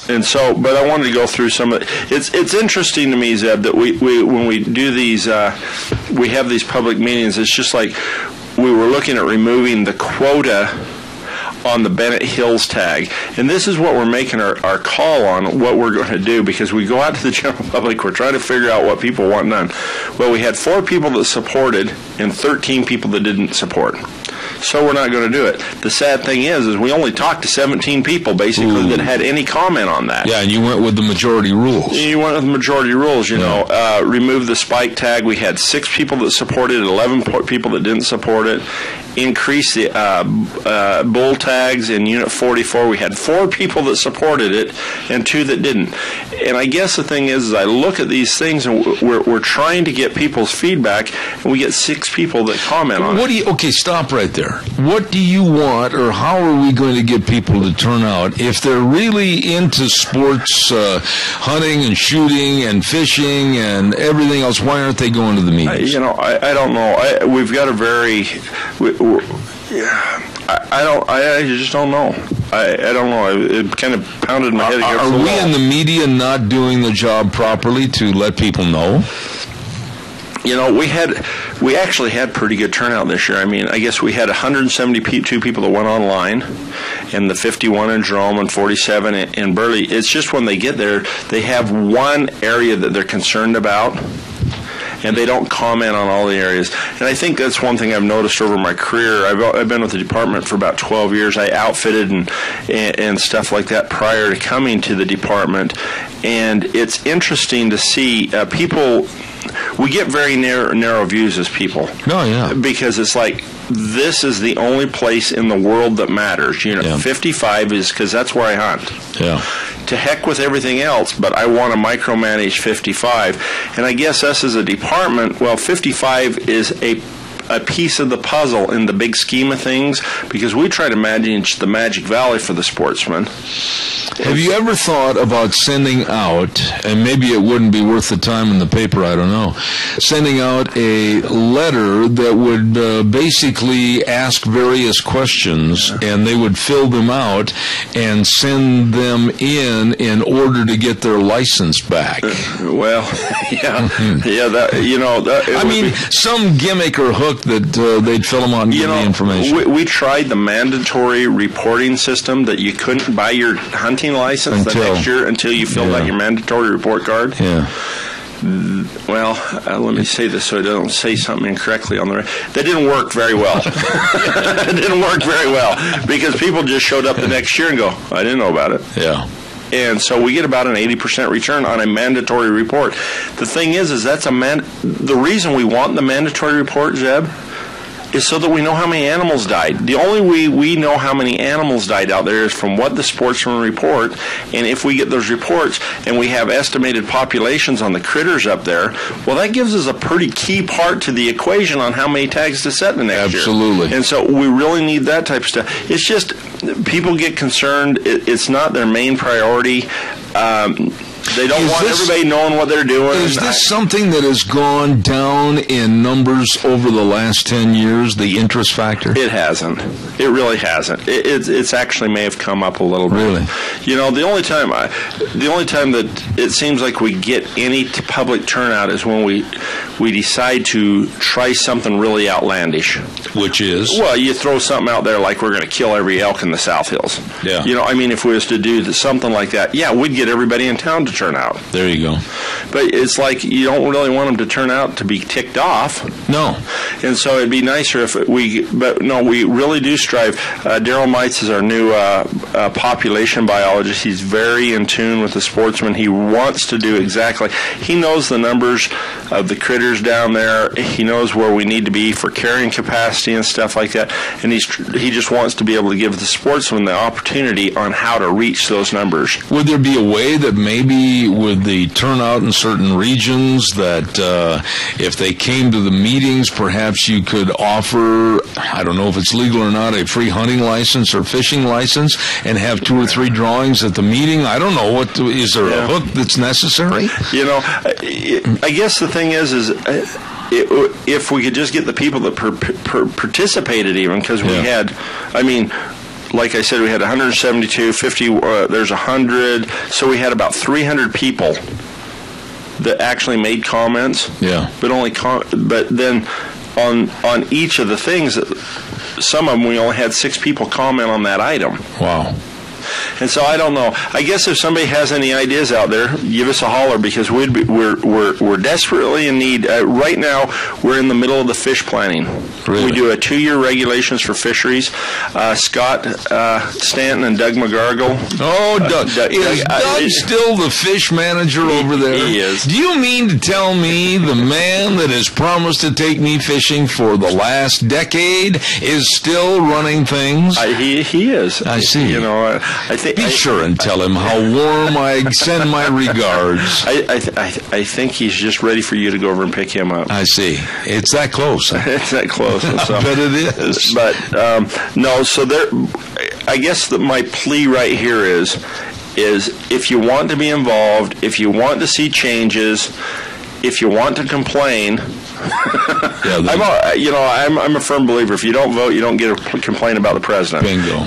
And so, but I wanted to go through some of it. It's interesting to me, Zeb, that we when we do these, we have these public meetings, it's just like we were looking at removing the quota on the Bennett Hills tag. And this is what we're making our call on, what we're going to do, because we go out to the general public, we're trying to figure out what people want done. Well, we had 4 people that supported and 13 people that didn't support. So we're not going to do it. The sad thing is we only talked to 17 people, basically, that had any comment on that. Yeah, and you went with the majority rules. You went with the majority rules, you know. Remove the spike tag. We had 6 people that supported it, 11 people that didn't support it. Increase the bull tags in Unit 44. We had 4 people that supported it and 2 that didn't. And I guess the thing is I look at these things and we're trying to get people's feedback, and we get 6 people that comment on it. Okay, stop right there. What do you want, or how are we going to get people to turn out if they're really into sports, hunting and shooting and fishing and everything else? Why aren't they going to the meetings? I don't know. We've got a very... I just don't know. I don't know. It kind of pounded my head against the wall. Are we in the media not doing the job properly to let people know? You know, we actually had pretty good turnout this year. I mean, I guess we had 172 people that went online, and the 51 in Jerome and 47 in Burley. It's just when they get there, they have one area that they're concerned about, and they don't comment on all the areas. And I think that's one thing I've noticed over my career. I've been with the department for about 12 years. I outfitted and stuff like that prior to coming to the department, and it's interesting to see people. We get very narrow views as people. Oh, yeah. Because it's like, this is the only place in the world that matters. 55 is because that's where I hunt. Yeah. To heck with everything else, but I want to micromanage 55. And I guess us as a department, 55 is a piece of the puzzle in the big scheme of things, because we try to manage the Magic Valley for the sportsman. Have you ever thought about sending out, and maybe it wouldn't be worth the time in the paper, I don't know, sending out a letter that would basically ask various questions, and they would fill them out and send them in order to get their license back? Some gimmick or hook that they'd fill them out and give the information. We tried the mandatory reporting system that you couldn't buy your hunting license the next year until you filled out your mandatory report card. Yeah. Let me say this so I don't say something incorrectly on the that didn't work very well. It didn't work very well because people just showed up the next year and go, I didn't know about it. Yeah. And so we get about an 80% return on a mandatory report. The thing is that's the reason we want the mandatory report, Zeb, is so that we know how many animals died. The only way we know how many animals died out there is from what the sportsmen report, and if we get those reports and we have estimated populations on the critters up there, that gives us a pretty key part to the equation on how many tags to set the next year. Absolutely. And so we really need that type of stuff. It's just, people get concerned. It's not their main priority. They don't want everybody knowing what they're doing. Is this something that has gone down in numbers over the last 10 years, the interest factor? It hasn't. It really hasn't. It's actually may have come up a little bit. Really? The only time that it seems like we get any public turnout is when we decide to try something really outlandish. Which is? Well, you throw something out there like we're going to kill every elk in the South Hills. Yeah. If we was to do something like that, we'd get everybody in town to turn out. There you go. But it's like you don't really want them to turn out to be ticked off. No. And so it'd be nicer if we really do strive. Daryl Mites is our new population biologist. He's very in tune with the sportsman. He wants to do exactly. He knows the numbers of the critters down there. He knows where we need to be for carrying capacity and stuff like that. And he just wants to be able to give the sportsman the opportunity on how to reach those numbers. Would there be a way that maybe with the turnout in certain regions that if they came to the meetings, perhaps you could offer, I don't know if it's legal or not, a free hunting license or fishing license and have 2 or 3 drawings at the meeting? I don't know. Is there a hook that's necessary? I guess the thing is if we could just get the people that participated even, because we had, like I said, we had 172, 50, there's 100, so we had about 300 people that actually made comments. Yeah. But then on each of the things, some of them we only had 6 people comment on that item. Wow. And so I don't know. I guess if somebody has any ideas out there, give us a holler, because we're desperately in need. Right now, we're in the middle of the fish planning. Really? We do a 2-year regulations for fisheries. Scott Stanton and Doug McGargle. Oh, Doug. Is Doug still the fish manager over there? He is. Do you mean to tell me the man that has promised to take me fishing for the last decade is still running things? He is. I see. Be sure and tell him how warm I send my regards. I think he's just ready for you to go over and pick him up. I see. It's that close. It's that close. I bet it is. But no. So there. I guess that my plea right here is if you want to be involved, if you want to see changes, if you want to complain. I'm a firm believer. If you don't vote, you don't get a complaint about the president. Bingo.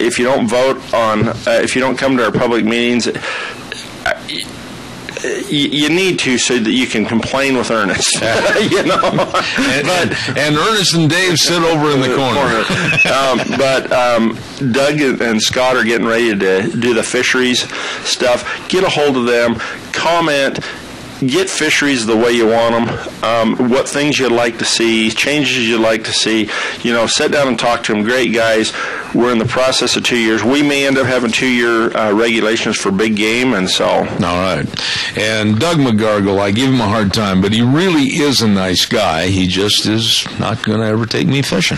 If you don't vote if you don't come to our public meetings, you need to, so that you can complain with Ernest. And Ernest and Dave sit over in the corner. But Doug and Scott are getting ready to do the fisheries stuff. Get a hold of them. Comment. get fisheries the way you want them, what things you'd like to see, changes you'd like to see. Sit down and talk to them. Great guys. We're in the process of 2 years. We may end up having 2-year regulations for big game, and so. All right. And Doug McGargle, I give him a hard time, but he really is a nice guy. He just is not going to ever take me fishing.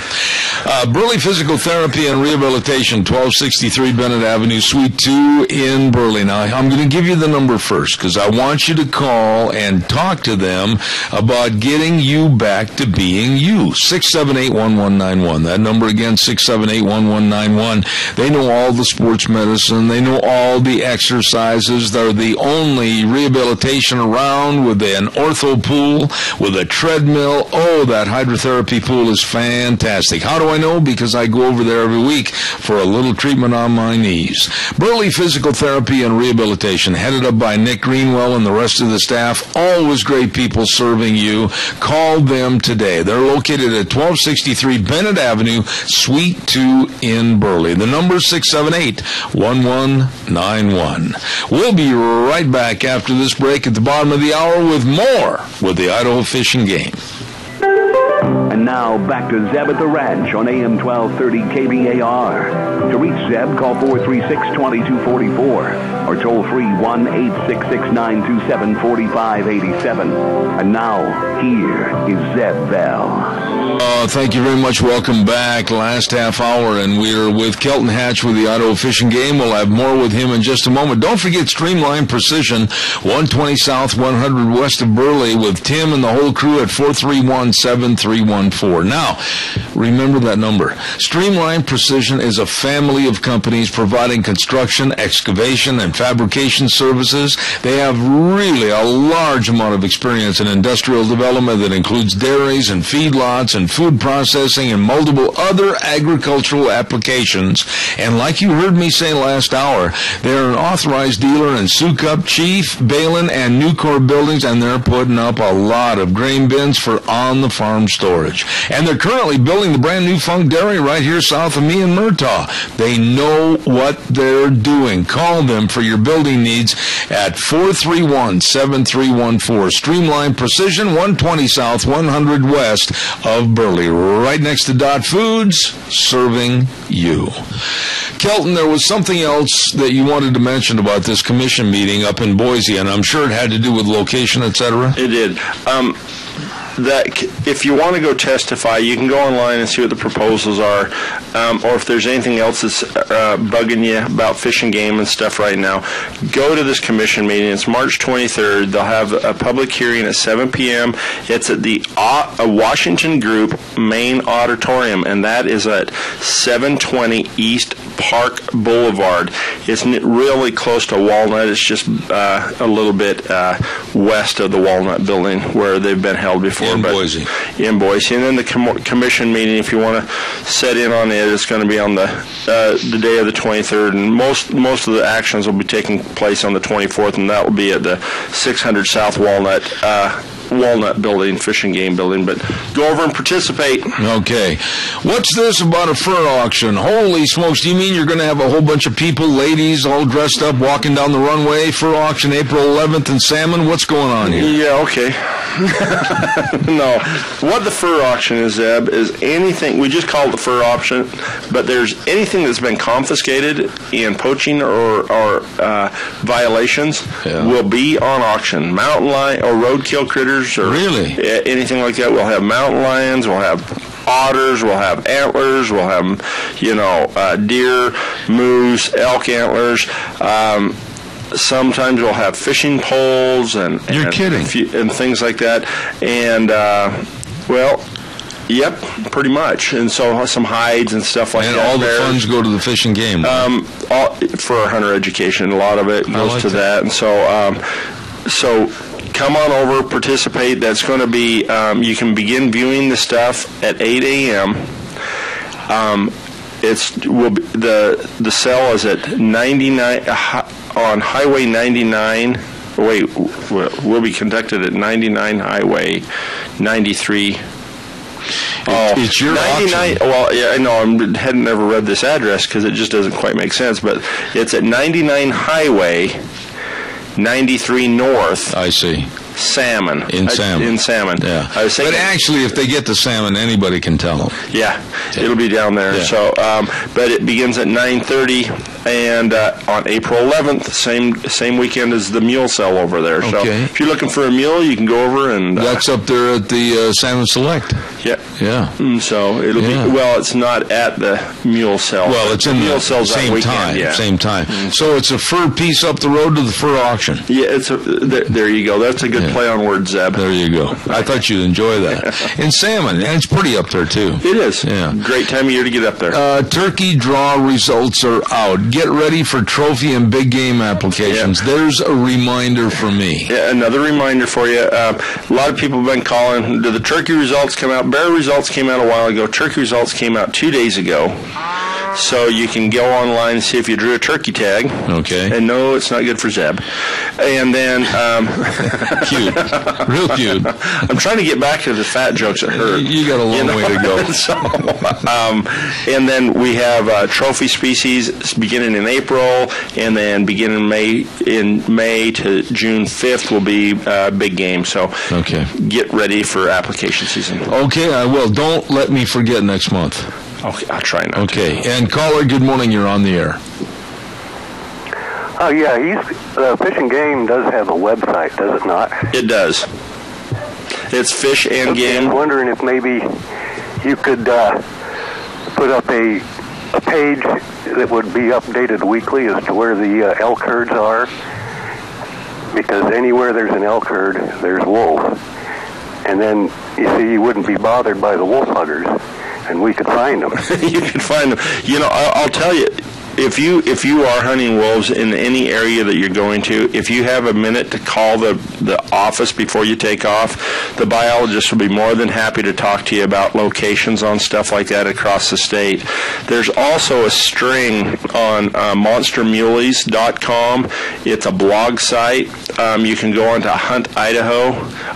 Burley Physical Therapy and Rehabilitation, 1263 Bennett Avenue, Suite 2 in Burley. Now, I'm going to give you the number first because I want you to call and talk to them about getting you back to being you. 678-1191. That number again, 678-1191. They know all the sports medicine. They know all the exercises. They're the only rehabilitation around with an ortho pool, with a treadmill. Oh, that hydrotherapy pool is fantastic. How do I know? Because I go over there every week for a little treatment on my knees. Burley Physical Therapy and Rehabilitation, headed up by Nick Greenwell and the rest of the staff. Always great people serving you. Call them today. They're located at 1263 Bennett Avenue, Suite 2 in Burley. The number is 678-1191. We'll be right back after this break at the bottom of the hour with more with the Idaho Fishing Game. And now back to Zeb at the Ranch on AM 1230 KBAR. To reach Zeb, call 436-2244 or toll free 1-866-927-4587. And now, here is Zeb Bell. Thank you very much. Welcome back. Last half hour, and we're with Kelton Hatch with the Idaho Fishing Game. We'll have more with him in just a moment. Don't forget Streamline Precision, 120 South, 100 West of Burley, with Tim and the whole crew at 431-7314. Now, remember that number. Streamline Precision is a family of companies providing construction, excavation, and fabrication services. They have really a large amount of experience in industrial development that includes dairies and feedlots and food processing and multiple other agricultural applications. And like you heard me say last hour, they're an authorized dealer in Sukup, Chief, Balin, and Nucor buildings, and they're putting up a lot of grain bins for on-the-farm storage. And they're currently building the brand new Funk Dairy right here south of me in Murtaugh. They know what they're doing. Call them for your building needs at 431-7314. Streamline Precision, 120 South, 100 West of Burley, right next to Dot Foods, serving you. Kelton, there was something else that you wanted to mention about this commission meeting up in Boise, and I'm sure it had to do with location, etc. It did. That if you want to go testify, you can go online and see what the proposals are, or if there's anything else that's bugging you about fishing game and stuff right now, go to this commission meeting. It's March 23rd. They'll have a public hearing at 7 p.m. It's at the Washington Group main auditorium, and that is at 720 East Park Boulevard. It's really close to Walnut. It's just a little bit west of the Walnut building where they've been held before. In Boise. In Boise. And then the commission meeting, if you want to set in on it, it's going to be on the day of the 23rd. And most of the actions will be taking place on the 24th, and that will be at the 600 South Walnut building, fishing game building. But go over and participate. Okay. What's this about a fur auction? Holy smokes, do you mean you're going to have a whole bunch of people, ladies, all dressed up, walking down the runway? Fur auction April 11th in Salmon? What's going on here? Yeah, okay. No. What the fur auction is, Zeb, is anything, we just call it the fur auction, but there's anything that's been confiscated in poaching or violations will be on auction. Mountain lion or roadkill critters or really anything like that. We'll have mountain lions, we'll have otters, we'll have antlers, we'll have, deer, moose, elk antlers, sometimes we'll have fishing poles and you're kidding and things like that, and yep, pretty much. And so some hides and stuff like that. And all the funds go to the fishing game. All for hunter education. A lot of it goes to that. And so come on over, participate. That's going to be. You can begin viewing the stuff at 8 a.m. The sale is at 99 on Highway 99. Will be conducted at 99 Highway 93. It's your 99. auction. Well, yeah, I know. I hadn't never read this address because it just doesn't quite make sense. But it's at 99 Highway 93 North. I see. salmon. In salmon. Yeah. I was thinking, but actually, if they get the salmon, anybody can tell them. Yeah, it'll be down there. Yeah. So, but it begins at 9:30, and on April 11th, same weekend as the mule sale over there. So Okay. if you're looking for a mule, you can go over and. That's up there at the Salmon Select. Yeah. Yeah. So it'll be it's not at the mule sale. Well, it's in mule the sales that same weekend, time. yeah. Same time. So it's a fur piece up the road to the fur auction. Yeah, there you go. That's a good play on words, Zeb. There you go. I thought you'd enjoy that. And salmon, and it's pretty up there too. It is. Yeah. Great time of year to get up there. Turkey draw results are out. Get ready for trophy and big game applications. There's a reminder for me. Yeah, another reminder for you. A lot of people have been calling. Did the turkey results come out? Bear results came out a while ago. Turkey results came out 2 days ago. So you can go online and see if you drew a turkey tag. Okay. And no, it's not good for Zeb. And then... cute. Real cute. I'm trying to get back to the fat jokes that hurt. You got a long way to go. So, and then we have trophy species beginning in April, and then beginning in May to June 5th will be big game. So get ready for application season. Okay, I will. Don't let me forget next month. Okay, I'll try not Okay, and caller, good morning. You're on the air. Oh, yeah, Fish and Game does have a website, does it not? It does. It's Fish and Game. I'm wondering if maybe you could put up a page that would be updated weekly as to where the elk herds are, because anywhere there's an elk herd, there's wolf. And then, you see, you wouldn't be bothered by the wolf huggers, and we could find them. You could find them. You know, I'll tell you, if you are hunting wolves in any area that you're going to, if you have a minute to call the office before you take off, the biologist will be more than happy to talk to you about locations on stuff like that across the state. There's also a string on monstermuleys.com. It's a blog site. You can go on to Hunt Idaho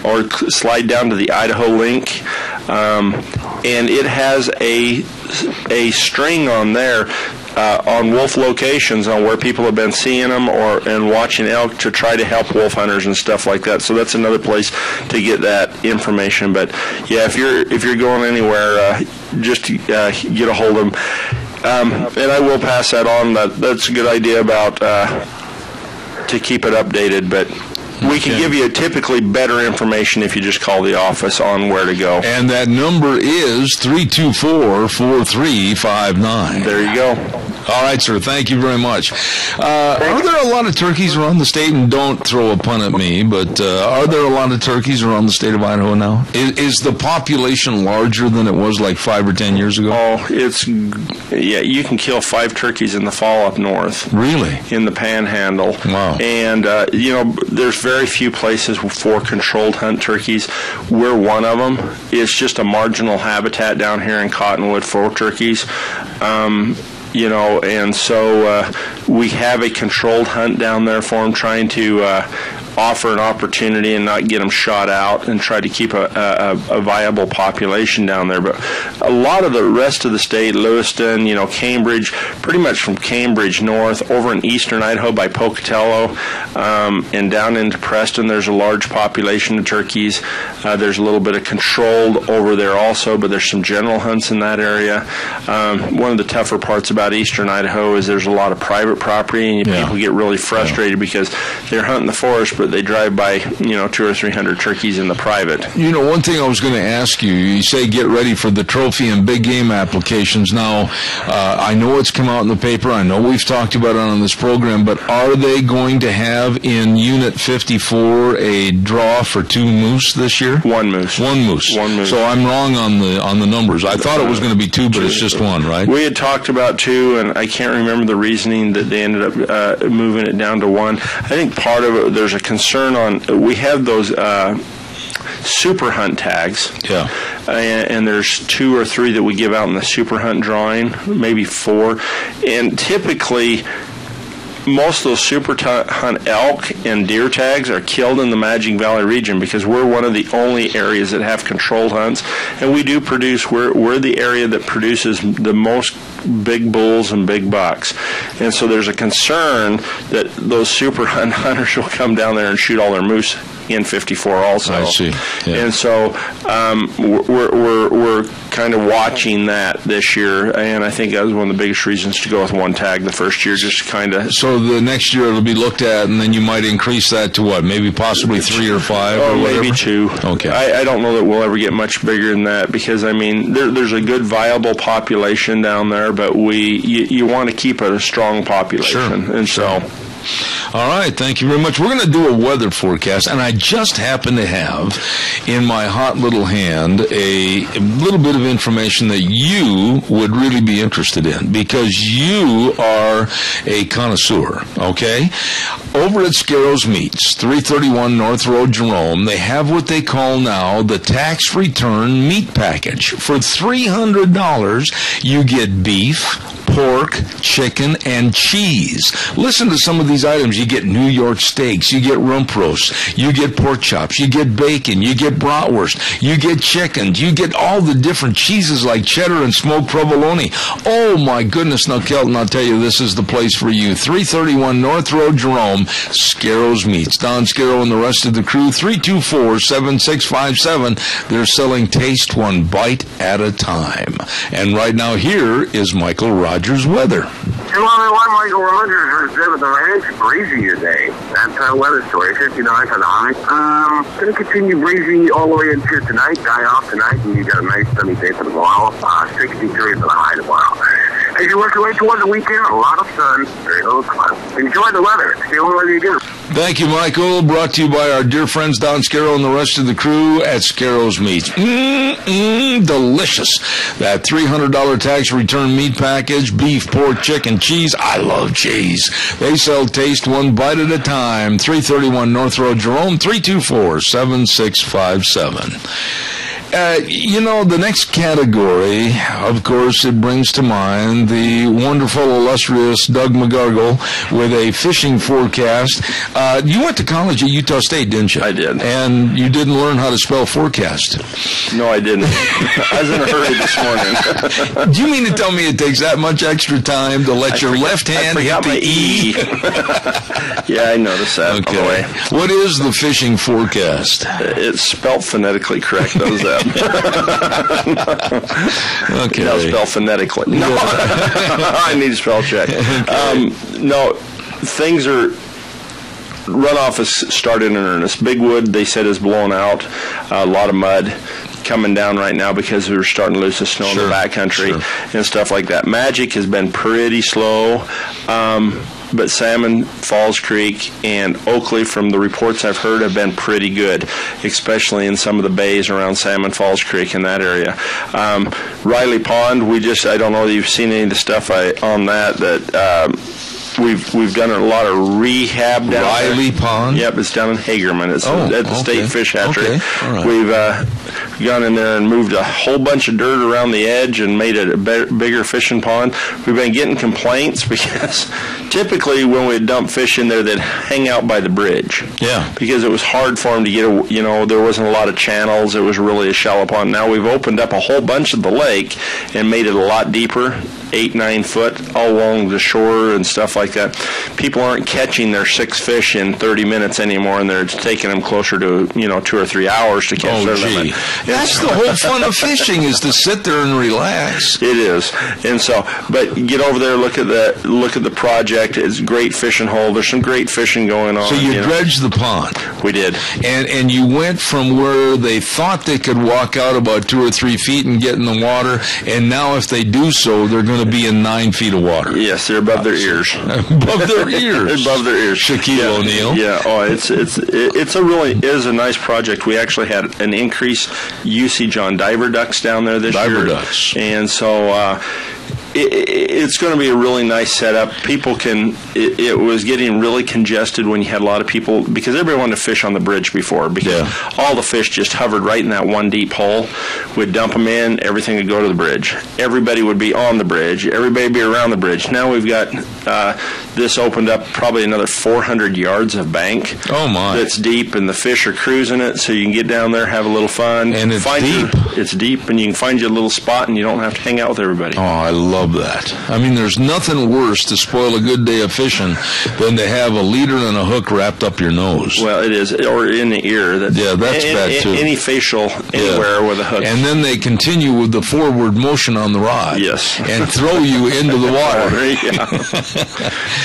or slide down to the Idaho link, and it has a string on there on wolf locations on where people have been seeing them and watching elk to try to help wolf hunters and stuff like that. So that's another place to get that information. But yeah, if you're going anywhere, just get a hold of them. And I will pass that on. That's a good idea about to keep it updated, but. We can give you typically better information if you just call the office on where to go. And that number is 324-4359. There you go. All right, sir. Thank you very much. Are there a lot of turkeys around the state? And don't throw a pun at me, but are there a lot of turkeys around the state of Idaho now? Is the population larger than it was like 5 or 10 years ago? Oh, you can kill 5 turkeys in the fall up north. Really? In the Panhandle. Wow. And, there's very few places for controlled hunt turkeys. We're one of them. It's just a marginal habitat down here in Cottonwood for turkeys. And so we have a controlled hunt down there for them, trying to offer an opportunity and not get them shot out and try to keep a viable population down there. But a lot of the rest of the state, Lewiston, Cambridge, pretty much from Cambridge north, over in eastern Idaho by Pocatello, and down into Preston, there's a large population of turkeys. There's a little bit of controlled over there also, but there's some general hunts in that area. One of the tougher parts about eastern Idaho is there's a lot of private property, and people get really frustrated because they're hunting the forest, but they drive by, 200 or 300 turkeys in the private. One thing I was going to ask you, you say get ready for the trophy and big game applications. Now, I know it's come out in the paper. I know we've talked about it on this program, but are they going to have in Unit 54 a draw for 2 moose this year? One moose. One moose. So I'm wrong on the numbers. I thought it was going to be 2, but it's just 1, right? We had talked about 2, and I can't remember the reasoning that they ended up moving it down to 1. I think part of it, there's a concern on, we have those super hunt tags. Yeah. And there's 2 or 3 that we give out in the super hunt drawing, maybe 4. And typically, most of those super hunt elk and deer tags are killed in the Magic Valley region because we're one of the only areas that have controlled hunts, and we do produce. We're the area that produces the most big bulls and big bucks, and so there's a concern that those super hunters will come down there and shoot all their moose in 54 also. I see. Yeah. And so we're kind of watching that this year, and I think that was one of the biggest reasons to go with one tag the first year, just kind of. So the next year it'll be looked at, and then you might increase that to what? Maybe possibly 3 or 5 or whatever? Maybe 2. Okay. I don't know that we'll ever get much bigger than that because, I mean, there's a good viable population down there, but you want to keep a strong population. Sure. And so. All right, thank you very much. We're going to do a weather forecast, and I just happen to have in my hot little hand a little bit of information that you would really be interested in because you are a connoisseur, okay? Over at Scarrows Meats, 331 North Road, Jerome, they have what they call now the tax return meat package. For $300, you get beef, pork, chicken, and cheese. Listen to some of these items. You get New York steaks, you get rump roast, you get pork chops, you get bacon, you get bratwurst, you get chicken, you get all the different cheeses like cheddar and smoked provolone. Oh my goodness. Now, Kelton, I'll tell you, this is the place for you. 331 North Road, Jerome, Scarrows Meats. Don Scarrow and the rest of the crew, 324-7657. They're selling taste one bite at a time. And right now, here is Michael Rogers weather. Hello, everyone. Michael Rogers with the ranch. Breezy today. That's our weather story. 59 for the high. Going to continue breezy all the way into tonight. Die off tonight, and you got a nice sunny day for tomorrow. 63 for the high tomorrow. As you work your way toward the weekend, a lot of sun, very little cloud. Enjoy the weather. It's the only weather you get. Thank you, Michael. Brought to you by our dear friends Don Scarrow and the rest of the crew at Scarrows Meats. Delicious. That $300 tax return meat package, beef, pork, chicken, cheese. I love cheese. They sell taste one bite at a time. 331 North Road, Jerome, 324-7657. The next category, of course, it brings to mind the wonderful, illustrious Doug McGargle with a fishing forecast. You went to college at Utah State, didn't you? I did. And you didn't learn how to spell forecast. No, I didn't. I was in a hurry this morning. Do you mean to tell me it takes that much extra time to let your left hand hit the E? Yeah, I noticed that. Okay. On the way. What is the fishing forecast? It's spelled phonetically correct. That was that. Okay. No, spell phonetically. No, I need a spell check. Okay. No, things are. Runoff has started in earnest. Bigwood, they said, is blown out. A lot of mud coming down right now because we're starting to lose the snow in the backcountry and stuff like that. Magic has been pretty slow. But Salmon Falls Creek and Oakley, from the reports I've heard, have been pretty good, especially in some of the bays around Salmon Falls Creek in that area. Riley Pond, I don't know if you've seen any of the stuff on that we've done a lot of rehab down Riley there. Pond? Yep, it's down in Hagerman. It's at the State Fish Hatchery. Okay. All right. We've gone in there and moved a whole bunch of dirt around the edge and made it a bigger fishing pond. We've been getting complaints because typically when we dump fish in there, they'd hang out by the bridge. Yeah. Because it was hard for them to get, there wasn't a lot of channels. It was really a shallow pond. Now we've opened up a whole bunch of the lake and made it a lot deeper, 8-9 foot, all along the shore and stuff like that. People aren't catching their 6 fish in 30 minutes anymore, and they're taking them closer to 2 or 3 hours to catch their limit. That's the whole fun of fishing, is to sit there and relax. It is. And so, but get over there, look at the project. It's a great fishing hole. There's some great fishing going on. So you dredged the pond. We did. And you went from where they thought they could walk out about 2 or 3 feet and get in the water, and now if they do so, they're going to be in 9 feet of water. Yes, they're above their ears. Above their ears. Above their ears. Shaquille O'Neal. Yeah. Oh, it's a nice project. We actually had an increased usage on diver ducks down there this year. Diver ducks. And so it's going to be a really nice setup. People can. It was getting really congested when you had a lot of people, because everybody wanted to fish on the bridge before, because all the fish just hovered right in that one deep hole. We'd dump them in, everything would go to the bridge. Everybody would be on the bridge. Everybody would be around the bridge. Now we've got this opened up probably another 400 yards of bank. Oh, my. That's deep, and the fish are cruising it, so you can get down there, have a little fun. And it's deep. It's deep, and you can find you a little spot, and you don't have to hang out with everybody. Oh, I love that. I mean, there's nothing worse to spoil a good day of fishing than to have a leader and a hook wrapped up your nose. Well, it is, or in the ear. That's bad, too. Any facial, anywhere with a hook. And then they continue with the forward motion on the rod. Yes. And throw you into the water.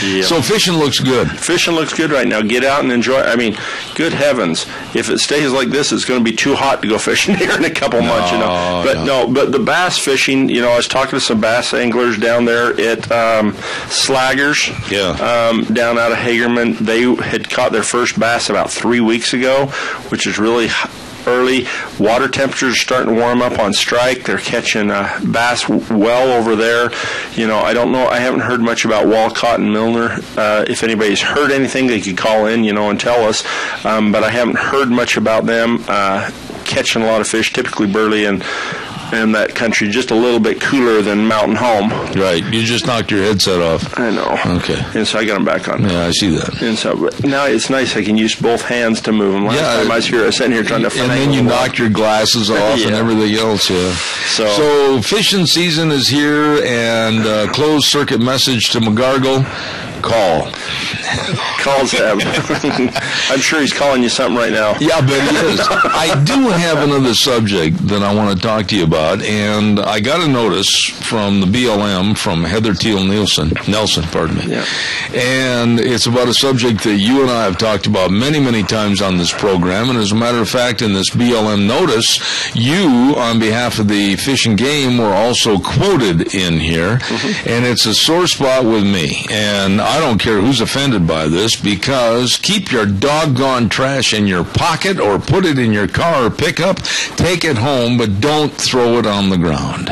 Yeah. So fishing looks good. Fishing looks good right now. Get out and enjoy. I mean, good heavens, if it stays like this, it's going to be too hot to go fishing here in a couple months. But the bass fishing, I was talking to some bass anglers down there at Slaggers, down out of Hagerman. They had caught their first bass about 3 weeks ago, which is really early. Water temperatures are starting to warm up on strike. They're catching bass well over there. I don't know. I haven't heard much about Walcott and Milner. If anybody's heard anything, they could call in, and tell us. But I haven't heard much about them catching a lot of fish, typically burley and that country, just a little bit cooler than Mountain Home. Right. You just knocked your headset off. I know. Okay. And so I got them back on. Yeah, I see that. And so but now it's nice. I can use both hands to move them. Last time I was sitting here trying to and then you knocked your glasses off and everything else, So fishing season is here, and closed circuit message to McGargle. Call Zeb. I'm sure he's calling you something right now. Yeah, but he is. I do have another subject that I want to talk to you about, and I got a notice from the BLM, from Heather Teal Nelson, and it's about a subject that you and I have talked about many, many times on this program, and as a matter of fact, in this BLM notice, you, on behalf of the Fish and Game, were also quoted in here, and it's a sore spot with me, and I don't care who's offended by this, because keep your doggone trash in your pocket or put it in your car or pickup, take it home, but don't throw it on the ground.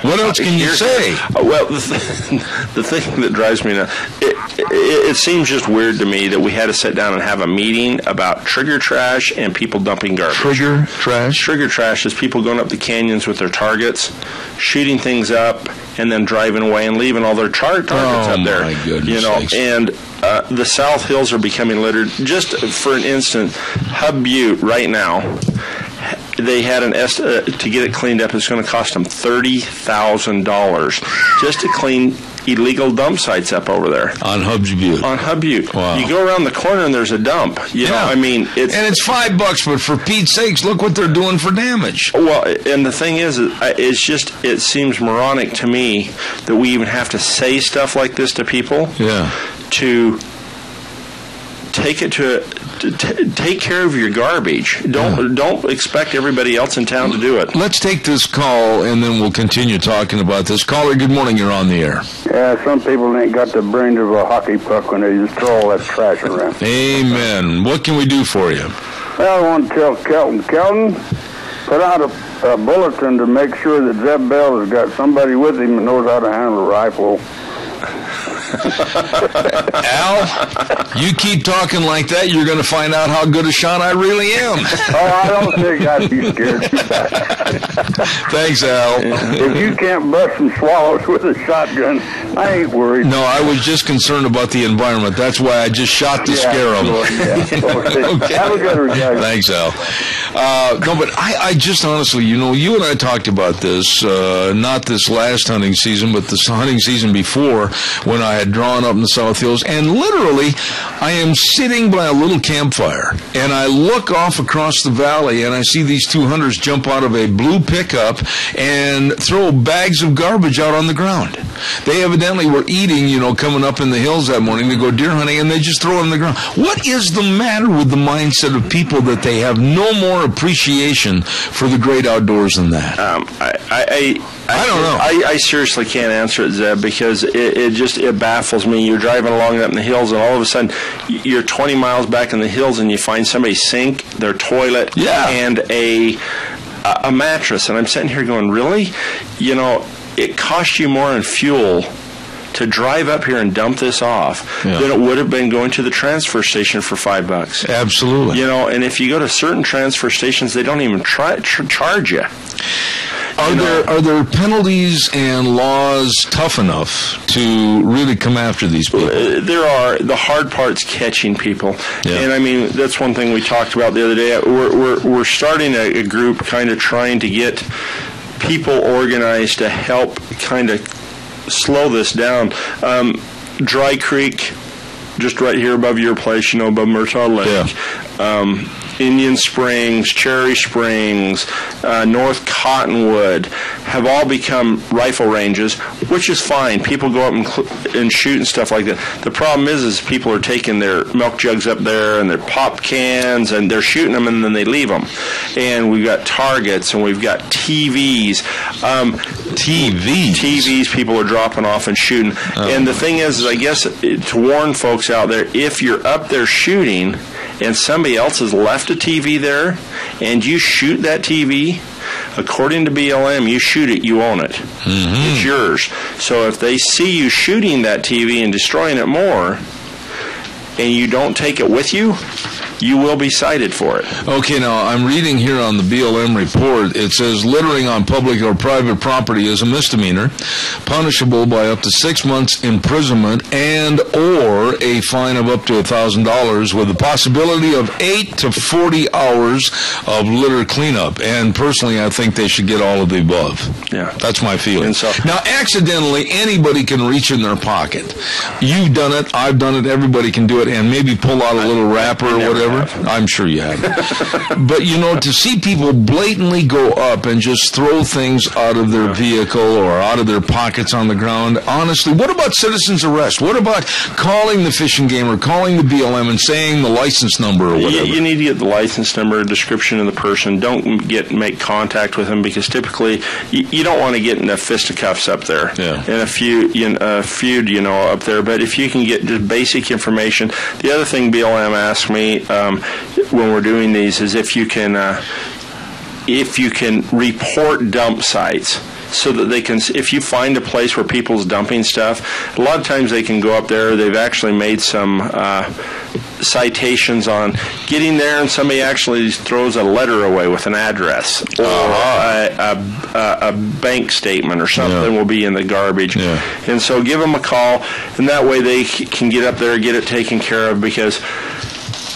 What else can you say? Well, the thing that drives me nuts, it seems just weird to me that we had to sit down and have a meeting about trigger trash and people dumping garbage. Trigger trash? Trigger trash is people going up the canyons with their targets, shooting things up, and then driving away and leaving all their targets up there. My goodness sakes. And the South Hills are becoming littered. Just for an instant, Hub Butte right now, they had to get it cleaned up. It's going to cost them $30,000 just to clean illegal dump sites up over there on Hub Butte. On Hub Butte, wow. You go around the corner and there's a dump. I mean, it's $5, but for Pete's sakes, look what they're doing for damage. Well, and the thing is, it seems moronic to me that we even have to say stuff like this to people. Yeah. To take it to take care of your garbage. Don't expect everybody else in town to do it. Let's take this call, and then we'll continue talking about this. Caller, good morning. You're on the air. Yeah, some people ain't got the brains of a hockey puck when they just throw all that trash around. Amen. What can we do for you? Well, I want to tell Kelton. Kelton, put out a bulletin to make sure that Zeb Bell has got somebody with him that knows how to handle a rifle. Al, you keep talking like that, you're going to find out how good a shot I really am. I don't think I'd be scared. Thanks, Al. If you can't bust some swallows with a shotgun, I ain't worried. No, I was just concerned about the environment. That's why I just shot to scare them. Okay. Have a good one, guys. Thanks, Al. No, but I just honestly, you and I talked about this, not this last hunting season, but the hunting season before, when I had drawn up in the South Hills, and literally, I am sitting by a little campfire, and I look off across the valley, and I see these two hunters jump out of a blue pickup and throw bags of garbage out on the ground. They evidently were eating, coming up in the hills that morning to go deer hunting, and they just throw it on the ground. What is the matter with the mindset of people that they have no more appreciation for the great outdoors than that? I don't know. I seriously can't answer it, Zeb, because it baffles me. You're driving along up in the hills, and all of a sudden, you're 20 miles back in the hills, and you find somebody's sink, their toilet, and a mattress. And I'm sitting here going, really? It costs you more in fuel to drive up here and dump this off than it would have been going to the transfer station for $5. Absolutely. And if you go to certain transfer stations, they don't even charge you. Are there penalties and laws tough enough to really come after these people? There are. The hard part's catching people, and I mean that's one thing we talked about the other day. We're starting a group, kind of trying to get people organized to help kind of slow this down. Dry Creek, just right here above your place, above Murtaugh Lake. Indian Springs, Cherry Springs, North Cottonwood have all become rifle ranges, which is fine. People go up and shoot and stuff like that. The problem is people are taking their milk jugs up there and their pop cans and they're shooting them and then they leave them. And we've got targets and we've got TVs. TVs people are dropping off and shooting. And the thing is, I guess, to warn folks out there, if you're up there shooting and somebody else has left a TV there, and you shoot that TV, according to BLM, you shoot it, you own it. Mm-hmm. It's yours. So if they see you shooting that TV and destroying it more, and you don't take it with you, you will be cited for it. Okay, now I'm reading here on the BLM report, it says littering on public or private property is a misdemeanor, punishable by up to 6 months imprisonment and or a fine of up to $1,000 with the possibility of 8 to 40 hours of litter cleanup. And personally, I think they should get all of the above. Yeah. That's my feeling. And so, now, accidentally, anybody can reach in their pocket. You've done it, I've done it, everybody can do it, and maybe pull out a little wrapper or whatever. I'm sure you haven't. But, to see people blatantly go up and just throw things out of their vehicle or out of their pockets on the ground, honestly, what about citizen's arrest? What about calling the Fish and Game or calling the BLM and saying the license number or whatever? You need to get the license number, a description of the person. Don't make contact with them because typically you don't want to get into fisticuffs up there and a feud, up there. But if you can get just basic information. The other thing BLM asked me when we're doing these is if you can report dump sites so that they can, if you find a place where people's dumping stuff, a lot of times they can go up there. They've actually made some citations on getting there and somebody actually throws a letter away with an address or a bank statement or something will be in the garbage. And so give them a call, and that way they can get up there and get it taken care of because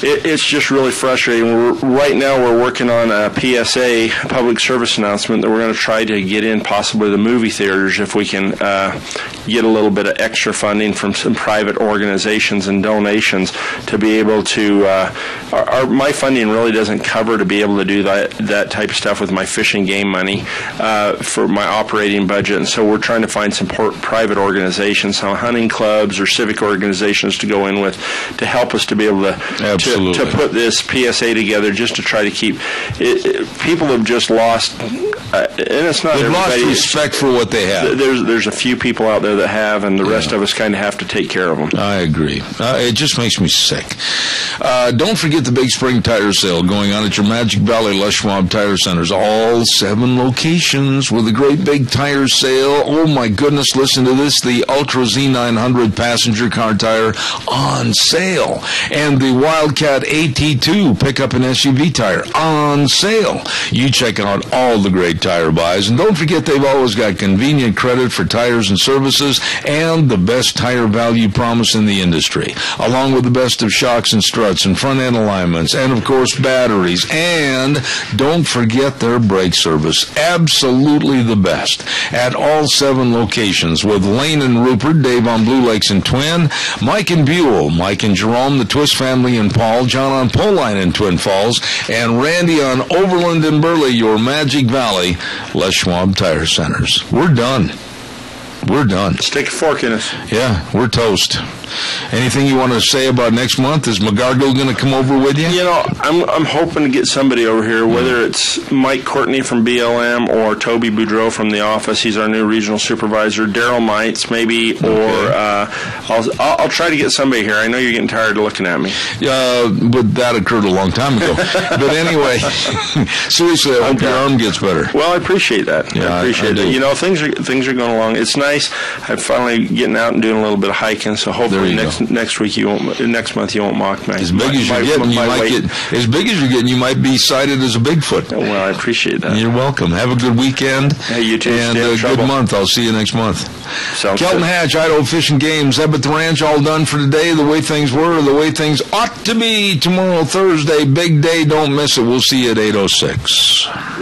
it's just really frustrating. Right now we're working on a PSA, public service announcement, that we're going to try to get in possibly the movie theaters if we can get a little bit of extra funding from some private organizations and donations to be able to, my funding really doesn't cover to be able to do that type of stuff with my Fish and Game money for my operating budget. And so we're trying to find some private organizations, some hunting clubs or civic organizations to go in with to help us to be able to put this PSA together just to try to keep it. People have just lost, and it's not they've everybody. Lost respect for what they have. There's a few people out there that have, and the rest of us kind of have to take care of them. I agree. It just makes me sick. Don't forget the big spring tire sale going on at your Magic Valley Les Schwab Tire Centers. All 7 locations with a great big tire sale. Oh my goodness, listen to this. The Ultra Z900 passenger car tire on sale. And the Wildcat AT2 pickup and SUV tire on sale. You check out all the great tire buys. And don't forget they've always got convenient credit for tires and services and the best tire value promise in the industry, along with the best of shocks and struts and front end alignments and, of course, batteries. And don't forget their brake service. Absolutely the best at all 7 locations with Lane and Rupert, Dave on Blue Lakes and Twin, Mike and Buell, Mike and Jerome, the Twist family and Paul, John on Poline in Twin Falls, and Randy on Overland and Burley, your Magic Valley Les Schwab Tire Centers. We're done. We're done. Stick a fork in us. Yeah, we're toast. Anything you want to say about next month? Is McGargle going to come over with you? I'm hoping to get somebody over here, whether it's Mike Courtney from BLM or Toby Boudreau from the office. He's our new regional supervisor. Daryl Mites, maybe, or I'll try to get somebody here. I know you're getting tired of looking at me. But that occurred a long time ago. But anyway, seriously, I hope your arm gets better. Well, I appreciate that. Yeah, I appreciate it. Things are going along. It's nice. I'm finally getting out and doing a little bit of hiking, so hopefully hopefully next week you won't. Next month you won't mock me. As big as you're getting, you might be cited as a Bigfoot. Well, I appreciate that. You're welcome. Have a good weekend. Hey, you too. And a good month. I'll see you next month. Sounds Kelton good. Hatch, Idaho Fish and Games. Ebbett the Ranch, all done for today. The way things were, the way things ought to be. Tomorrow, Thursday, big day. Don't miss it. We'll see you at 8:06.